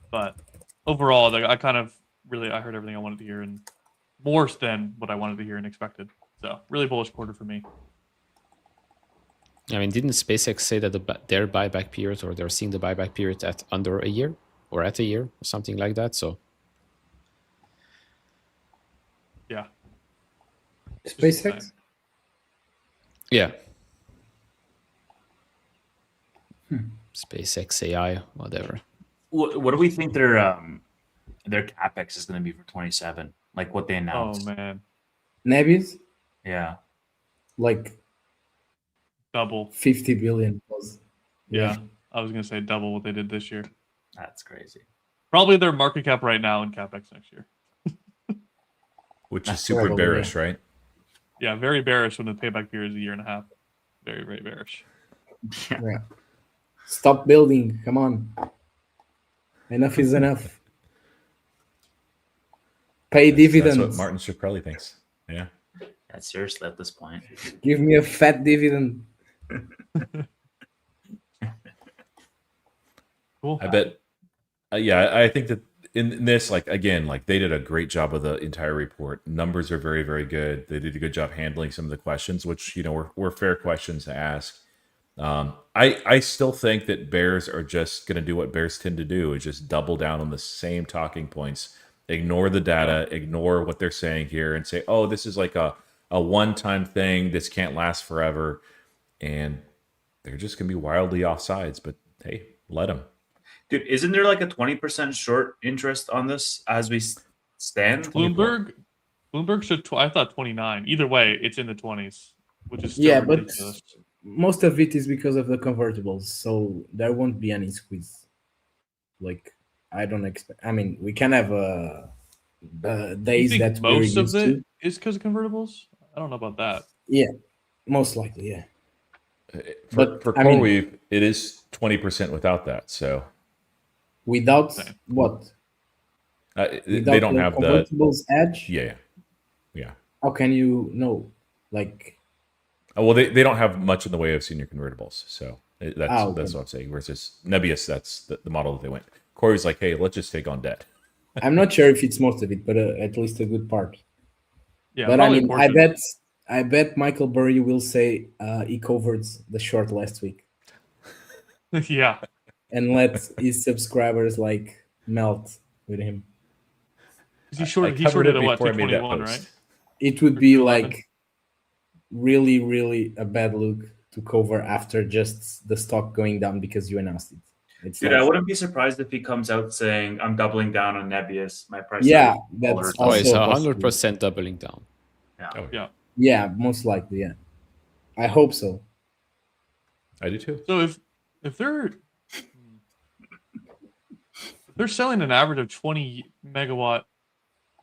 But overall, I heard everything I wanted to hear, and more than what I wanted to hear and expected. So really bullish quarter for me. I mean, didn't SpaceX say that their buyback period, or they're seeing the buyback period at under a year or at a year or something like that? So yeah. SpaceX? Yeah. SpaceX AI, whatever. What do we think their capex is going to be for 27? Like what they announced? Oh man, Nebius? Yeah, like double 50 billion. Yeah, I was gonna say double what they did this year. That's crazy. Probably their market cap right now and capex next year. Which is super bearish, right? Yeah, very bearish when the payback period is a year and a half. Very, very bearish. Yeah. Stop building. Come on. Enough is enough. Pay dividends. That's what Martin Shkreli thinks. Yeah. Yeah, seriously, at this point. Give me a fat dividend. Cool. I bet. I think that in this, like, again, like they did a great job of the entire report. Numbers are very, very good. They did a good job handling some of the questions, which, were fair questions to ask. I still think that bears are just going to do what bears tend to do, is just double down on the same talking points, ignore the data, ignore what they're saying here, and say, oh, this is like a one-time thing. This can't last forever. And they're just going to be wildly offsides. But hey, let them. Dude, isn't there like a 20% short interest on this as we stand? Bloomberg should, I thought 29. Either way, it's in the 20s, which is still ridiculous. But most of it is because of the convertibles, so there won't be any squeeze. Like, I don't expect. I mean, we can have days that we're most used of it to. is because of convertibles. I don't know about that. Yeah, most likely, yeah. For CoreWeave, it is 20% without that. So without what? They don't have the convertibles edge. Yeah. How can you know? Like, well, they don't have much in the way of senior convertibles, so that's what I'm saying. Versus Nebius, that's the model that they went. Corey's like, hey, let's just take on debt. I'm not sure if it's most of it, but at least a good part. Yeah, but I mean, I bet Michael Burry will say he covered the short last week. Yeah, and let his subscribers like melt with him. He shorted at what, 221, right? It would be like really, really a bad look to cover after just the stock going down because you announced it. Dude, I wouldn't be surprised if he comes out saying, I'm doubling down on Nebius. My price. Yeah, that's also it's 100% doubling down. Yeah, most likely, yeah. I hope so. I do too. So if they're selling an average of 20 megawatt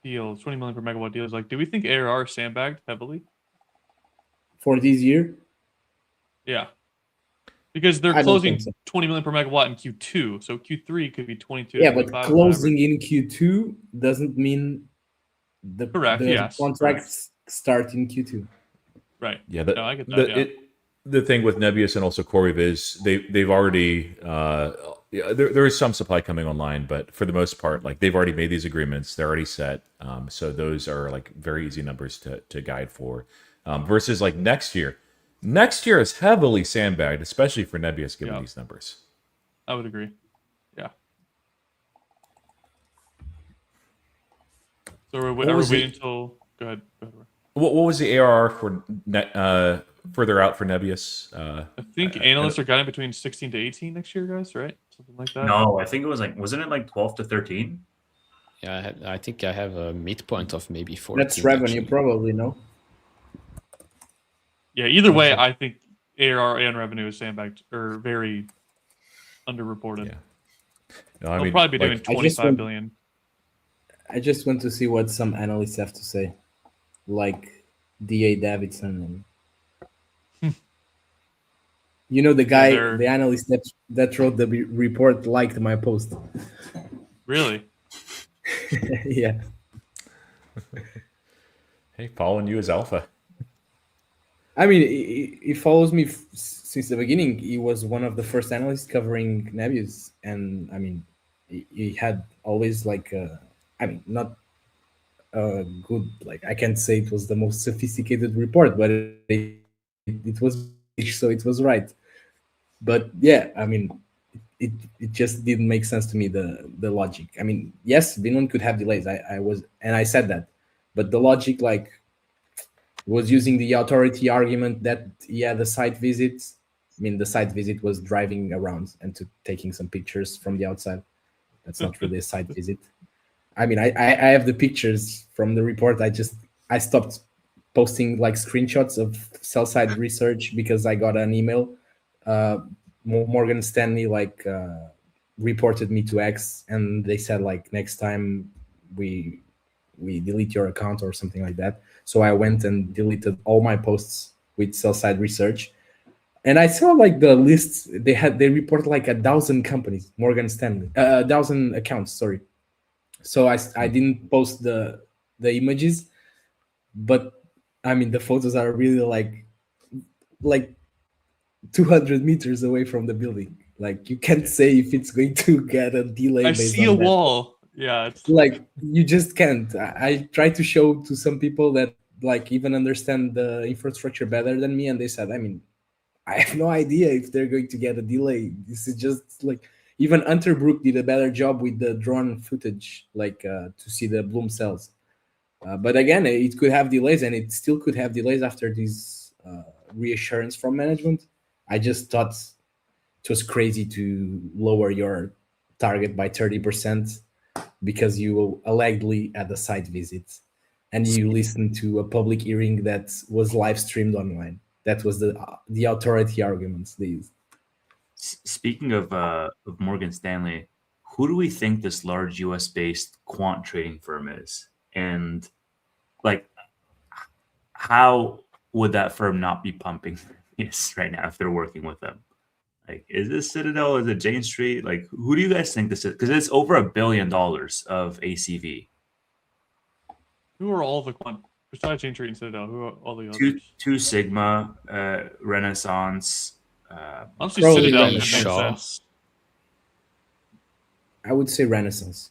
deals, 20 million per megawatt deals, like, do we think ARR sandbagged heavily for this year? Yeah, because they're closing 20 million per megawatt in Q2, so Q3 could be 22. Yeah, but closing in Q2 doesn't mean the contracts start in Q2. Right. Yeah, I get that. The thing with Nebius and also CoreWeave is they've already yeah, there is some supply coming online, but for the most part, like they've already made these agreements, they're already set. So those are like very easy numbers to guide for. Versus like next year. Next year is heavily sandbagged, especially for Nebius given Yeah. these numbers. I would agree. Yeah. So are we waiting until? Go ahead. What was the ARR for further out for Nebius? I think analysts are guiding between 16 to 18 next year, guys. Right? Something like that. No, I think it was like, wasn't it like 12 to 13? Yeah, I think I have a midpoint of maybe 14. That's revenue, actually. probably, no? Yeah. Either way, I think ARR and revenue is sandbagged or very underreported. Yeah. No, They'll probably be doing 25 billion. I just want to see what some analysts have to say, like D.A. Davidson. And you know, the guy, the analyst that wrote the report liked my post. Really? Yeah. Hey, following you as alpha. I mean, he follows me since the beginning. He was one of the first analysts covering Nebius, and I mean, he had always like, I mean, not a good, like I can't say it was the most sophisticated report, but it was, so it was right. But yeah, I mean, it just didn't make sense to me, the logic. I mean, yes, Vinland could have delays. I said that, but the logic like was using the authority argument that he had a site visit. I mean, the site visit was driving around and taking some pictures from the outside. That's not really a site visit. I mean, I have the pictures from the report. I stopped posting like screenshots of sell side research because I got an email. Morgan Stanley like reported me to X, and they said like next time we delete your account or something like that. So I went and deleted all my posts with sell side research, and I saw like the lists they report like 1,000 companies, Morgan Stanley, 1,000 accounts. Sorry. So I didn't post the images, but I mean the photos are really like 200 meters away from the building. Like you can't say if it's going to get a delay. I based see on a that. wall. Yeah, it's like you just can't. I tried to show to some people that like even understand the infrastructure better than me, and they said, I mean, I have no idea if they're going to get a delay. This is just like even Unterbrook did a better job with the drone footage, like to see the bloom cells. But again, it could have delays, and it still could have delays after this reassurance from management. I just thought it was crazy to lower your target by 30% because you allegedly had a site visit and you listened to a public hearing that was live streamed online. That was the authority arguments they used. Speaking of Morgan Stanley, who do we think this large US-based quant trading firm is? And like, how would that firm not be pumping this right now if they're working with them? Like, is this Citadel? Is it Jane Street? Like, who do you guys think this is? Because it's over $1 billion of ACV. Who are all the quant besides Jane Street and Citadel? Who are all the others? Two Sigma, Renaissance. Honestly, Citadel makes sense. I would say Renaissance.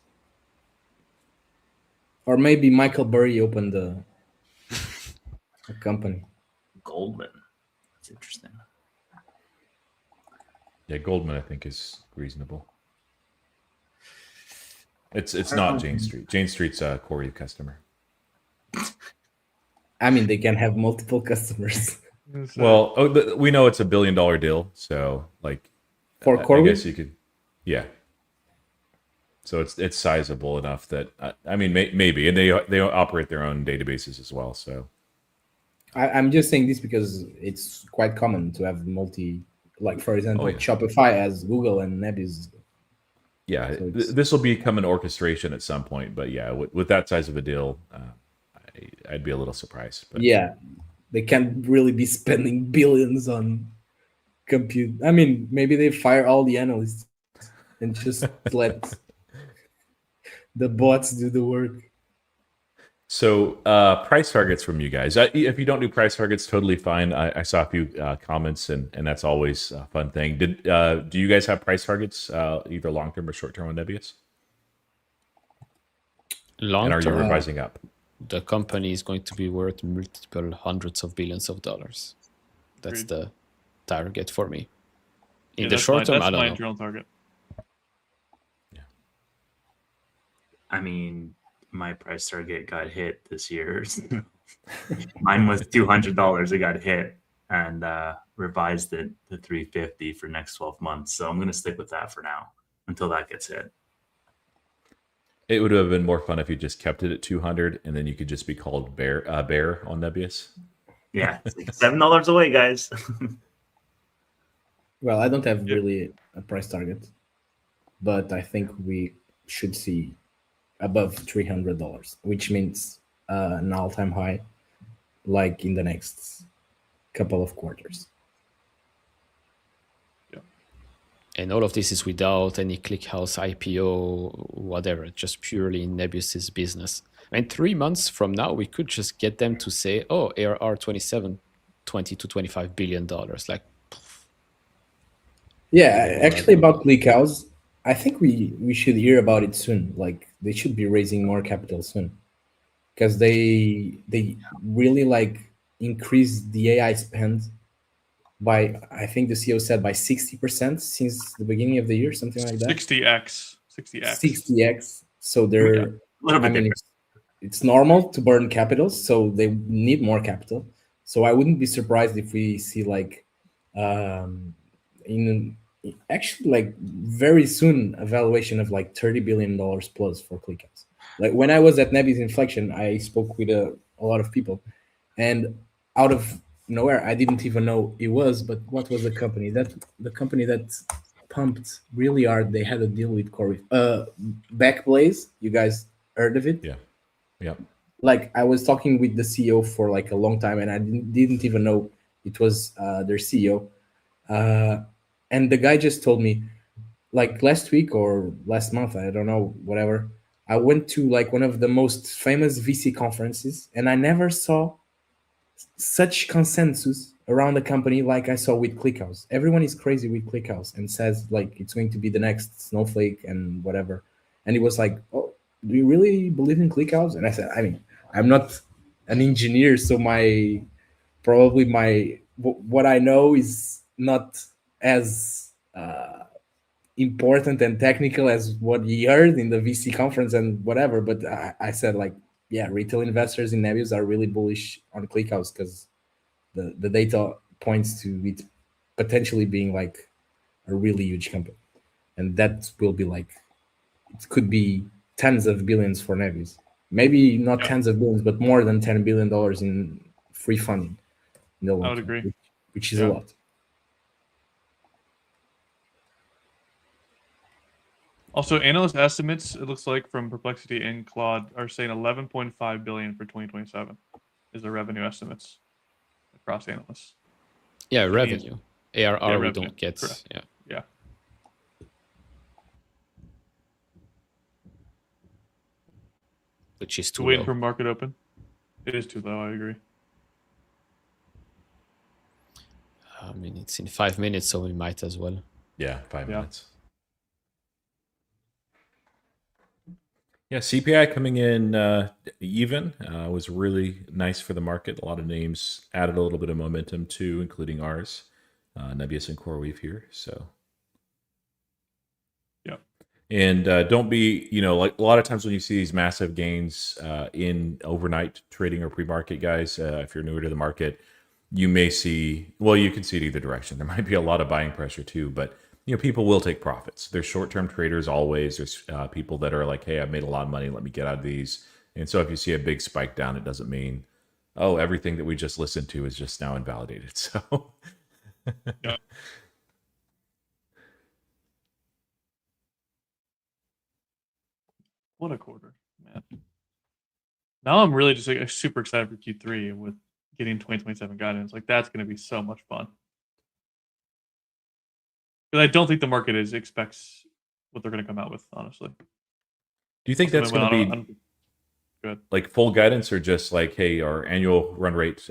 Or maybe Michael Burry opened a company. Goldman. That's interesting. Yeah, Goldman I think is reasonable. It's not Jane Street. Jane Street's a Corey customer. I mean, they can have multiple customers. Well, we know it's $1 billion deal, so like for Corey, I guess you could, yeah. So it's sizable enough that I mean maybe, and they operate their own databases as well. So I'm just saying this because it's quite common to have like for example, Shopify has Google and Nebius. Yeah, so this will become an orchestration at some point, but yeah, with that size of a deal, I'd be a little surprised. But yeah, they can't really be spending billions on compute. I mean, maybe they fire all the analysts and just let the bots do the work. So price targets from you guys. If you don't do price targets, totally fine. I saw a few comments, and that's always a fun thing. Do you guys have price targets, either long term or short term on Nebius? Long And are you term, revising up? the company is going to be worth multiple hundreds of billions of dollars. That's Agreed. the target for me. In Yeah, the that's short term, that's I don't my know. internal target. I mean, my price target got hit this year. Mine was $200. It got hit, and revised it to 350 for next 12 months. So I'm going to stick with that for now until that gets hit. It would have been more fun if you just kept it at 200, and then you could just be called Bear on Nebius. Yeah, it's like $7 away, guys. Well, I don't have really a price target, but I think we should see above $300, which means an all-time high, like in the next couple of quarters. And all of this is without any ClickHouse IPO, whatever, just purely in Nebius's business. And 3 months from now, we could just get them to say, oh, ARR 20 to $25 billion. Like, Yeah, actually about ClickHouse, I think we should hear about it soon. Like they should be raising more capital soon, because they really like increased the AI spend by, I think the CEO said, by 60% since the beginning of the year, something like that. 60x. 60x. So they're, a little bit I mean, different. it's normal to burn capital, so they need more capital. So I wouldn't be surprised if we see like in actually like very soon a valuation of like $30 billion plus for ClickHouse. Like when I was at Nebius Inflection, I spoke with a lot of people, and out of nowhere, I didn't even know it was, but what was the company that pumped really hard? They had a deal with Corey, Backblaze. You guys heard of it? Yeah. Like I was talking with the CEO for like a long time, and I didn't even know it was their CEO. And the guy just told me, like last week or last month, I don't know, whatever. I went to like one of the most famous VC conferences, and I never saw such consensus around the company like I saw with ClickHouse. Everyone is crazy with ClickHouse and says like it's going to be the next Snowflake and whatever. And he was like, "Oh, do you really believe in ClickHouse?" And I said, I mean, I'm not an engineer, so what I know is not as important and technical as what he heard in the VC conference and whatever. But I said like, yeah, retail investors in Nebius are really bullish on ClickHouse because the data points to it potentially being like a really huge company, and that will be like, it could be tens of billions for Nebius. Maybe not tens of billions, but more than $10 billion in free funding. I would agree. Which is a lot. Also, analyst estimates, it looks like from Perplexity and Claude, are saying 11.5 billion for 2027 is the revenue estimates across analysts. Yeah, revenue. ARR we revenue. don't get. Correct. Yeah. Which is too Waiting low. for market open. It is too low, I agree. I mean, it's in 5 minutes, so we might as well. Yeah, 5 minutes. Yeah, CPI coming in even was really nice for the market. A lot of names added a little bit of momentum too, including ours, Nebius and CoreWeave here. So, yeah. And don't be, like a lot of times when you see these massive gains in overnight trading or pre-market, guys, if you're newer to the market, you may see, well, you can see it either direction. There might be a lot of buying pressure too, but people will take profits. There's short-term traders always. There's people that are like, hey, I've made a lot of money. Let me get out of these. And so if you see a big spike down, it doesn't mean, oh, everything that we just listened to is just now invalidated. So yeah. What a quarter, man. Now I'm really just like super excited for Q3 with getting 2027 guidance. Like that's going to be so much fun. Because I don't think the market expects what they're going to come out with, honestly. Do you think that's going to be? Good. like full guidance, or just like, hey, our annual run rate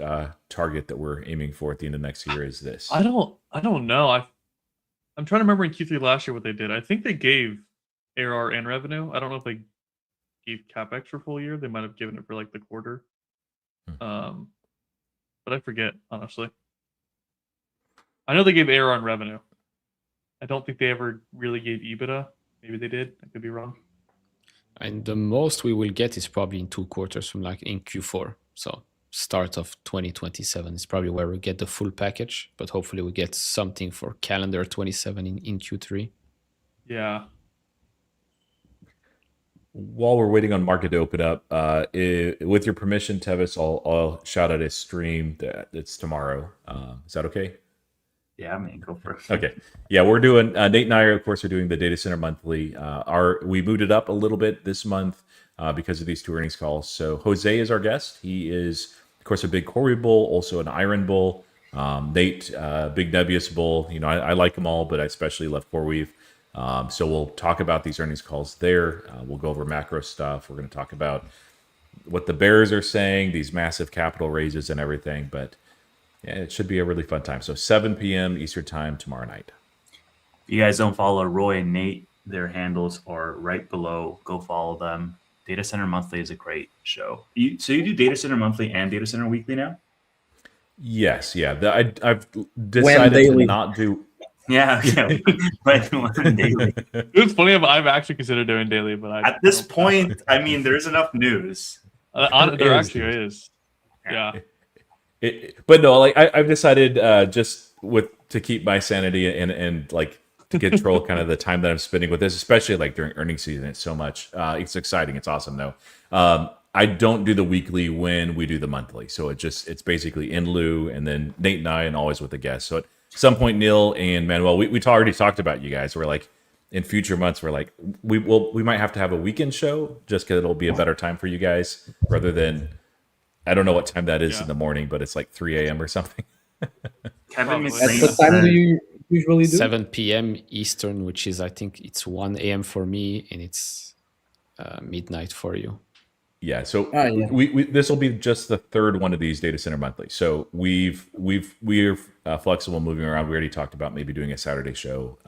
target that we're aiming for at the end of next year is this? I don't know. I'm trying to remember in Q3 last year what they did. I think they gave ARR and revenue. I don't know if they gave CapEx for full year. They might have given it for like the quarter. But I forget, honestly. I know they gave ARR and revenue. I don't think they ever really gave EBITDA. Maybe they did. I could be wrong. And the most we will get is probably in 2 quarters from like in Q4. So start of 2027 is probably where we get the full package, but hopefully we get something for calendar 27 in Q3. Yeah. While we're waiting on market to open up, with your permission, Tevis, I'll shout out a stream that it's tomorrow. Is that okay? Yeah, I mean, go for it. Okay. Yeah, we're doing, Nate and I, of course, are doing the Data Center Monthly. We moved it up a little bit this month because of these 2 earnings calls. So Jose is our guest. He is, of course, a big CoreWeave bull, also an Iron bull. Nate, big Nebius bull. You know, I like them all, but I especially love CoreWeave. So we'll talk about these earnings calls there. We'll go over macro stuff. We're going to talk about what the bears are saying, these massive capital raises and everything. But yeah, it should be a really fun time. So 7 p.m. Eastern time tomorrow night. If you guys don't follow Roy and Nate, their handles are right below. Go follow them. Data Center Monthly is a great show. So you do Data Center Monthly and Data Center Weekly now? Yes, yeah. I've decided to not do. Yeah, daily. It's funny. I've actually considered doing daily, but at this point, I mean, there's enough news. There actually is. Yeah. But no, like I've decided just to keep my sanity and like to control kind of the time that I'm spending with this, especially like during earnings season. It's so much. It's exciting. It's awesome though. I don't do the weekly when we do the monthly. So it's basically in lieu, and then Nate and I, and always with a guest. So at some point, Neil and Manuel, we already talked about you guys. We're like, in future months, we're like, we might have to have a weekend show just because it'll be a better time for you guys rather than, I don't know what time that is in the morning, but it's like 3 a.m. or something. Kevin At what time do you usually do? 7 p.m. Eastern, which is, I think it's 1 a.m. for me, and it's midnight for you. Yeah, so we this will be just the 3rd one of these Data Center Monthly. So we're flexible moving around. We already talked about maybe doing a Saturday show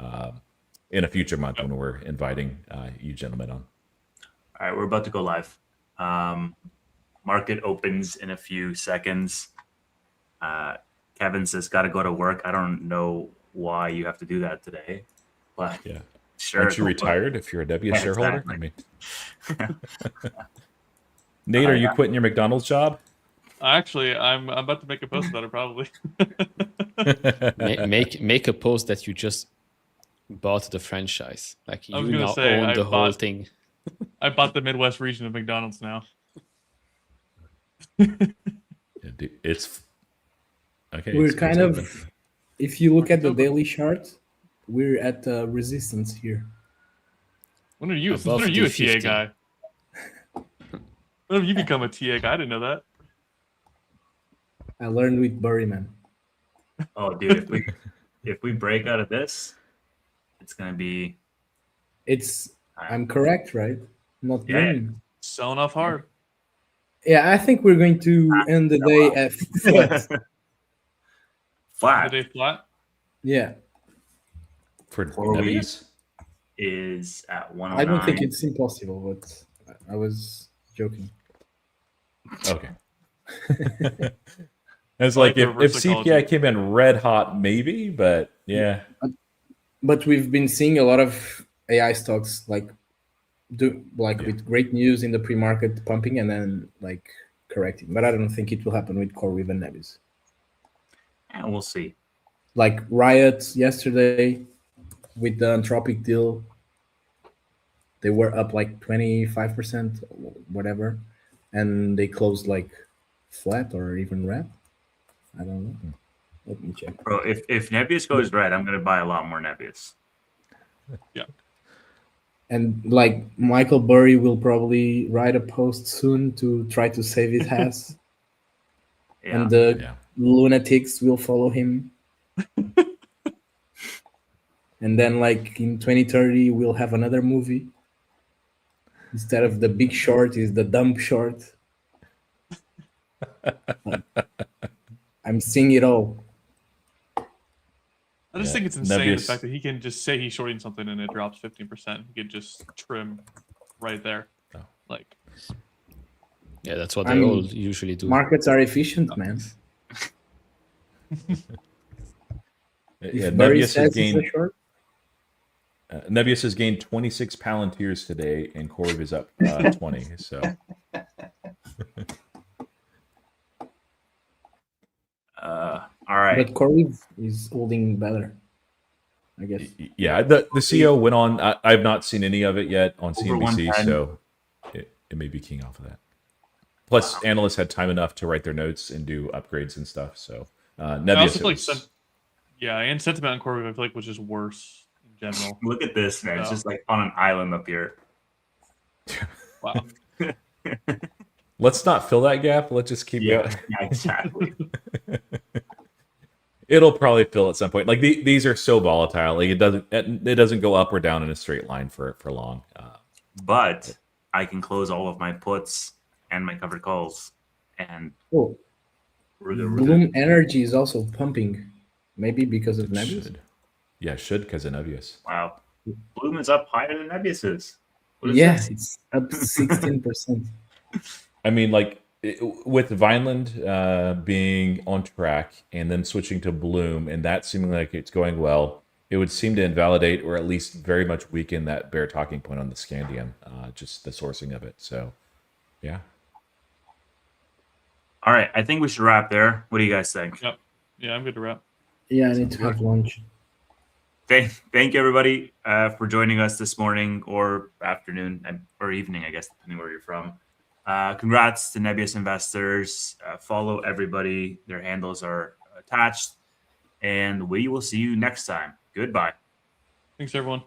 in a future month when we're inviting you gentlemen on. All right, we're about to go live. Market opens in a few seconds. Kevin says, "Got to go to work." I don't know why you have to do that today, but yeah, sure. Aren't you retired if you're a Nebius shareholder? Exactly. I mean, Nate, are you quitting your McDonald's job? Actually, I'm about to make a post about it probably. make a post that you just bought the franchise. Like you now own the whole thing. I bought the Midwest region of McDonald's now. It's okay. We're kind of, if you look at the daily chart, we're at resistance here. When are you a TA guy? When have you become a TA guy? I didn't know that. I learned with Burryman. Oh, dude, if we break out of this, it's gonna be. I'm correct, right? Not winning. Selling off hard. Yeah, I think we're going to end the day at flat. Flat. The day flat. Yeah. For Nebius is at 109. I don't think it's impossible, but I was joking. Okay. It's like if CPI came in red hot, maybe, but yeah. But we've been seeing a lot of AI stocks with great news in the pre-market pumping and then like correcting. But I don't think it will happen with CoreWeave and Nebius. And we'll see. Like Riot yesterday with the Anthropic deal, they were up like 25%, whatever, and they closed like flat or even red. I don't know. Let me check. Bro, if Nebius goes red, I'm gonna buy a lot more Nebius. Yeah. And like Michael Burry will probably write a post soon to try to save his ass. And the lunatics will follow him. And then like in 2030 we'll have another movie. Instead of the big short is the dump short. I'm seeing it all. I just Yeah, think it's insane the Nebius- fact that he can just say he's shorting something and it drops 15%. He could just trim right there. Oh. Like, Yeah, that's what I they mean, all usually do. Markets are efficient, man. Yeah, If Barry Nebius has says it's gained a short, Nebius has gained 26 Palantirs today, and Corv is up 20. So All right. but Corey is holding better, I guess. yeah, the CO went on. I've not seen any of it yet on Over CNBC, 110. so it may be king off of that. Plus, analysts had time enough to write their notes and do upgrades and stuff. So I Nebius, also feel it like was- yeah, and sentiment on Corby I feel like was just worse in general. Look at this, man. It's So- just like on an island up here. Wow. let's not fill that gap. Let's just keep going. Yeah, exactly. It'll probably fill at some point. Like these are so volatile. Like it doesn't go up or down in a straight line for long. But I can close all of my puts and my covered calls, and Oh, we're good. Bloom Energy is also pumping, maybe because of Nebius. Should because of Nebius. Wow, Bloom is up higher than Nebius is. What is Yeah, this? it's up 16%. I mean, like with Vineland being on track and then switching to Bloom, and that seeming like it's going well, it would seem to invalidate or at least very much weaken that bear talking point on the Scandium, just the sourcing of it. So, yeah. All right, I think we should wrap there. What do you guys think? Yep. Yeah, I'm good to wrap. Yeah, I need to have lunch. Thank you, everybody, for joining us this morning or afternoon or evening, I guess, depending where you're from. Congrats to Nebius investors. Follow everybody. Their handles are attached. And we will see you next time. Goodbye. Thanks, everyone.